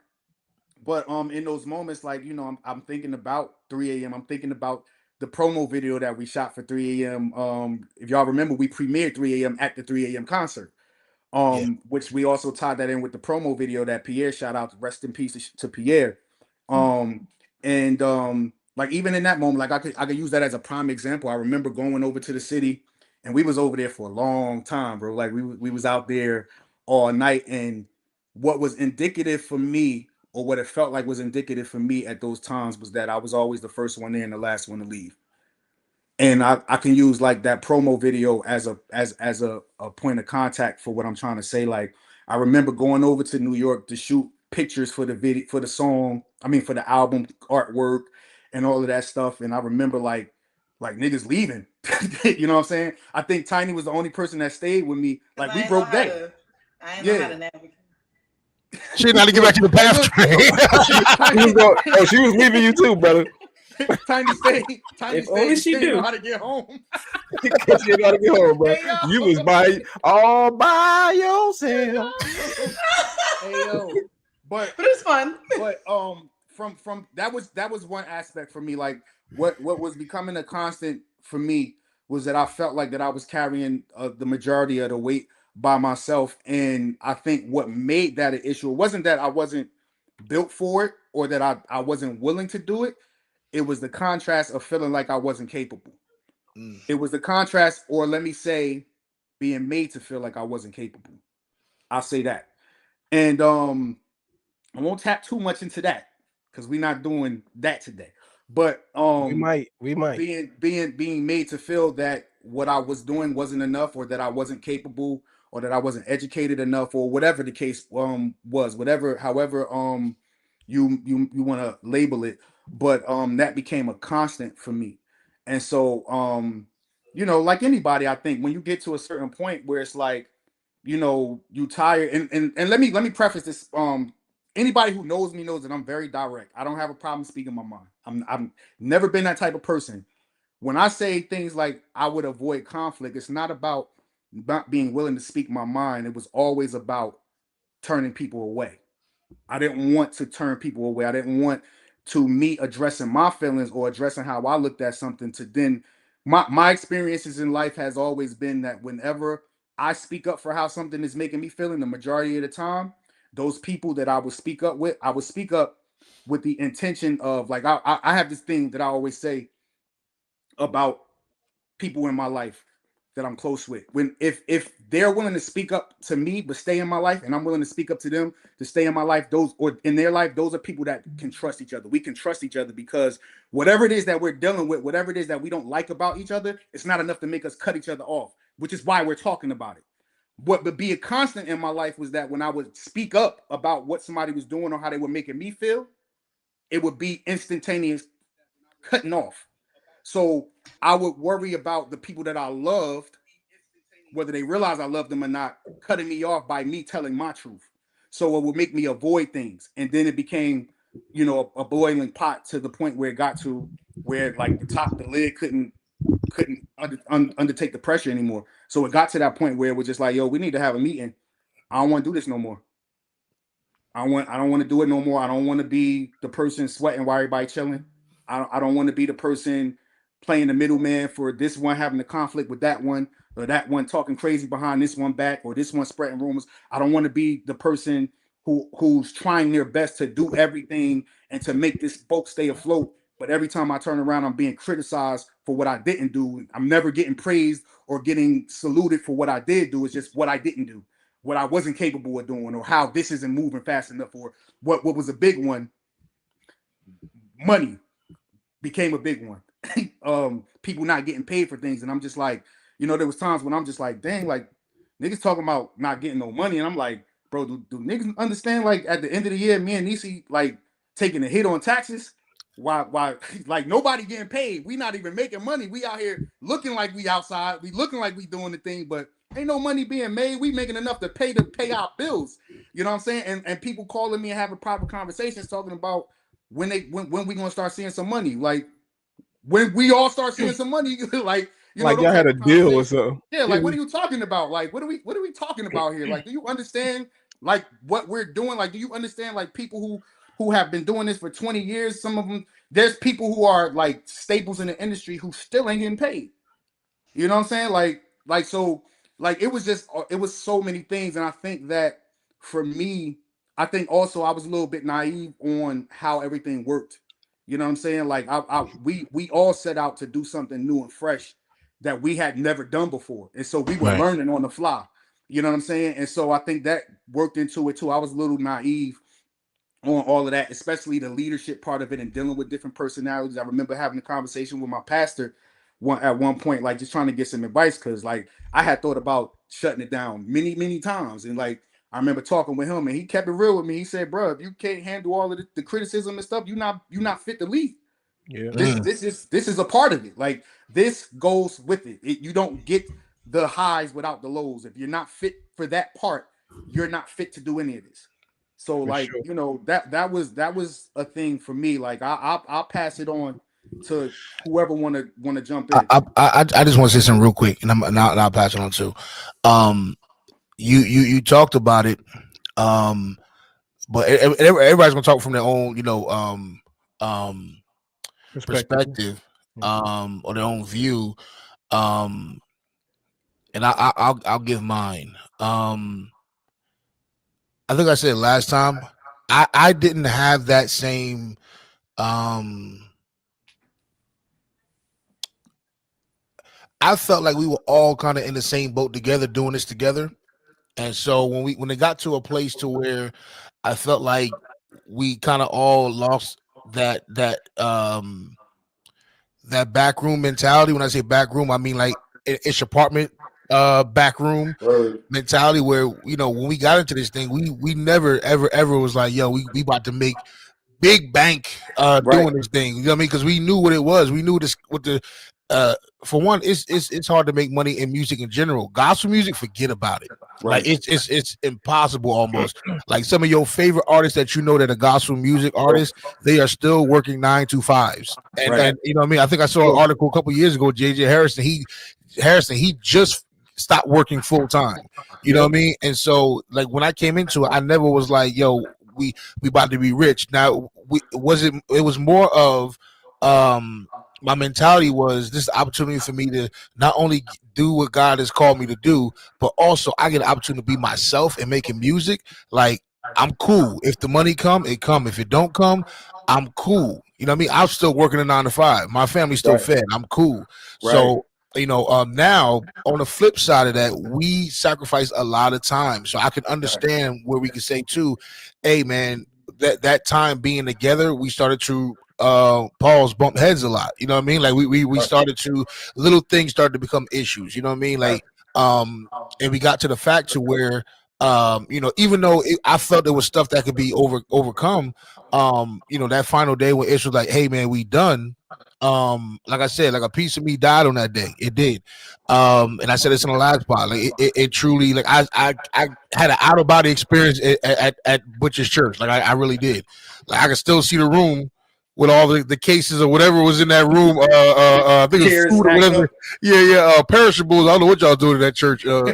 [SPEAKER 6] But in those moments, like, I'm thinking about 3 a.m. I'm thinking about the promo video that we shot for 3 a.m. If y'all remember, we premiered 3 a.m. at the 3 a.m. concert. Which we also tied that in with the promo video that Pierre shot out. Rest in peace to Pierre. And like, even in that moment, like, I could use that as a prime example. I remember going over to the city, and we was over there for a long time, bro. Like, we was out there all night, and what was indicative for me, or what it felt like was indicative for me at those times, was that I was always the first one there and the last one to leave. And I can use, like, that promo video as a point of contact for what I'm trying to say. Like, I remember going over to New York to shoot pictures for the video, for the song, for the album artwork and all of that stuff. And I remember like niggas leaving. You know what I'm saying? I think Tiny was the only person that stayed with me. Like, we broke day.
[SPEAKER 4] I ain't know how to navigate.
[SPEAKER 3] She didn't know how to get back to the path train.
[SPEAKER 7] She was leaving you too, brother.
[SPEAKER 6] Tiny stayed.
[SPEAKER 5] If only she
[SPEAKER 6] didn't know
[SPEAKER 5] knew
[SPEAKER 6] how to get home.
[SPEAKER 7] She didn't know how to get home, bro. You was all by yourself.
[SPEAKER 6] Hey yo, but
[SPEAKER 4] it's fun.
[SPEAKER 6] But from that was one aspect for me. Like, what was becoming a constant for me was that I felt like that I was carrying the majority of the weight by myself. And I think what made that an issue, it wasn't that I wasn't built for it or that I wasn't willing to do it. It was the contrast of feeling like I wasn't capable. It was the contrast, or let me say, being made to feel like I wasn't capable. I'll say that. And I won't tap too much into that because we're not doing that today. But
[SPEAKER 7] we might
[SPEAKER 6] being made to feel that what I was doing wasn't enough, or that I wasn't capable, or that I wasn't educated enough, or whatever the case was, however you want to label it. But that became a constant for me. And so like anybody, I think when you get to a certain point where it's like, you tired, and let me preface this. Anybody who knows me knows that I'm very direct. I don't have a problem speaking my mind. I'm never been that type of person. When I say things like I would avoid conflict, it's not about not being willing to speak my mind. It was always about turning people away. I didn't want to turn people away. I didn't want to me addressing my feelings or addressing how I looked at something to then my experiences in life has always been that whenever I speak up for how something is making me feeling, the majority of the time, those people that I would speak up with, I would speak up with the intention of, like, I have this thing that I always say about people in my life that I'm close with. When if they're willing to speak up to me but stay in my life, and I'm willing to speak up to them to stay in my life, those, or in their life, those are people that can trust each other. We can trust each other because whatever it is that we're dealing with, whatever it is that we don't like about each other, it's not enough to make us cut each other off, which is why we're talking about it. What would be a constant in my life was that when I would speak up about what somebody was doing or how they were making me feel, it would be instantaneous cutting off. So I would worry about the people that I loved, whether they realize I loved them or not, cutting me off by me telling my truth. So it would make me avoid things. And then it became, a boiling pot to the point where it got to where, like, the lid couldn't undertake the pressure anymore. So it got to that point where it was just like, yo, we need to have a meeting. I don't want to do this no more. I don't want to do it no more. I don't want to be the person sweating while everybody chilling. I don't want to be the person playing the middleman for this one having a conflict with that one, or that one talking crazy behind this one back, or this one spreading rumors. I don't want to be the person who's trying their best to do everything and to make this boat stay afloat. But every time I turn around, I'm being criticized for what I didn't do. I'm never getting praised or getting saluted for what I did do. It's just what I didn't do, what I wasn't capable of doing, or how this isn't moving fast enough, or what was a big one. Money became a big one. People not getting paid for things. And I'm just like, there was times when I'm just like, dang, like, niggas talking about not getting no money. And I'm like, bro, do niggas understand, like, at the end of the year, me and Nisi, like, taking a hit on taxes? why like nobody getting paid. We not even making money. We out here looking like we outside. We looking like we doing the thing, but ain't no money being made. We making enough to pay our bills. You know what I'm saying? And people calling me and having private conversations talking about when we gonna start seeing some money. Like when we all start seeing some money, like you know,
[SPEAKER 7] y'all had a deal or something.
[SPEAKER 6] Yeah, like what are you talking about? Like what are we talking about here? Like, do you understand like what we're doing? Like, do you understand like people who have been doing this for 20 years? Some of them, there's people who are like staples in the industry who still ain't getting paid. You know what I'm saying? Like so, like it was so many things, and I think that for me, I think also I was a little bit naive on how everything worked. You know what I'm saying? Like we all set out to do something new and fresh that we had never done before, and so we were
[SPEAKER 3] Right.
[SPEAKER 6] learning on the fly. You know what I'm saying? And so I think that worked into it too. I was a little naive on all of that, especially the leadership part of it and dealing with different personalities. I remember having a conversation with my pastor at one point, like just trying to get some advice because like I had thought about shutting it down many times, and like I remember talking with him and he kept it real with me. He said, "Bro, if you can't handle all of the criticism and stuff, you're not fit to lead.
[SPEAKER 7] Yeah.
[SPEAKER 6] This is a part of it. Like this goes with it. You don't get the highs without the lows. If you're not fit for that part, you're not fit to do any of this." So
[SPEAKER 7] For
[SPEAKER 6] like,
[SPEAKER 7] sure.
[SPEAKER 6] you know, that was a thing for me. Like I'll pass it on to whoever wanna jump in.
[SPEAKER 3] I just want to say something real quick, and I'll pass it on to. You talked about it, but everybody's gonna talk from their own, perspective, or their own view, and I'll give mine. I think I said last time, I didn't have that same I felt like we were all kind of in the same boat together, doing this together. And so when it got to a place to where I felt like we kind of all lost that backroom mentality. When I say backroom, I mean like it's apartment backroom mentality where, when we got into this thing, we never ever was like, yo, we about to make big bank doing this thing. You know what I mean? Because we knew what it was. We knew this what the for one, it's hard to make money in music in general. Gospel music, forget about it. Like it's impossible almost. Like some of your favorite artists that that are gospel music artists, they are still working 9 to 5s. And you know what I mean? I think I saw an article a couple years ago, JJ Harrison, he just stopped working full time. You know what I mean? And so like when I came into it, I never was like, yo, we about to be rich. Now it was more of my mentality was this opportunity for me to not only do what God has called me to do, but also I get an opportunity to be myself and making music. Like I'm cool. If the money come, it come. If it don't come, I'm cool. You know what I mean? I'm still working a 9 to 5. My family's still fed. I'm cool. So now on the flip side of that, we sacrifice a lot of time. So I can understand where we can say too, hey man, that time being together, we started to Paul's bump heads a lot. You know what I mean? Like we started to little things started to become issues. You know what I mean? Like and we got to the fact to where even though I felt there was stuff that could be overcome, that final day when Ish was like, hey man, we done. Like I said, like a piece of me died on that day. It did. And I said this in the last part. Like it truly, like I had an out of body experience at Butcher's church. Like I really did. Like I could still see the room with all the cases or whatever was in that room. I think it was food or whatever. Yeah. Perishables. I don't know what y'all doing in that church.
[SPEAKER 7] Feeding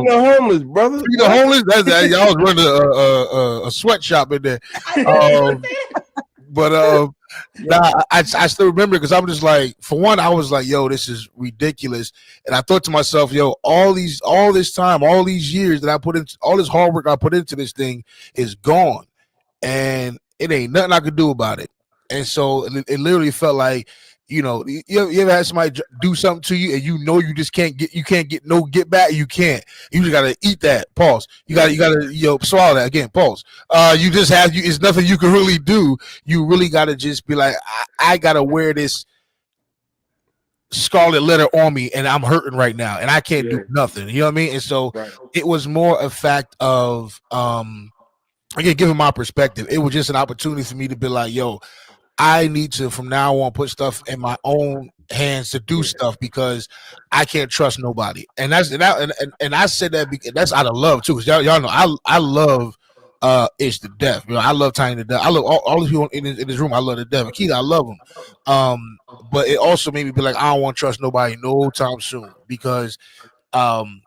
[SPEAKER 7] the homeless, brother.
[SPEAKER 3] Feeding the homeless. That's y'all was running a sweatshop in there. But I still remember because I'm just like, for one, I was like, yo, this is ridiculous. And I thought to myself, yo, all this time, all these years that I put into all this hard work I put into this thing is gone. And it ain't nothing I could do about it. And so it literally felt like, you ever had somebody do something to you and you just can't get no get back. You can't. You just gotta eat that. Pause. You gotta swallow that again. Pause. You just have it's nothing you can really do. You really gotta just be like, I gotta wear this scarlet letter on me and I'm hurting right now and I can't do nothing. You know what I mean? And so it was more a fact of again, given my perspective, it was just an opportunity for me to be like, yo, I need to from now on put stuff in my own hands to do stuff because I can't trust nobody. And I said that because that's out of love too. Cause y'all know I love Ish to death. You know, I love Tiny to death. I love all these people in this room. I love to death. And Keith, I love them. But it also made me be like, I don't want to trust nobody no time soon because um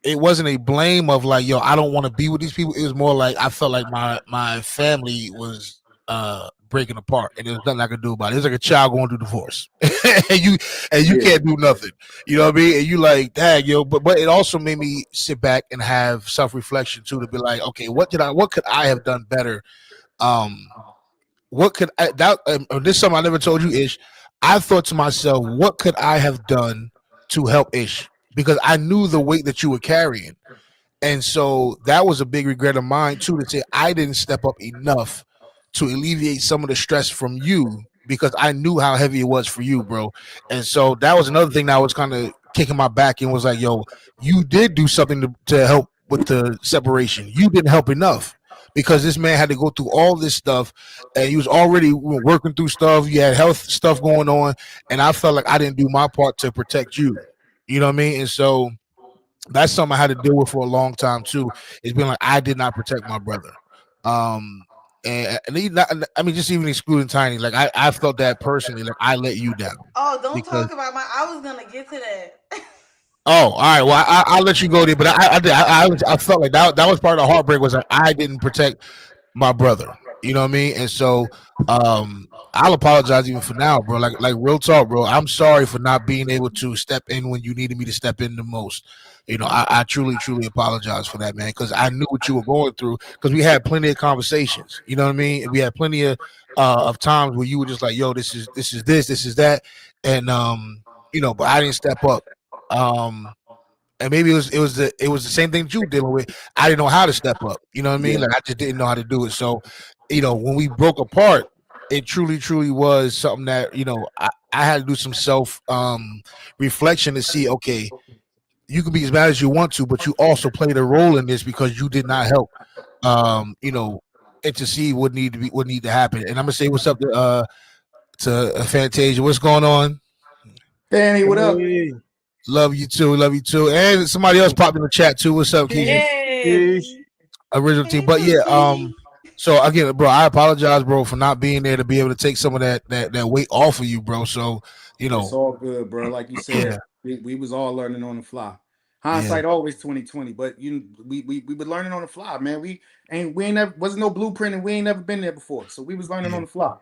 [SPEAKER 3] it wasn't a blame of like, yo, I don't want to be with these people. It was more like I felt like my family was breaking apart and there was nothing I could do about it. It was like a child going through divorce. and you can't do nothing. You know what I mean? And you like, dang, yo, but it also made me sit back and have self-reflection too to be like, okay, what could I have done better? Um what could I that this is something I never told you, Ish. I thought to myself, what could I have done to help Ish? Because I knew the weight that you were carrying. And so that was a big regret of mine too, to say I didn't step up enough to alleviate some of the stress from you because I knew how heavy it was for you, bro. And so that was another thing that was kind of kicking my back and was like, yo, you did do something to help with the separation. You didn't help enough because this man had to go through all this stuff and he was already working through stuff. You had health stuff going on. And I felt like I didn't do my part to protect you. You know what I mean? And so that's something I had to deal with for a long time too. It's been like I did not protect my brother. And he not, I mean, just even excluding Tiny, like I felt that personally, like I let you down.
[SPEAKER 4] Oh, don't
[SPEAKER 3] Because
[SPEAKER 4] talk about I was gonna get to that.
[SPEAKER 3] oh, all right, well I'll let you go there, but I felt like that was part of the heartbreak was like I didn't protect my brother. You know what I mean? And so I'll apologize even for now, bro. Like real talk, bro. I'm sorry for not being able to step in when you needed me to step in the most. You know, I truly apologize for that, man, because I knew what you were going through. Because we had plenty of conversations. You know what I mean? And we had plenty of times where you were just like, "Yo, this is that," and you know, but I didn't step up. Um, and maybe it was the same thing that you were dealing with. I didn't know how to step up. You know what I mean? Like I just didn't know how to do it. So, you know, when we broke apart, it truly was something that I had to do some self reflection to see. Okay, you can be as mad as you want to, but you also played a role in this because you did not help. You know, and to see what need to happen. And I'm gonna say what's up to Fantasia. What's going on?
[SPEAKER 6] Danny, what up?
[SPEAKER 7] Hey,
[SPEAKER 3] Love you too. Love you too. And somebody else popped in the chat too. What's up, Keisha?
[SPEAKER 4] Hey,
[SPEAKER 3] Original team. But yeah,
[SPEAKER 4] Cookie.
[SPEAKER 3] so again, bro, I apologize, bro, for not being there to be able to take some of that weight off of you, bro. So, you
[SPEAKER 6] It's
[SPEAKER 3] know,
[SPEAKER 6] all good, bro. Like you said, we was all learning on the fly. Hindsight always 2020, but we were learning on the fly, man. We ain't never wasn't no blueprint and we ain't never been there before. So we was learning on the fly.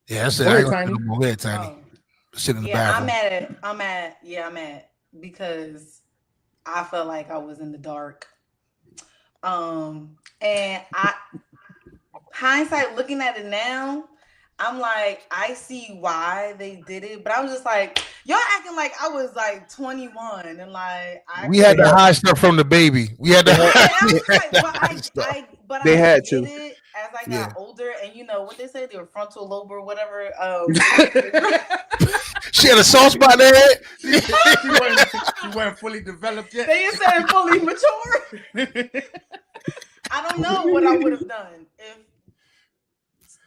[SPEAKER 3] Yeah, that's it.
[SPEAKER 6] Go
[SPEAKER 3] I
[SPEAKER 6] ahead,
[SPEAKER 3] ain't
[SPEAKER 6] Tiny.
[SPEAKER 3] gonna go ahead, Tiny. Sit in the
[SPEAKER 4] Yeah,
[SPEAKER 3] bathroom.
[SPEAKER 4] I'm at because I felt like I was in the dark. And I hindsight looking at it now, I'm like, I see why they did it, but I was just like, y'all acting like I was like 21 and like I
[SPEAKER 3] We had
[SPEAKER 4] could.
[SPEAKER 3] to hide stuff from the baby. We had to
[SPEAKER 4] Yeah,
[SPEAKER 3] hide,
[SPEAKER 4] I
[SPEAKER 3] we
[SPEAKER 4] was
[SPEAKER 3] had
[SPEAKER 4] like,
[SPEAKER 3] to
[SPEAKER 4] but
[SPEAKER 3] hide stuff.
[SPEAKER 7] they
[SPEAKER 4] I
[SPEAKER 7] had
[SPEAKER 4] did
[SPEAKER 7] to.
[SPEAKER 4] it as I
[SPEAKER 3] Yeah.
[SPEAKER 4] got older, and you know what they say, their frontal lobe or whatever.
[SPEAKER 3] She had a soft spot there.
[SPEAKER 6] She wasn't fully developed yet.
[SPEAKER 4] They said fully mature. I don't know what I would have done if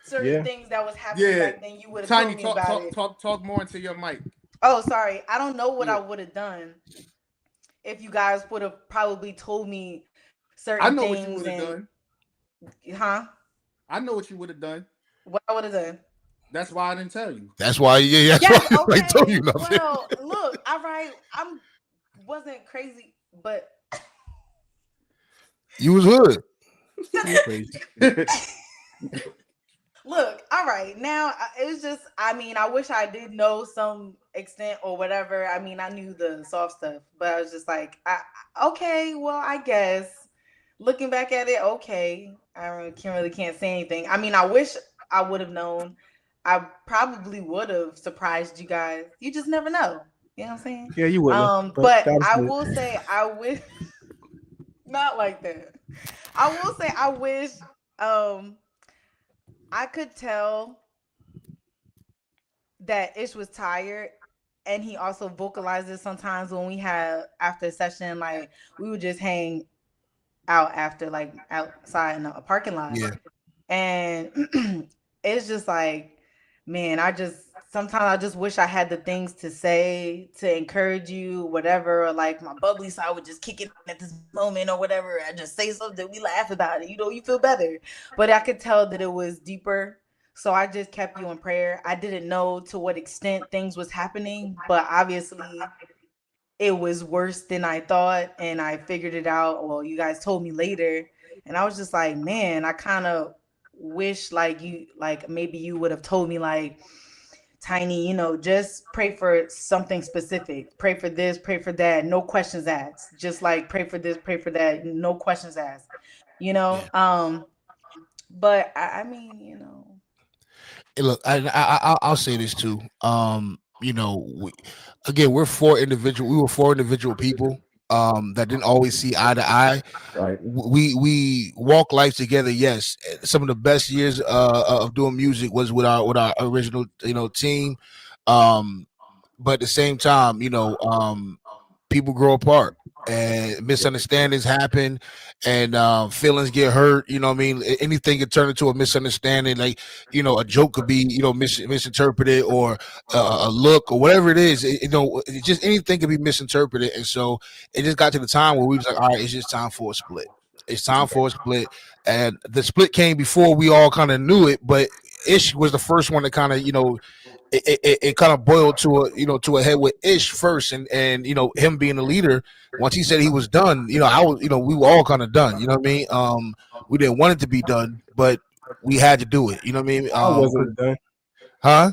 [SPEAKER 4] certain things that was happening back then you would have
[SPEAKER 6] Tiny,
[SPEAKER 4] told me about it.
[SPEAKER 6] talk more into your mic.
[SPEAKER 4] Oh, sorry. I don't know what I would have done if you guys would have probably told me certain
[SPEAKER 6] I know what
[SPEAKER 4] things.
[SPEAKER 6] you would have done.
[SPEAKER 4] Huh?
[SPEAKER 6] I know what you would have done.
[SPEAKER 4] What I would have done.
[SPEAKER 6] That's why I didn't tell you.
[SPEAKER 3] That's why,
[SPEAKER 4] Yes,
[SPEAKER 3] why
[SPEAKER 4] okay.
[SPEAKER 3] I told you nothing.
[SPEAKER 4] Well, look, all right. Wasn't crazy, but
[SPEAKER 3] You was hood.
[SPEAKER 7] Crazy.
[SPEAKER 4] look, all right. Now it's just, I mean, I wish I did know some extent or whatever. I mean, I knew the soft stuff, but I was just like, okay, well, I guess looking back at it, okay, I can't say anything. I mean, I wish I would have known. I probably would have surprised you guys. You just never know. You know what I'm saying?
[SPEAKER 7] Yeah, you wouldn't.
[SPEAKER 4] But
[SPEAKER 7] that was
[SPEAKER 4] I
[SPEAKER 7] good.
[SPEAKER 4] will say I wish not like that. I will say I wish I could tell that Ish was tired, and he also vocalizes sometimes when we had after a session, like we would just hang out after, like outside in a parking lot.
[SPEAKER 3] Yeah.
[SPEAKER 4] And it's just like, man, sometimes I just wish I had the things to say to encourage you, whatever, or like my bubbly side would just kick in at this moment or whatever. I just say something, we laugh about it, you feel better. But I could tell that it was deeper. So I just kept you in prayer. I didn't know to what extent things was happening, but obviously it was worse than I thought, and I figured it out. Well, you guys told me later, and I was just like, man, I kind of wish like maybe you would have told me like, Tiny, just pray for something specific. Pray for this, pray for that, no questions asked. Just like pray for this, pray for that, no questions asked. You know,
[SPEAKER 3] Yeah.
[SPEAKER 4] um, but I mean,
[SPEAKER 3] Hey, look, I'll say this too. Again, we were four individual people that didn't always see eye to eye.
[SPEAKER 10] Right.
[SPEAKER 3] We walk life together. Yes, some of the best years of doing music was with our original team. Um, but at the same time, people grow apart and misunderstandings happen, and feelings get hurt. You know what I mean? Anything can turn into a misunderstanding. Like, a joke could be, misinterpreted, or a look, or whatever it is. Just anything could be misinterpreted. And so it just got to the time where we was like, all right, it's just time for a split. It's time for a split. And the split came before we all kind of knew it, but Ish was the first one to kind of, it kind of boiled to a head with Ish first, and him being the leader. Once he said he was done, I was, we were all kind of done. You know what I mean? We didn't want it to be done, but we had to do it. You know what I mean?
[SPEAKER 7] I wasn't done.
[SPEAKER 3] Huh?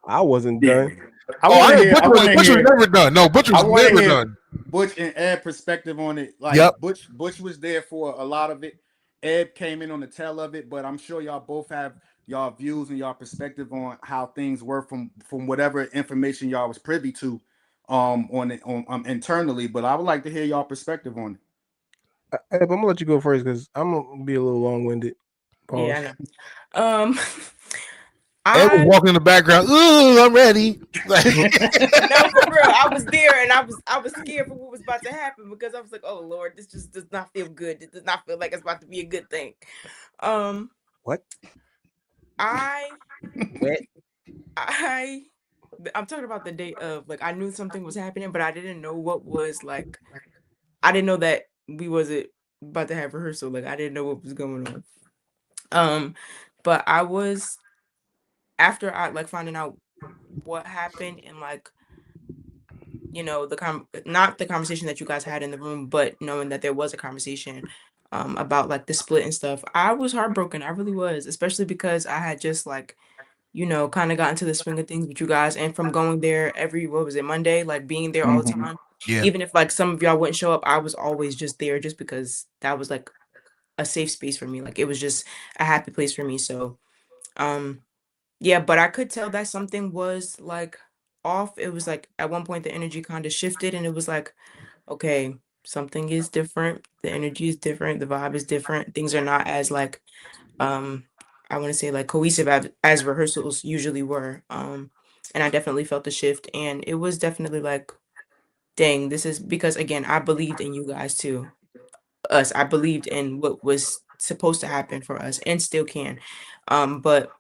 [SPEAKER 7] I wasn't done.
[SPEAKER 3] Butch was never done. No, Butch was never done.
[SPEAKER 6] Butch and Ed perspective on it. Like,
[SPEAKER 3] yep.
[SPEAKER 6] Butch was there for a lot of it. Ed came in on the tail of it, but I'm sure y'all both have y'all views and y'all perspective on how things were from whatever information y'all was privy to internally. But I would like to hear y'all perspective on it.
[SPEAKER 7] I'm gonna let you go first because I'm gonna be a little long-winded. Pause.
[SPEAKER 5] Yeah, I know.
[SPEAKER 3] Ed was walking in the background. Ooh, I'm ready.
[SPEAKER 5] No, for real. I was there, and I was scared for what was about to happen, because I was like, "Oh Lord, this just does not feel good. It does not feel like it's about to be a good thing."
[SPEAKER 7] What?
[SPEAKER 5] I'm talking about the day of, like, I knew something was happening, but I didn't know what was, like, I didn't know that we wasn't about to have rehearsal. Like, I didn't know what was going on. But I was, after I like finding out what happened, and like, not the conversation that you guys had in the room, but knowing that there was a conversation about like the split and stuff, I was heartbroken. I really was, especially because I had just like, kind of gotten to the swing of things with you guys, and from going there what was it, Monday, like being there all the time.
[SPEAKER 3] Yeah.
[SPEAKER 5] Even if like some of y'all wouldn't show up, I was always just there, just because that was like a safe space for me. Like, it was just a happy place for me. So yeah, but I could tell that something was like off. It was like at one point the energy kind of shifted, and it was like, okay, something is different. The energy is different. The vibe is different. Things are not as like, I want to say like cohesive as rehearsals usually were. And I definitely felt the shift, and it was definitely like, dang, this is because, again, I believed in you guys too. I believed in what was supposed to happen for us, and still can. But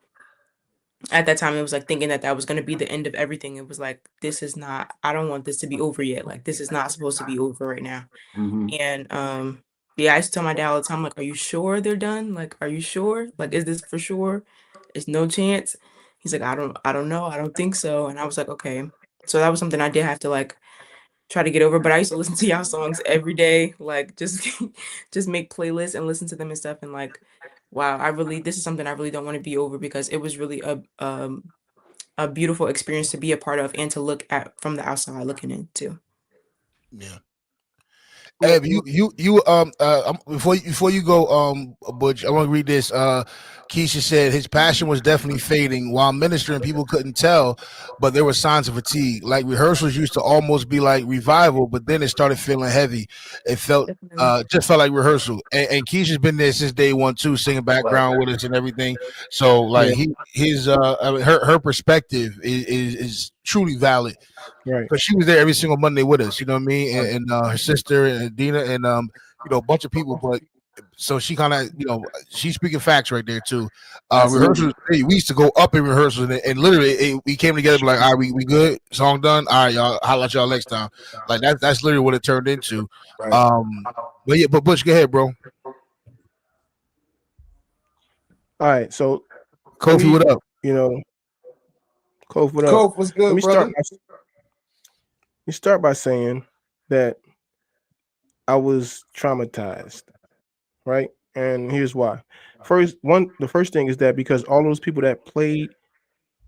[SPEAKER 5] at that time, it was like thinking that was going to be the end of everything. It was like, this is not, I don't want this to be over yet. Like, this is not supposed to be over right now. And yeah, I used to tell my dad all the time, like, are you sure they're done? Like, are you sure? Like, is this for sure? There's no chance. He's like, I don't know. I don't think so. And I was like, okay. So that was something I did have to like try to get over. But I used to listen to y'all songs every day, like just just make playlists and listen to them and stuff. And like, wow, this is something I really don't want to be over, because it was really a beautiful experience to be a part of and to look at from the outside looking in too.
[SPEAKER 3] Yeah. Hey, before you go, Butch, I want to read this. Keisha said his passion was definitely fading while ministering. People couldn't tell, but there were signs of fatigue. Like, rehearsals used to almost be like revival, but then it started feeling heavy. It felt just felt like rehearsal. And Keisha's been there since day one too, singing background with us and everything. So like her perspective is truly valid.
[SPEAKER 7] Right.
[SPEAKER 3] Because she was there every single Monday with us, you know what I mean? And her sister and Dina and a bunch of people. But so she kind of, she's speaking facts right there too.
[SPEAKER 6] Absolutely.
[SPEAKER 3] Rehearsals, we used to go up in rehearsals, and literally we came together like, all right, we good, song done, all right, y'all, holla at y'all next time. Like that's literally what it turned into.
[SPEAKER 6] Right.
[SPEAKER 3] But yeah, but Butch, go ahead, bro.
[SPEAKER 7] All right, so
[SPEAKER 3] Kofi, what up?
[SPEAKER 7] Kofi, what up?
[SPEAKER 6] Kofi, what's good,
[SPEAKER 7] Let me
[SPEAKER 6] brother?
[SPEAKER 7] start by saying that I was traumatized, right? And here's why. The first thing is that because all those people that played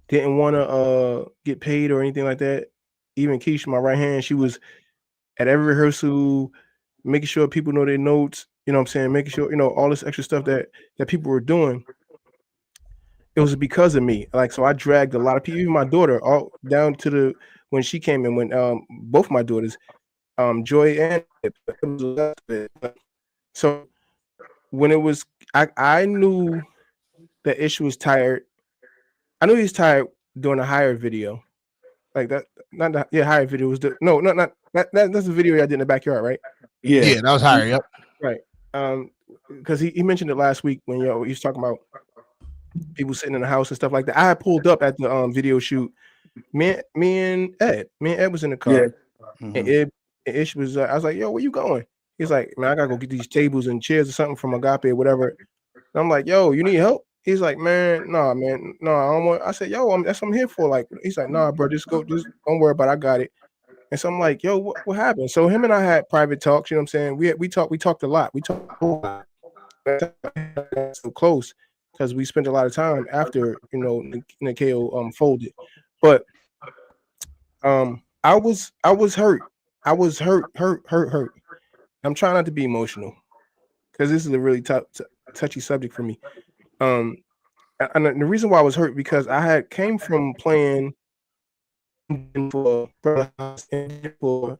[SPEAKER 7] didn't want to get paid or anything like that. Even Keisha, my right hand, she was at every rehearsal, making sure people know their notes. You know what I'm saying? Making sure all this extra stuff that people were doing. It was because of me. Like, so I dragged a lot of people, even my daughter, all down to when she came in, when both my daughters, Joy and so when it was, I knew that Ish was tired. I knew he was tired doing a higher video, like that. Not the higher video was not that's the video I did in the backyard, right?
[SPEAKER 3] Yeah, that was higher. Yep.
[SPEAKER 7] Right. Because he mentioned it last week when he was talking about people sitting in the house and stuff like that. I had pulled up at the video shoot. Me and Ed was in the car, and Ish was. I was like, "Yo, where you going?" He's like, "Man, I gotta go get these tables and chairs or something from Agape or whatever." And I'm like, "Yo, you need help?" He's like, "Man, no, man, no, I don't want." I said, "Yo, that's what I'm here for." Like, he's like, "Nah, bro, just don't worry about it. I got it." And so I'm like, "Yo, what happened?" So him and I had private talks. You know what I'm saying? We talked a lot. We talked a lot. So close because we spent a lot of time after Nikeo folded. But I was hurt. I was hurt. I'm trying not to be emotional because this is a really touchy subject for me. And the reason why I was hurt because I had came from playing for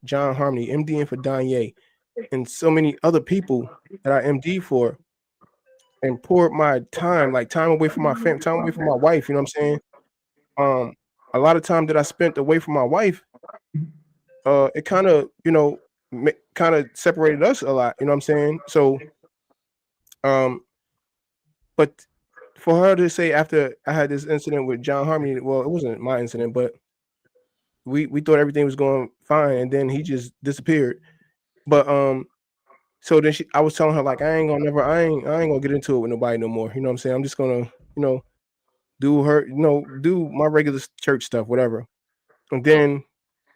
[SPEAKER 7] John Harmony, MDing for Danye, and so many other people that I MD for, and poured my time away from my family, time away from my wife. You know what I'm saying? A lot of time that I spent away from my wife, it kind of kind of separated us a lot. You know what I'm saying? So, but for her to say after I had this incident with John Harmony, well, it wasn't my incident, but we thought everything was going fine, and then he just disappeared. But so then I was telling her like I ain't gonna get into it with nobody no more. You know what I'm saying? I'm just gonna do my regular church stuff, whatever. And then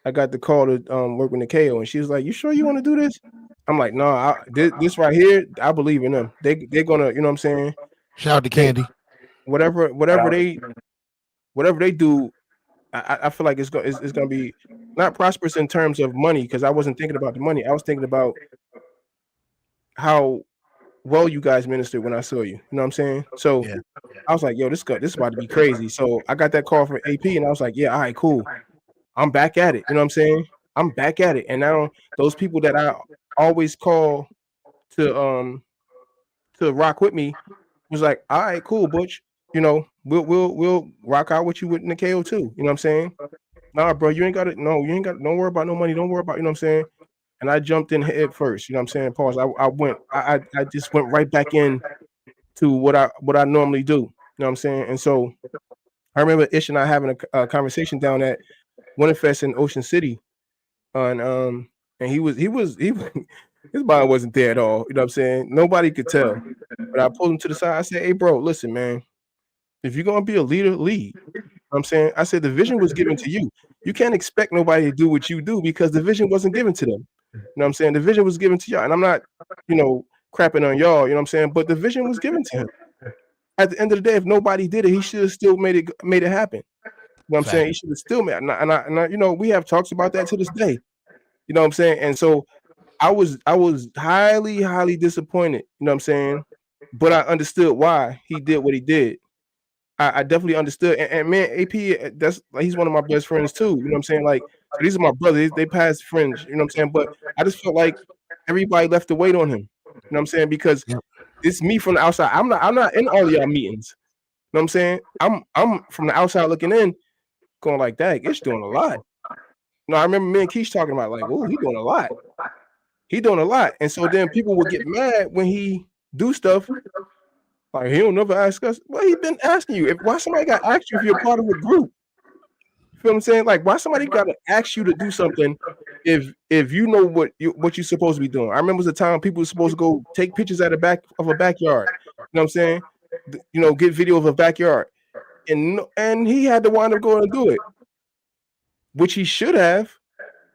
[SPEAKER 7] I got the call to work with Nikeo, and she was like, "You sure you want to do this?" I'm like, "No, this right here, I believe in them. They're gonna, you know what I'm saying?
[SPEAKER 3] Shout out to Candy.
[SPEAKER 7] Whatever they do, I feel like it's gonna be not prosperous in terms of money because I wasn't thinking about the money. I was thinking about how well you guys ministered when I saw you. You know what I'm saying? So I was like, yo, this is about to be crazy. So I got that call from AP, and I was like, yeah, all right, cool. I'm back at it. You know what I'm saying? I'm back at it. And now those people that I always call to rock with me was like, all right, cool, Butch. We'll rock out with you with Nikeo too. You know what I'm saying? Nah, bro, you ain't got it. No, you ain't got. Don't worry about no money. Don't worry about. You know what I'm saying? And I jumped in head first. You know what I'm saying? Pause. I just went right back in to what I normally do. You know what I'm saying? And so I remember Ish and I having a conversation down at Winterfest in Ocean City, and he was his mind wasn't there at all. You know what I'm saying? Nobody could tell. But I pulled him to the side. I said, "Hey, bro, listen, man. If you're gonna be a leader, lead." You know what I'm saying? I said the vision was given to you. You can't expect nobody to do what you do because the vision wasn't given to them. You know what I'm saying? The vision was given to y'all. And I'm not, crapping on y'all, you know what I'm saying? But the vision was given to him. At the end of the day, if nobody did it, he should have still made it happen. You know what I'm saying? He should have still made it. And I, we have talks about that to this day. You know what I'm saying? And so I was highly, highly disappointed, you know what I'm saying? But I understood why he did what he did. I definitely understood. And man, AP, he's one of my best friends too. You know what I'm saying? Like, so these are my brothers. They past friends. You know what I'm saying? But I just felt like everybody left the weight on him. You know what I'm saying? Because it's me from the outside. I'm not in all of y'all meetings. You know what I'm saying? I'm from the outside looking in, going like, "Dang, it's doing a lot." I remember me and Keish talking about like, "Whoa, he doing a lot. He doing a lot." And so then people would get mad when he do stuff. Like he don't never ask us. Well, he been asking you. Why somebody got to ask you if you're part of a group? You feel what I'm saying? Like why somebody got to ask you to do something if you know what you're supposed to be doing? I remember the time people were supposed to go take pictures at the back of a backyard. You know what I'm saying? Get video of a backyard, and he had to wind up going to do it, which he should have.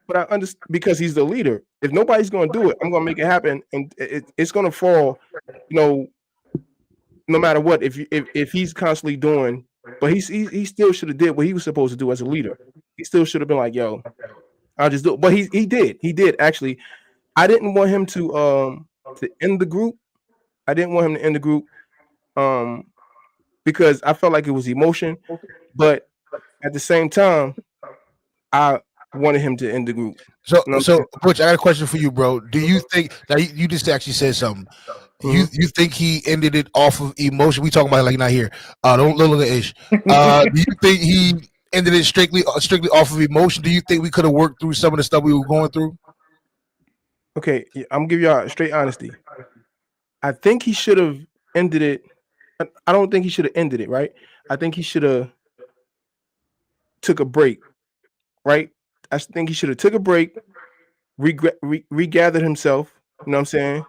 [SPEAKER 7] But I understand because he's the leader. If nobody's going to do it, I'm going to make it happen, and it's going to fall. No matter what, if he's constantly doing, but he still should have did what he was supposed to do as a leader. He still should have been like, "Yo, I'll just do it." But he did actually. I didn't want him to end the group. I didn't want him to end the group, because I felt like it was emotion, but at the same time, I wanted him to end the group.
[SPEAKER 3] So Butch, I got a question for you, bro. Do you think that you just actually said something? Mm-hmm. You think he ended it off of emotion? We talking about it like not here. Don't look at Ish. Do you think he ended it strictly off of emotion? Do you think we could have worked through some of the stuff we were going through?
[SPEAKER 7] Okay, I'm gonna give y'all straight honesty. I think he should have ended it. I don't think he should have ended it, right? I think he should have took a break, right? I think he should have took a break, regathered himself. You know what I'm saying?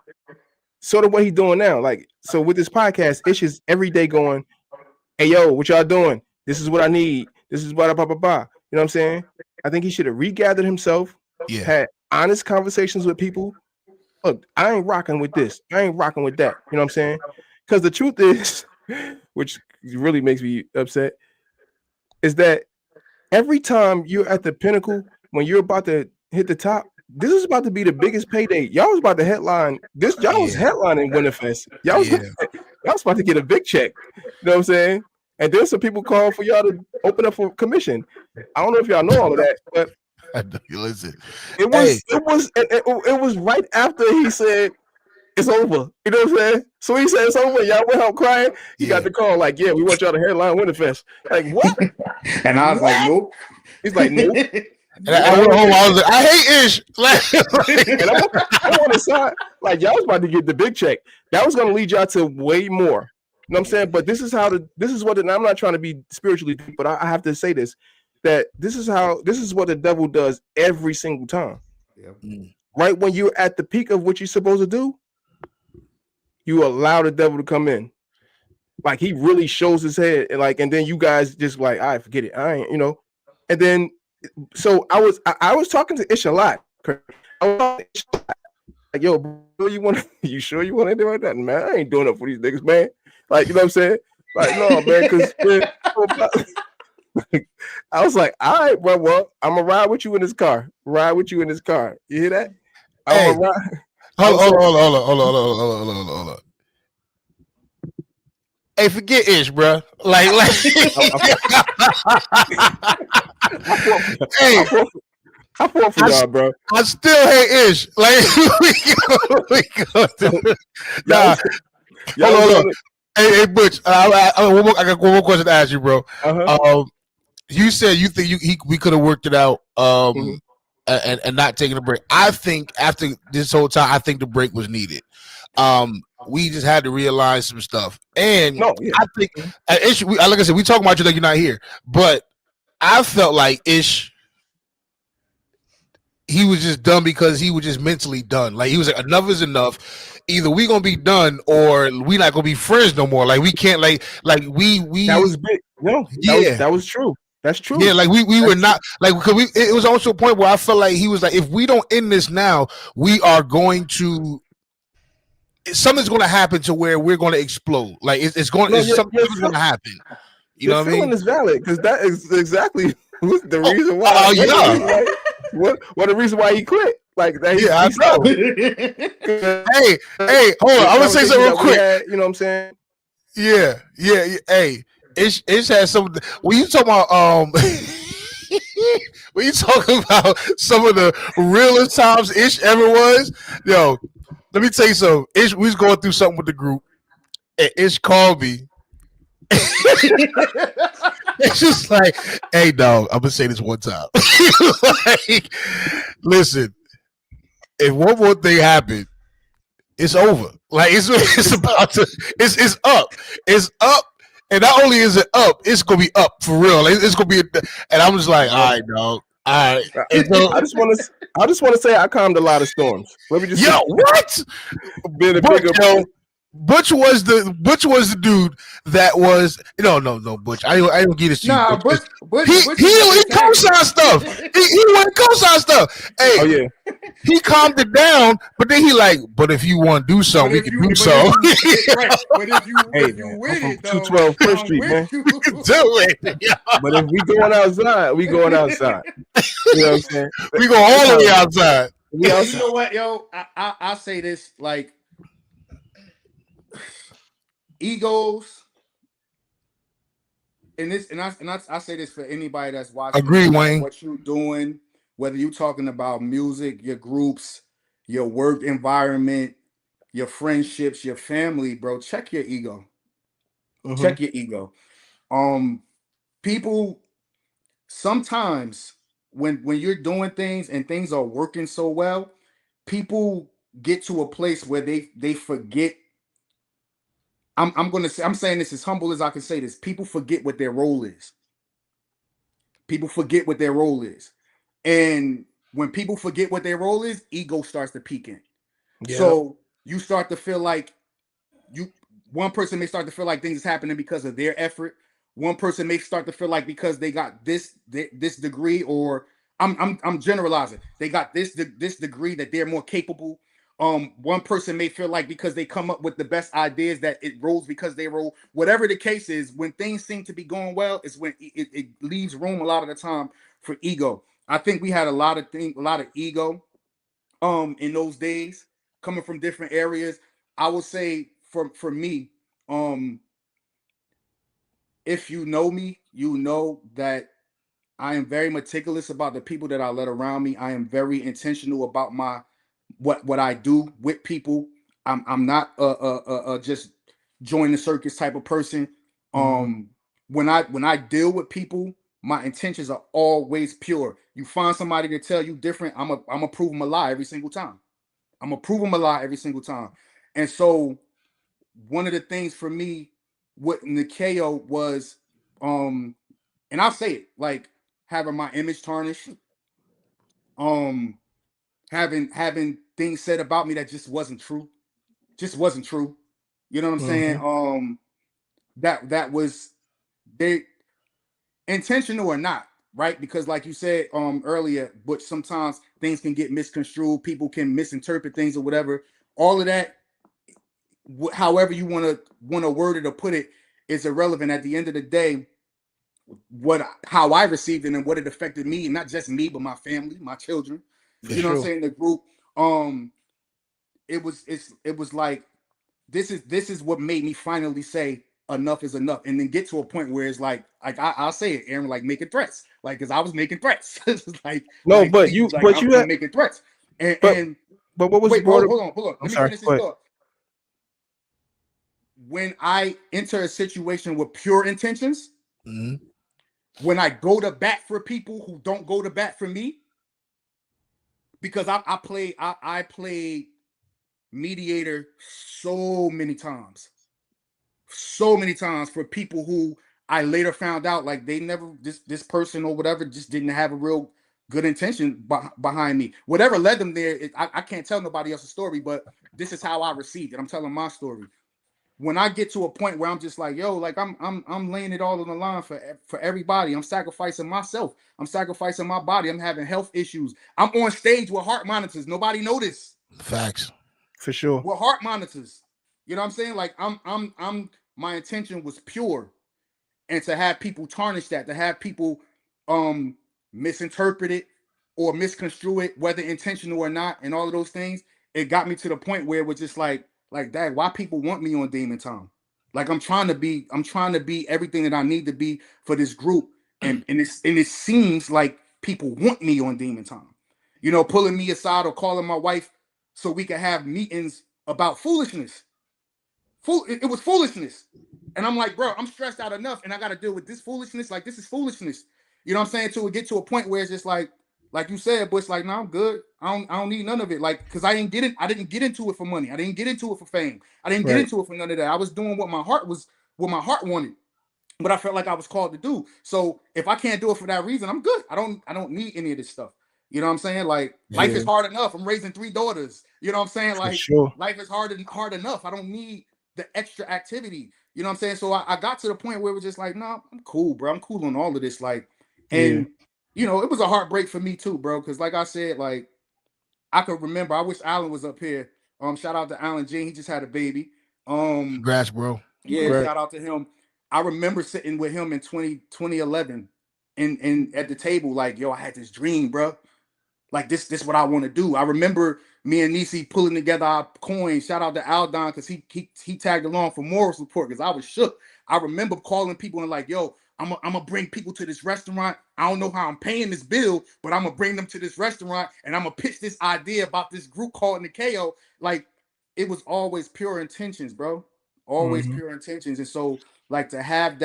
[SPEAKER 7] Sort of what he's doing now. Like, so with this podcast, Ish is every day going, "Hey, yo, what y'all doing? This is what I need. This is what You know what I'm saying? I think he should have regathered himself, had honest conversations with people. Look, I ain't rocking with this. I ain't rocking with that. You know what I'm saying? Because the truth is, which really makes me upset, is that every time you're at the pinnacle, when you're about to hit the top, this is about to be the biggest payday. Y'all was about to headline this. Y'all was headlining Winterfest. Y'all was about to get a big check. You know what I'm saying? And then some people call for y'all to open up for commission. I don't know if y'all know all of that, but
[SPEAKER 3] I know you listen.
[SPEAKER 7] It was right after he said it's over. You know what I'm saying? So he said it's over. Y'all went out crying. He got the call like, "Yeah, we want y'all to headline Winterfest." Like what?
[SPEAKER 6] And I was like, "Nope."
[SPEAKER 7] He's like, "Nope."
[SPEAKER 3] And I was like, I hate Ish.
[SPEAKER 7] And I want to side like y'all was about to get the big check. That was going to lead y'all to way more. You know what I'm saying? But this is what I'm not trying to be spiritually deep, but I have to say this, that this is what the devil does every single time.
[SPEAKER 6] Yep.
[SPEAKER 7] Right when you're at the peak of what you're supposed to do, you allow the devil to come in. Like he really shows his head, and then you guys just like, I forget it. I ain't, and then so I was talking to Ish a lot. I was talking to Ish a lot. Like, yo, bro, you sure you want to do like that? Man, I ain't doing it for these niggas, man. Like, you know what I'm saying? Like, no, man, because I was like, all right, bro, well, I'm gonna ride with you in this car. Ride with you in this car. You hear that? I'm gonna ride.
[SPEAKER 3] Hold on. Hey, forget Ish, bro. Like hey,
[SPEAKER 7] I fought for y'all, bro.
[SPEAKER 3] I still hate Ish. Like we go. Nah, hold on. Hey, Butch. I got one more question to ask you, bro. You said you think we could have worked it out, and not taking a break. I think after this whole time, I think the break was needed. We just had to realize some stuff, and I think Ish. Like I said, we talking about you like you're not here, but I felt like Ish. He was just done because he was just mentally done. Like he was like, enough is enough. Either we gonna be done or we not gonna be friends no more. Like we can't like we.
[SPEAKER 7] That was big. No, that was true. That's true.
[SPEAKER 3] Yeah, like we were not like because it was also a point where I felt like he was like, if we don't end this now, we are going to. Something's going to happen to where we're going to explode. Like something's going to happen. You know what I mean?
[SPEAKER 7] Feeling is valid because that is exactly the reason why. What the reason why he quit? Like that.
[SPEAKER 3] Yeah, I know. hey, hold on. I'm gonna say something real quick.
[SPEAKER 7] You know what I'm saying?
[SPEAKER 3] Yeah. Hey, Ish has some. When you talking about when you talking about some of the realest times Ish ever was, yo. Let me tell you something. Ish, we was going through something with the group, and Ish called me. It's just like, hey, dog, I'm gonna say this one time. Like, listen, if one more thing happened, it's over. Like it's about to it's up. It's up. And not only is it up, it's gonna be up for real. It's gonna be, and I'm just like, all right, dog. All right. And so,
[SPEAKER 7] I just want to say I calmed a lot of storms. Let me just
[SPEAKER 3] yo, what?
[SPEAKER 7] Been a
[SPEAKER 3] Butch,
[SPEAKER 7] bigger.
[SPEAKER 3] yo, Butch was the dude that was no Butch. I don't get this to
[SPEAKER 6] Nah,
[SPEAKER 3] you.
[SPEAKER 6] Butch
[SPEAKER 3] He co-signed stuff. He went co-sign stuff. Hey,
[SPEAKER 7] Oh yeah.
[SPEAKER 3] he calmed it down, but then he like, but if you want to do something, we can do so.
[SPEAKER 6] Right. But if you with it though,
[SPEAKER 7] 212 First Street, man.
[SPEAKER 3] Do it. Yeah.
[SPEAKER 7] But if we going outside, we going outside. You know what I'm saying?
[SPEAKER 3] We go all the way outside.
[SPEAKER 7] We outside.
[SPEAKER 6] You know what, yo? I say this like egos, and I say this for anybody that's watching.
[SPEAKER 3] Agree, Wayne.
[SPEAKER 6] What you're doing, whether you're talking about music, your groups, your work environment, your friendships, your family, bro. Check your ego. Check your ego. People sometimes when you're doing things and things are working so well, people get to a place where they forget. I'm saying this as humble as I can say this. People forget what their role is. People forget what their role is. And when people forget what their role is, ego starts to peak in. Yeah. So you start to feel like one person may start to feel like things is happening because of their effort. One person may start to feel like because they got this degree, or I'm generalizing, they got this degree that they're more capable. One person may feel like because they come up with the best ideas that it rolls because they roll. Whatever the case is, when things seem to be going well, is when it leaves room a lot of the time for ego. I think we had a lot of ego in those days coming from different areas. I would say for me, if you know me, you know that I am very meticulous about the people that I let around me. I am very intentional about what I do with people. I'm not just join the circus type of person. When I deal with people, my intentions are always pure. You find somebody to tell you different, I'm a prove them a lie every single time. I'm gonna prove them a lie every single time. And so one of the things for me with Nikeo was, and I'll say it, like having my image tarnished, having things said about me that just wasn't true. You know what I'm saying? That was they intentional or not, right? Because like you said earlier, but sometimes things can get misconstrued, people can misinterpret things or whatever. All of that, however you want to word it or put it, is irrelevant. At the end of the day, how I received it and what it affected me, and not just me, but my family, my children. You know what I'm saying? The group. It was like this is what made me finally say enough is enough, and then get to a point where it's like I'll say it, Aaron, like making threats, like because I was making threats. Like
[SPEAKER 7] no,
[SPEAKER 6] like,
[SPEAKER 7] but you
[SPEAKER 6] like,
[SPEAKER 7] but you
[SPEAKER 6] I'm making threats, and
[SPEAKER 7] what was
[SPEAKER 6] wait, hold on.
[SPEAKER 7] I'm
[SPEAKER 6] Let me
[SPEAKER 7] sorry,
[SPEAKER 6] finish this thought. When I enter a situation with pure intentions, when I go to bat for people who don't go to bat for me, because I played mediator so many times for people who I later found out like they never this person or whatever just didn't have a real good intention behind me. Whatever led them there, I can't tell nobody else's story, but this is how I received it. I'm telling my story. When I get to a point where I'm just like, yo, like I'm laying it all on the line for everybody. I'm sacrificing myself. I'm sacrificing my body. I'm having health issues. I'm on stage with heart monitors. Nobody noticed.
[SPEAKER 3] Facts.
[SPEAKER 7] For sure.
[SPEAKER 6] With heart monitors. You know what I'm saying? Like my intention was pure. And to have people tarnish that, to have people misinterpret it or misconstrue it, whether intentional or not, and all of those things, it got me to the point where it was just like that. Why people want me on Demon Time? Like I'm trying to be everything that I need to be for this group, and it seems like people want me on Demon Time. You know, pulling me aside or calling my wife so we can have meetings about foolishness. It was foolishness. And I'm like, bro, I'm stressed out enough and I got to deal with this foolishness. Like, this is foolishness. You know what I'm saying? To get to a point where it's just like, like you said, Bush, like, no, I'm good. I don't need none of it. Like, cause I didn't get into it for money. I didn't get into it for fame. I didn't get into it for none of that. I was doing what my heart wanted. But I felt like I was called to do. So if I can't do it for that reason, I'm good. I don't need any of this stuff. You know what I'm saying? Like life is hard enough. I'm raising 3 daughters. You know what I'm saying? Like life is hard enough. I don't need the extra activity. You know what I'm saying? So I got to the point where it was just like, nah, I'm cool, bro. I'm cool on all of this. Like, and you know, it was a heartbreak for me too, bro. Cause like I said, like I could remember, I wish Alan was up here. Shout out to Alan Jean. He just had a baby.
[SPEAKER 3] Congrats, bro.
[SPEAKER 6] Yeah, shout out to him. I remember sitting with him in 2011 and at the table, like, yo, I had this dream, bro. Like this what I want to do. I remember me and Nisi pulling together our coins. Shout out to Aldon because he tagged along for moral support because I was shook. I remember calling people and like, yo, I'm gonna bring people to this restaurant. I don't know how I'm paying this bill, but I'm gonna bring them to this restaurant and I'm gonna pitch this idea about this group called Nikeo. Like, it was always pure intentions, bro. Always pure intentions. And so, like, to have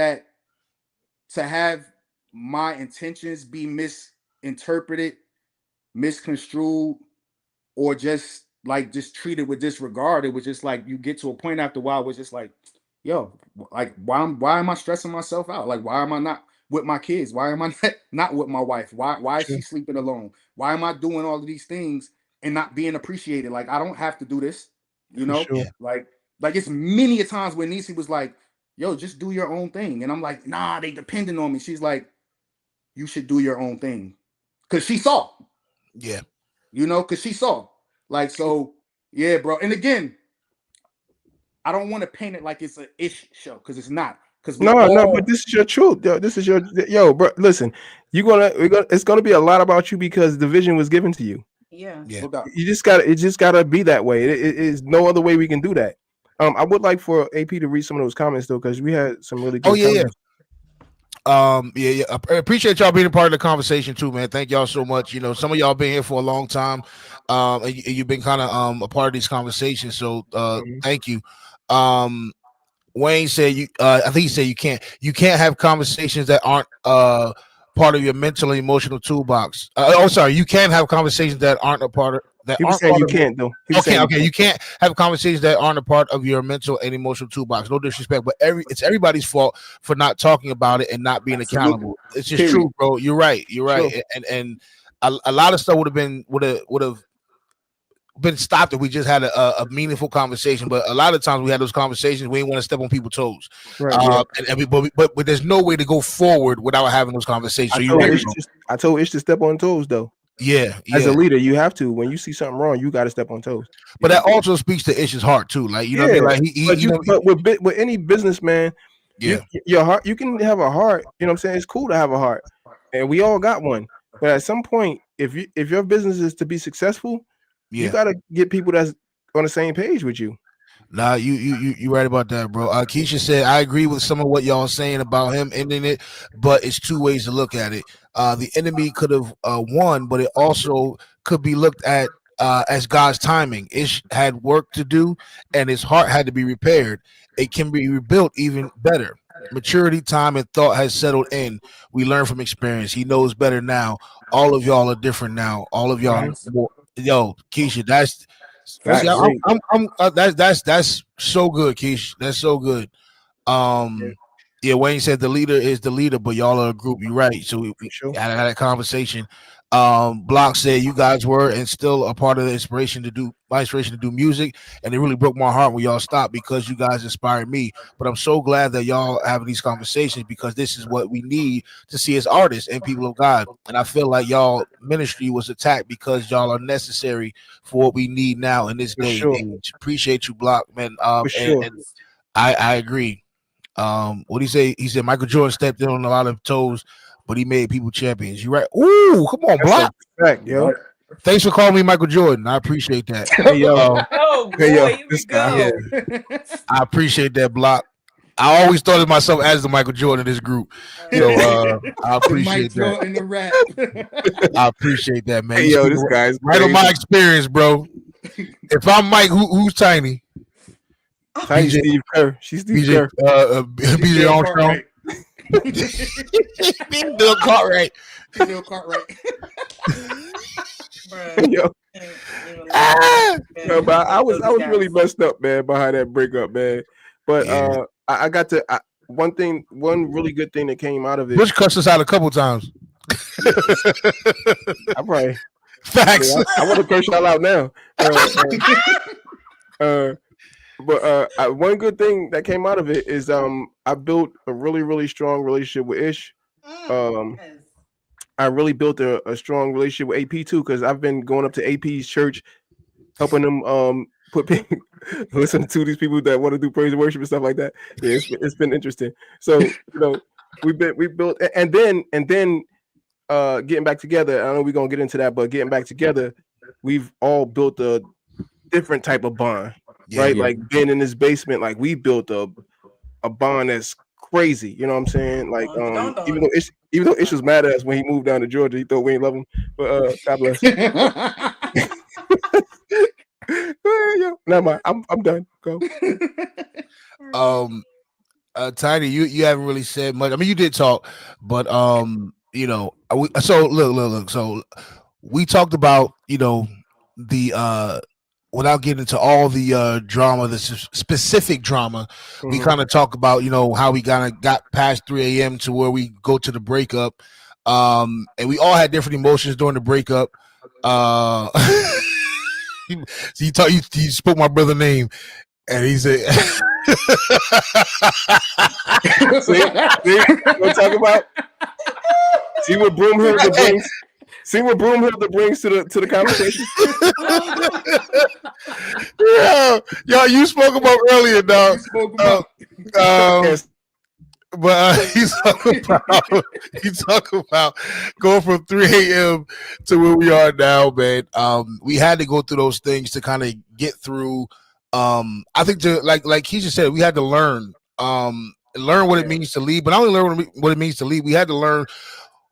[SPEAKER 6] my intentions be misinterpreted, misconstrued, or just treated with disregard, it was just like you get to a point after a while where it's just like, yo, like why am I stressing myself out? Like, why am I not with my kids? Why am I not with my wife? Why is she sleeping alone? Why am I doing all of these things and not being appreciated? Like, I don't have to do this, you know? Like it's many a times when Nisi was like, yo, just do your own thing. And I'm like, nah, they depending on me. She's like, you should do your own thing. Cause she saw.
[SPEAKER 3] Yeah.
[SPEAKER 6] You know, because she saw. Like, so, yeah, bro. And again, I don't want to paint it like it's an ish show, because it's not. Because
[SPEAKER 7] no, but this is your truth. Yo, this is bro. Listen, it's gonna be a lot about you because the vision was given to you.
[SPEAKER 4] Yeah.
[SPEAKER 7] You just gotta be that way. It is no other way we can do that. I would like for AP to read some of those comments though, because we had some really good comments.
[SPEAKER 3] I appreciate y'all being a part of the conversation too, man. Thank y'all so much. You know, some of y'all been here for a long time, and you've been kind of a part of these conversations. So thank you. Wayne said I think he said you can't have conversations that aren't part of your mental and emotional toolbox. You can have conversations that aren't a part of that.
[SPEAKER 7] He was saying you can't though.
[SPEAKER 3] Okay, you can't have conversations that aren't a part of your mental and emotional toolbox. No disrespect, but it's everybody's fault for not talking about it and not being accountable. It's just true, bro. You're right. Sure. And a lot of stuff would have been stopped if we just had a meaningful conversation. But a lot of times we had those conversations, we didn't want to step on people's toes. Right. But there's no way to go forward without having those conversations.
[SPEAKER 7] I told Ish to step on toes though.
[SPEAKER 3] Yeah.
[SPEAKER 7] As a leader, you have to. When you see something wrong, you got to step on toes.
[SPEAKER 3] But that also speaks to Ish's heart too. Like, you know what I mean? Like
[SPEAKER 7] but with any businessman, your heart, you can have a heart. You know what I'm saying? It's cool to have a heart, and we all got one. But at some point, if your business is to be successful, you got to get people that's on the same page with you.
[SPEAKER 3] Nah, you right about that, bro. Keisha said I agree with some of what y'all saying about him ending it, but it's two ways to look at it. The enemy could have won, but it also could be looked at as God's timing. Ish had work to do, and his heart had to be repaired. It can be rebuilt even better. Maturity, time, and thought has settled in. We learn from experience. He knows better now. All of y'all are different now. All of y'all more. Yo, Keisha, that's so good, Keisha. That's so good. Wayne said the leader is the leader, but y'all are a group. You're right. So we had that conversation. Block said you guys were and still a part of the inspiration to do music, and it really broke my heart when y'all stopped because you guys inspired me. But I'm so glad that y'all having these conversations because this is what we need to see as artists and people of God. And I feel like y'all ministry was attacked because y'all are necessary for what we need now in this day and age. Appreciate you, Block, man. And I agree. What do you say? He said Michael Jordan stepped in on a lot of toes, but he made people champions. You right? Ooh, come on, Block.
[SPEAKER 7] Fact, yo.
[SPEAKER 3] Thanks for calling me Michael Jordan. I appreciate that.
[SPEAKER 5] This guy.
[SPEAKER 3] I appreciate that, Block. I always thought of myself as the Michael Jordan of this group. So I appreciate that.
[SPEAKER 6] In the rap.
[SPEAKER 3] I appreciate that, man.
[SPEAKER 7] Hey, this guy's
[SPEAKER 3] right on my experience, bro. If I'm Mike, who's Tiny?
[SPEAKER 7] Tiny Steve Kerr. She's Steve Kerr.
[SPEAKER 3] BJ Armstrong. Bill Cartwright.
[SPEAKER 6] Bill Cartwright.
[SPEAKER 7] Yo. No, but I was really messed up, man, behind that breakup, man. But I got to one really good thing that came out of it.
[SPEAKER 3] Bush cussed us out a couple times.
[SPEAKER 7] I probably
[SPEAKER 3] facts.
[SPEAKER 7] I want to curse y'all out now. But one good thing that came out of it is I built a really, really strong relationship with Ish. I really built a strong relationship with AP too, because I've been going up to AP's church, helping them listen to these people that want to do praise and worship and stuff like that. Yeah, it's been interesting. So we built and then getting back together. I know we're gonna get into that, but getting back together, we've all built a different type of bond, right? Like being in this basement, like we built a bond that's crazy. You know what I'm saying? Like even though Ish was mad at us when he moved down to Georgia, he thought we ain't love him. But God bless. Never mind. I'm done. Go.
[SPEAKER 3] Tiny, you haven't really said much. I mean, you did talk, but so look. So we talked about the without getting into all the drama, the specific drama. We kind of talk about how we kind of got past 3 a.m. to where we go to the breakup, and we all had different emotions during the breakup. So you spoke my brother's name, and he said,
[SPEAKER 7] we'll talk about. See what Broomhilda brings. See what Broomhilda brings to the conversation.
[SPEAKER 3] Yeah, you spoke about earlier, dog. But he's talking about going from 3 a.m. to where we are now, man. We had to go through those things to kind of get through. I think like he just said, we had to learn what it means to lead, but not only learn what it means to lead, we had to learn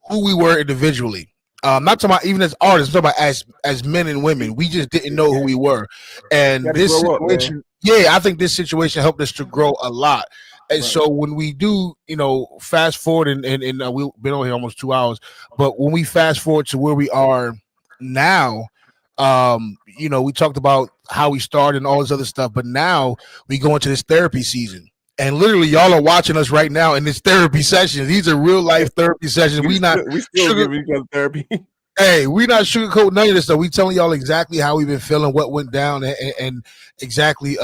[SPEAKER 3] who we were individually. Not talking about even as artists, I'm talking about as men and women. We just didn't know who we were, and this situation, I think this situation helped us to grow a lot. And so when we do, fast forward, and we've been on here almost 2 hours, but when we fast forward to where we are now, we talked about how we started and all this other stuff, but now we go into this therapy season. And literally, y'all are watching us right now in this therapy session. These are real life therapy sessions. We still
[SPEAKER 7] give each other therapy.
[SPEAKER 3] Hey, we not sugarcoating none of this stuff. We telling y'all exactly how we've been feeling, what went down, and exactly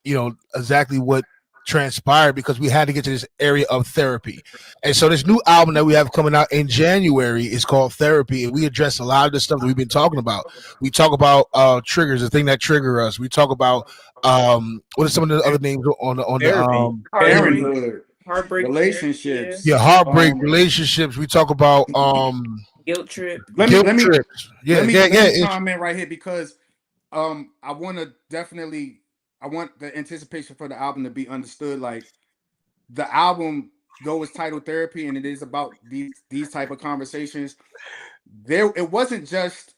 [SPEAKER 3] exactly what transpired, because we had to get to this area of therapy. And so this new album that we have coming out in January is called Therapy, and we address a lot of the stuff that we've been talking about. We talk about triggers, the thing that trigger us. We talk about what are some of the other names on the
[SPEAKER 6] parenthood, heartbreak, relationships.
[SPEAKER 3] Yeah, heartbreak, relationships. We talk about
[SPEAKER 5] guilt trip.
[SPEAKER 6] Let me comment right here, because I want the anticipation for the album to be understood. Like, the album, though it's titled Therapy, and it is about these type of conversations, it wasn't just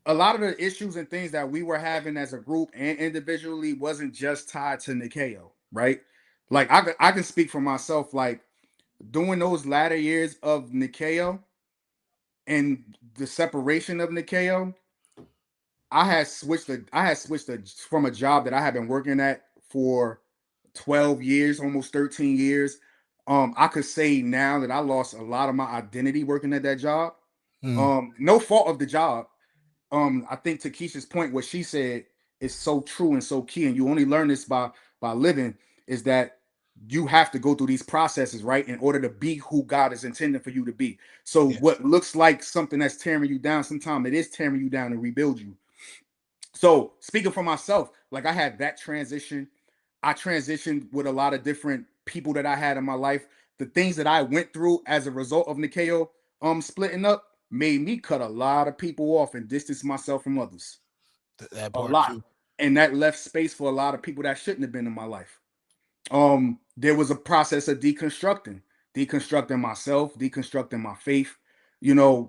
[SPEAKER 6] a lot of the issues and things that we were having as a group and individually wasn't just tied to Nikeo, right? Like, I can speak for myself. Like, during those latter years of Nikeo and the separation of Nikeo, I had switched from a job that I had been working at for 12 years, almost 13 years. I could say now that I lost a lot of my identity working at that job. No fault of the job. I think to Keisha's point, what she said is so true and so key, and you only learn this by living, is that you have to go through these processes, right, in order to be who God is intending for you to be. So what looks like something that's tearing you down, sometimes it is tearing you down and rebuild you. So speaking for myself, like, I had that transition. I transitioned with a lot of different people that I had in my life. The things that I went through as a result of Nikeo splitting up made me cut a lot of people off and distance myself from others.
[SPEAKER 3] That
[SPEAKER 6] part a lot. Too. And that left space for a lot of people that shouldn't have been in my life. There was a process of deconstructing myself, deconstructing my faith,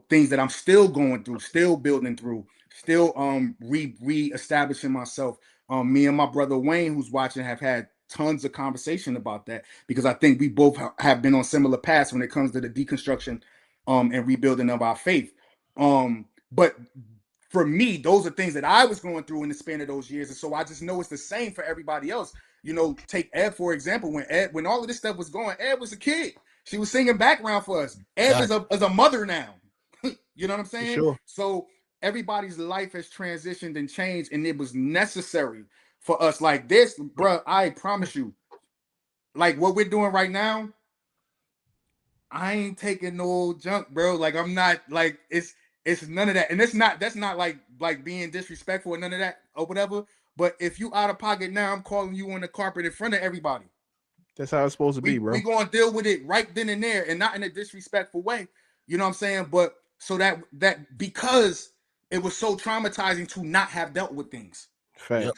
[SPEAKER 6] things that I'm still going through, still building through, still re-establishing myself. Me and my brother Wayne, who's watching, have had tons of conversation about that, because I think we both have been on similar paths when it comes to the deconstruction and rebuilding of our faith. But for me, those are things that I was going through in the span of those years, and so I just know it's the same for everybody else. You know, take Ed for example. When all of this stuff was going, Ed was a kid. She was singing background for us. Ed is a mother now. You know what I'm saying?
[SPEAKER 7] Sure.
[SPEAKER 6] So everybody's life has transitioned and changed, and it was necessary for us. Like this, bro. I promise you, like what we're doing right now, I ain't taking no junk, bro. Like I'm not like it's none of that, and that's not like being disrespectful or none of that or whatever. But if you out of pocket now, I'm calling you on the carpet in front of everybody.
[SPEAKER 7] That's how it's supposed to be, bro.
[SPEAKER 6] We gonna deal with it right then and there, and not in a disrespectful way. You know what I'm saying? But so that because it was so traumatizing to not have dealt with things.
[SPEAKER 7] Facts.
[SPEAKER 3] Yep.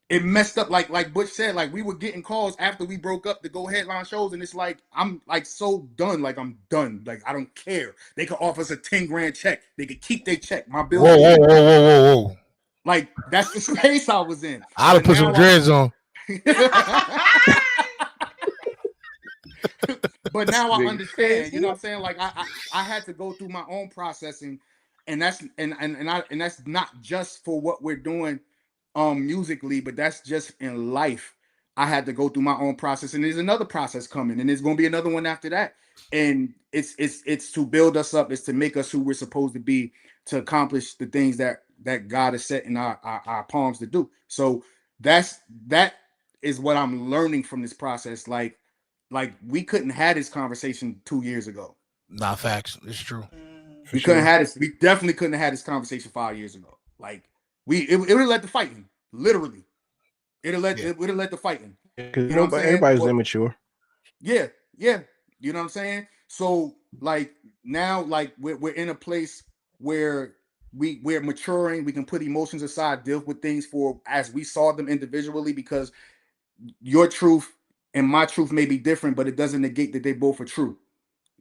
[SPEAKER 6] It messed up, like Butch said, like we were getting calls after we broke up to go headline shows, and it's like I'm like so done, like I'm done, like I don't care. They could offer us a 10 grand check, they could keep their check. My bill.
[SPEAKER 3] Whoa.
[SPEAKER 6] Like that's the space I was in.
[SPEAKER 3] I'd have put some dreads on.
[SPEAKER 6] But now I understand, you know what I'm saying? Like I had to go through my own processing, and that's not just for what we're doing musically, but that's just in life. I had to go through my own process, and there's another process coming, and there's gonna be another one after that. And it's to build us up, it's to make us who we're supposed to be, to accomplish the things that God has set in our palms to do. So that is what I'm learning from this process. Like we couldn't have this conversation 2 years ago.
[SPEAKER 3] Nah, facts. It's true.
[SPEAKER 6] We couldn't have this. We definitely couldn't have had this conversation 5 years ago. Like it would have led to fighting. Literally, it would have led to fighting.
[SPEAKER 7] Because
[SPEAKER 6] you know what I'm saying?
[SPEAKER 7] everybody's immature.
[SPEAKER 6] Yeah. You know what I'm saying? So like now, like we're in a place where we're maturing. We can put emotions aside, deal with things for as we saw them individually, because your truth and my truth may be different, but it doesn't negate that they both are true.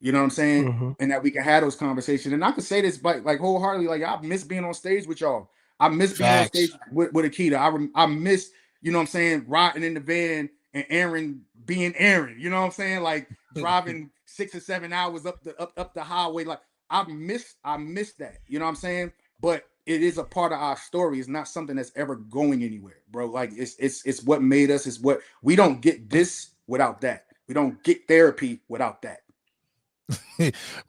[SPEAKER 6] You know what I'm saying?
[SPEAKER 7] Mm-hmm.
[SPEAKER 6] And that we can have those conversations. And I can say this, but like wholeheartedly, like I miss being on stage with y'all. I miss being on stage with Akita. I miss, you know what I'm saying, riding in the van and Aaron being Aaron. You know what I'm saying? Like driving 6 or 7 hours up the highway. Like I miss that. You know what I'm saying? But it is a part of our story. It's not something that's ever going anywhere, bro. Like it's what made us. It's what we don't get this without that. We don't get therapy without that.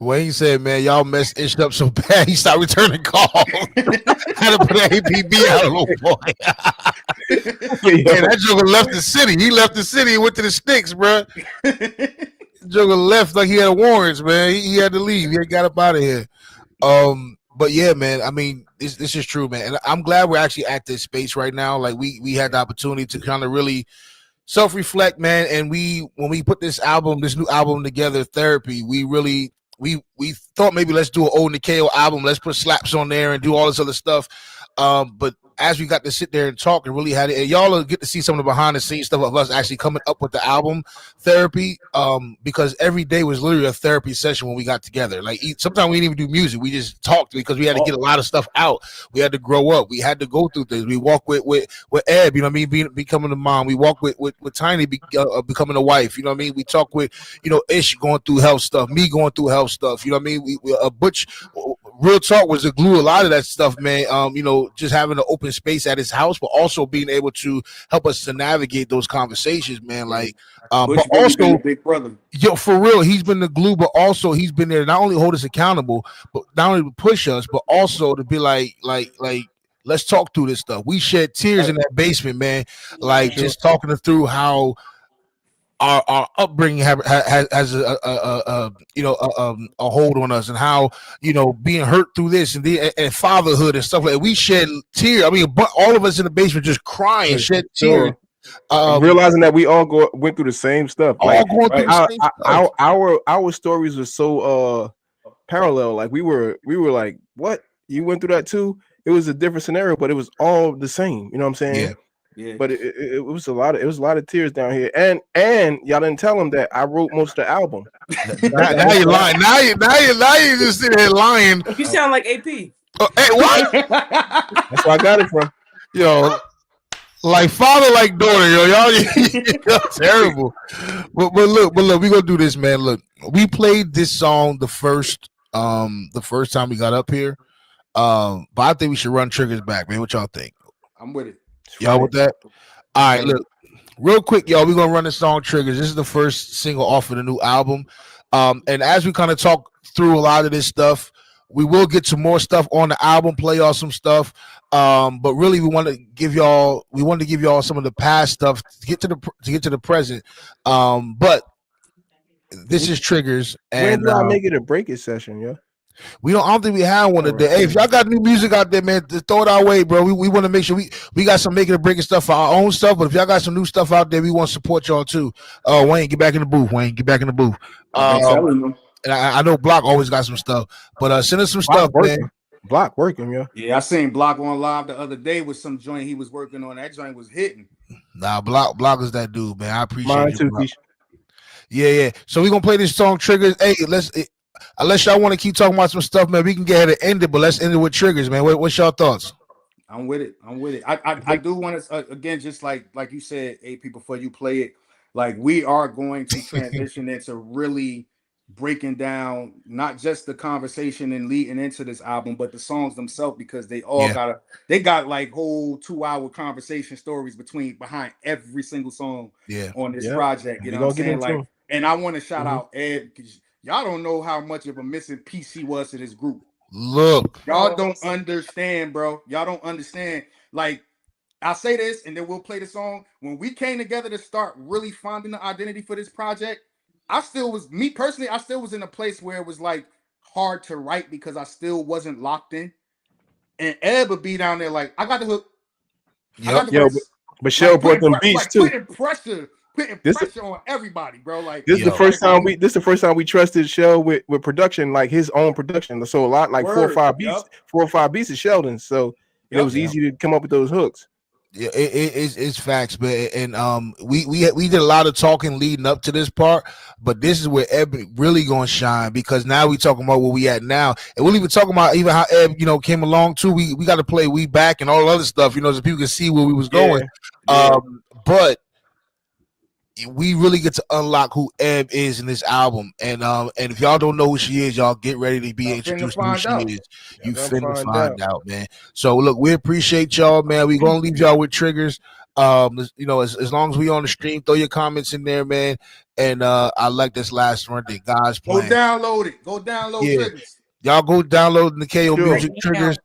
[SPEAKER 3] Wayne said, "Man, y'all messed Ish up so bad. He started returning calls. Had to put an APB out, little boy. Man, that Joker left the city. He left the city and went to the sticks, bro. Joker left like he had warrants, man. He had to leave. He got up out of here. But yeah, man. I mean, this is true, man. And I'm glad we're actually at this space right now. Like we had the opportunity to kind of really self-reflect, man. And when we put this new album together, Therapy, we thought maybe let's do an old Nikeo album, let's put slaps on there and do all this other stuff. But as we got to sit there and talk and really had it, and y'all will get to see some of the behind the scenes stuff of us actually coming up with the album Therapy, because every day was literally a therapy session when we got together. Like sometimes we didn't even do music, we just talked because we had to get a lot of stuff out. We had to grow up, we had to go through things. We walk with Ed, you know what I mean, becoming a mom. We walk with Tiny becoming a wife, you know what I mean. We talk with, you know, Ish going through health stuff, me going through health stuff, you know what I mean. Butch, real talk, was the glue a lot of that stuff, man. You know, just having an open space at his house, but also being able to help us to navigate those conversations, man. Like, but also,
[SPEAKER 6] big brother,
[SPEAKER 3] yo, for real, he's been the glue, but also he's been there to not only hold us accountable, but not only to push us, but also to be like, let's talk through this stuff. We shed tears in that basement, man. Like just talking through how our upbringing has a hold on us, and how, you know, being hurt through this and fatherhood and stuff like that. We shed tears. I mean, all of us in the basement just crying, shed tears.
[SPEAKER 7] Realizing that we all went through the same stuff.
[SPEAKER 3] All going through the same stuff.
[SPEAKER 7] Our stories were so parallel. Like we were like, what? You went through that too? It was a different scenario, but it was all the same. You know what I'm saying?
[SPEAKER 6] Yeah.
[SPEAKER 7] But it was a lot of tears down here, and y'all didn't tell him that I wrote most of the album.
[SPEAKER 3] now you're lying. Now you just sitting there lying.
[SPEAKER 5] You sound like AP.
[SPEAKER 3] Hey, what?
[SPEAKER 7] That's where I got it from.
[SPEAKER 3] Yo, like father, like daughter, yo, y'all terrible. But look, we gonna do this, man. Look, we played this song the first time we got up here. But I think we should run triggers back, man. What y'all think?
[SPEAKER 6] I'm with it.
[SPEAKER 3] Y'all with that? All right, look, real quick, y'all. We're gonna run the song Triggers. This is the first single off of the new album. And as we kind of talk through a lot of this stuff, we will get to more stuff on the album, play y'all some stuff. But really, we want to give y'all some of the past stuff to get to the present. But this is Triggers,
[SPEAKER 7] When
[SPEAKER 3] and
[SPEAKER 7] do I make it a break it session, yo?
[SPEAKER 3] I don't think we have one today. Hey, if y'all got new music out there, man, just throw it our way, bro. We want to make sure we got some making and breaking stuff for our own stuff. But if y'all got some new stuff out there, we want to support y'all too. Wayne, get back in the booth. Wayne, get back in the booth. And I know Block always got some stuff, but send us some stuff, man.
[SPEAKER 7] Block working, yo.
[SPEAKER 6] Yeah, I seen Block on live the other day with some joint he was working on. That joint was hitting.
[SPEAKER 3] Nah, Block is that dude, man. I appreciate
[SPEAKER 7] Mine
[SPEAKER 3] you.
[SPEAKER 7] too,
[SPEAKER 3] Block. Yeah. So we're gonna play this song Triggers. Hey, unless y'all want to keep talking about some stuff, man, we can get ahead and end it, but let's end it with Triggers, man. What's y'all thoughts?
[SPEAKER 6] I'm with it. I do want to again, just like you said, 8 people before you play it. Like, we are going to transition into really breaking down not just the conversation and leading into this album, but the songs themselves, because they all got like whole 2-hour conversation stories behind every single song on this project. You know what I'm saying? Like, and I want to shout out Ed, because y'all don't know how much of a missing piece he was to this group.
[SPEAKER 3] Look,
[SPEAKER 6] y'all don't understand, bro. Y'all don't understand. Like, I'll say this, and then we'll play the song. When we came together to start really finding the identity for this project, I still was in a place where it was like hard to write because I still wasn't locked in. And Ed would be down there like, I got the hook.
[SPEAKER 7] Michelle brought them beats too.
[SPEAKER 6] Putting pressure on everybody, bro. Like,
[SPEAKER 7] this is the first time we trusted Shell with production, like his own production. So a lot, like 4 or 5 beats of Sheldon. So it was easy to come up with those hooks.
[SPEAKER 3] Yeah, it's facts, man. And we did a lot of talking leading up to this part, but this is where Eb really gonna shine, because now we talking about where we at now, and we'll even talk about even how Eb came along too. We got to play We Back and all other stuff, so people can see where we was going. But we really get to unlock who Eb is in this album, and if y'all don't know who she is, y'all get ready to be introduced to who she is. You finna find out, man. So look, we appreciate y'all, man. We gonna leave y'all with Triggers. As long as we on the stream, throw your comments in there, man. And I like this last one that God's playing.
[SPEAKER 6] Go download it. Go download Triggers.
[SPEAKER 3] Y'all go download Nikeo Music Triggers.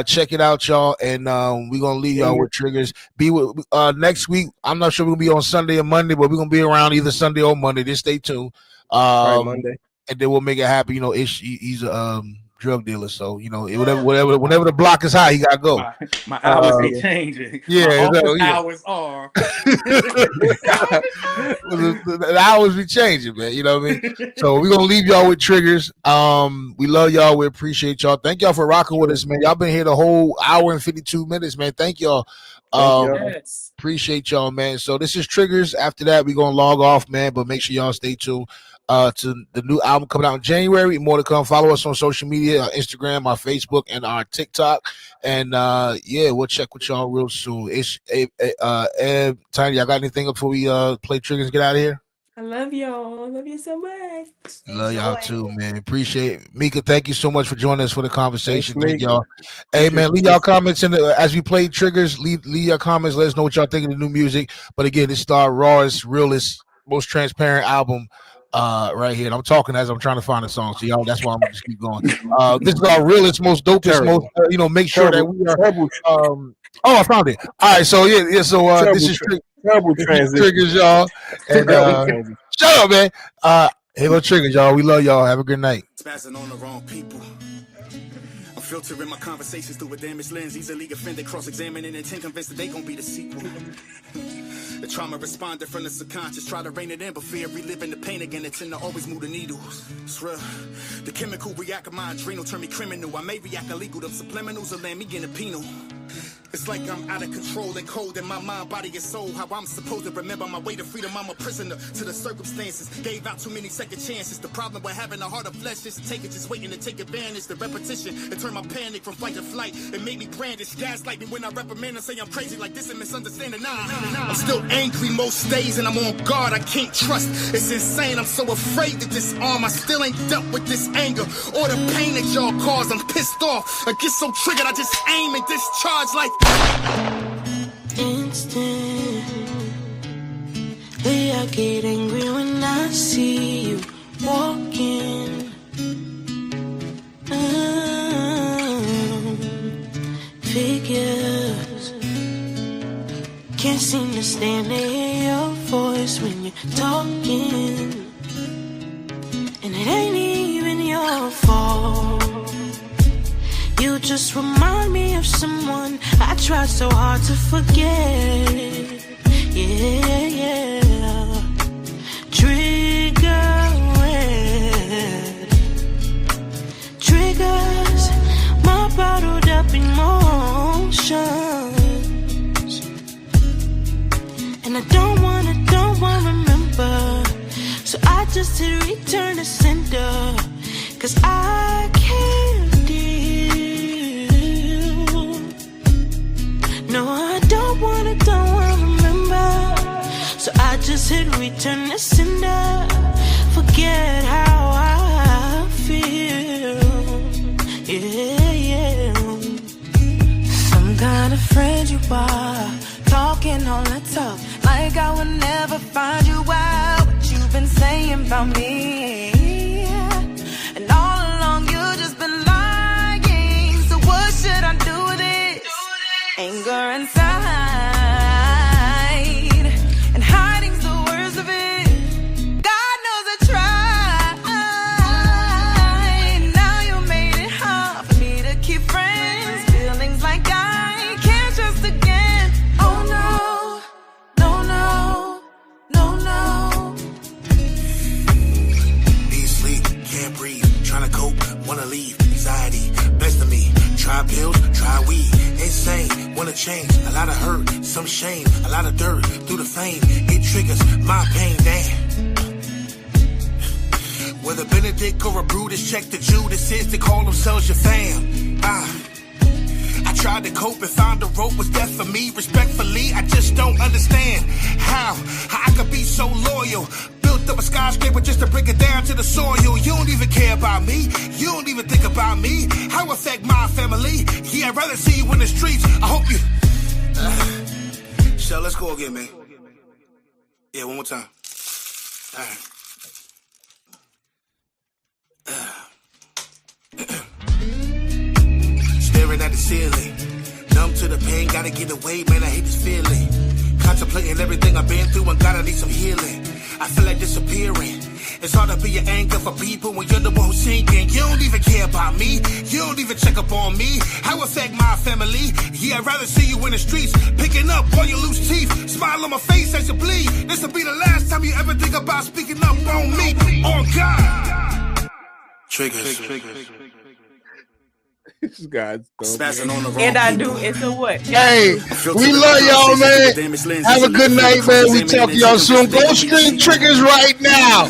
[SPEAKER 3] Check it out, y'all, and we're gonna leave y'all with Triggers. Be with next week. I'm not sure we're gonna be on Sunday or Monday, but we're gonna be around either Sunday or Monday. Just stay tuned.
[SPEAKER 7] Monday,
[SPEAKER 3] and then we'll make it happen. He's a drug dealer, so whenever the block is high, he gotta go.
[SPEAKER 6] My hours be changing.
[SPEAKER 3] Yeah,
[SPEAKER 6] hours are.
[SPEAKER 3] The hours be changing, man. You know what I mean? So we're gonna leave y'all with Triggers. We love y'all. We appreciate y'all. Thank y'all for rocking with us, man. Y'all been here the whole hour and 52 minutes, man. Thank y'all. Appreciate y'all, man. So this is Triggers. After that, we're gonna log off, man. But make sure y'all stay tuned to the new album coming out in January. More to come. Follow us on social media, our Instagram, our Facebook, and our TikTok. And we'll check with y'all real soon. It's Eb, Tiny, y'all got anything before we play Triggers and get out of here?
[SPEAKER 5] I love y'all. I love you so much.
[SPEAKER 3] Love y'all too, man. Appreciate it. Mika, thank you so much for joining us for the conversation. Thank y'all. Hey, man, leave y'all comments as we play Triggers. Leave your comments. Let us know what y'all think of the new music. But again, this is our rawest, realest, most transparent album right here. And I'm talking as I'm trying to find a song. So y'all, that's why I'm gonna just keep going. This is our realest, most dopest, most make sure that we are I found it. All right, so so this is Triggers, y'all. And shut up, man. Here go Triggers, y'all. We love y'all. Have a good night.
[SPEAKER 14] Spazzing on the wrong people. I'm filtering my conversations through a damaged lens, easily offended, cross-examining intent, convinced that they gon' be the sequel. The trauma responded from the subconscious, try to rein it in, but fear reliving the pain again. It tend to always move the needles. It's real. The chemical react of my adrenal turn me criminal. I may react illegal to subliminals or land me in a penal. It's like I'm out of control and cold in my mind, body, and soul. How I'm supposed to remember my way to freedom. I'm a prisoner to the circumstances. Gave out too many second chances. The problem with having a heart of flesh is to take it, just waiting to take advantage. The repetition, it turned my panic from flight to flight. It made me brandish, gaslight me when I reprimand and say I'm crazy like this and misunderstanding. Nah. I'm still angry most days and I'm on guard. I can't trust. It's insane. I'm so afraid to disarm. I still ain't dealt with this anger or the pain that y'all cause. I'm pissed off. I get so triggered. I just aim and discharge like
[SPEAKER 2] instantly. I get angry when I see you walking. Figures can't seem to stand to hear your voice when you're talking, and it ain't even your fault. You just remind me of someone I tried so hard to forget. Yeah. Trigger red triggers my bottled up emotions, and I don't wanna remember. So I just hit return to sender, 'cause I can't deal. No, I don't wanna remember. So I just hit return to sender. Forget how I feel. Yeah. Some kind of friend you are, talking all the talk, like I would never find you out. What you've been saying about me, and all along you just been lying. So what should I do with it? Anger inside, and hiding's the worst of it. God knows I tried. Now you made it hard for me to keep friends. Feelings like I can't trust again. Oh no, no.
[SPEAKER 3] Need sleep, can't breathe, trying to cope, wanna leave, anxiety, best of me. Try pills, try weed, insane, wanna change, a lot of hurt, some shame, a lot of dirt, through the fame, it triggers my pain, damn. Whether Benedict or a Brutus, check the Judases to call themselves your fam. I tried to cope and found the rope was death for me. Respectfully, I just don't understand how I could be so loyal. Built up a skyscraper just to bring it down to the soil. You don't even care about me. You don't even think about me. How affect my family? Yeah, I'd rather see you in the streets. I hope you. So let's go again, man. Yeah, one more time. All right. Staring at the ceiling, numb to the pain, gotta get away, man, I hate this feeling. Contemplating everything I've been through and gotta need some healing. I feel like disappearing. It's hard to be an anchor for people when you're the one who's sinking. You don't even care about me, you don't even check up on me. How affect my family? Yeah, I'd rather see you in the streets, picking up all your loose teeth. Smile on my face as you bleed. This'll be the last time you ever think about speaking up on me. On God. Triggers.
[SPEAKER 7] This guy's
[SPEAKER 14] Spazzing on the wrong
[SPEAKER 5] And I
[SPEAKER 14] people.
[SPEAKER 5] do. It's a what?
[SPEAKER 3] Hey, we love y'all, man. Have a good night, man. We talk to y'all soon. Go stream Triggers right now.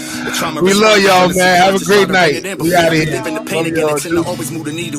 [SPEAKER 3] We love y'all, man. Have a great night. We out of here.
[SPEAKER 14] Always move the needle.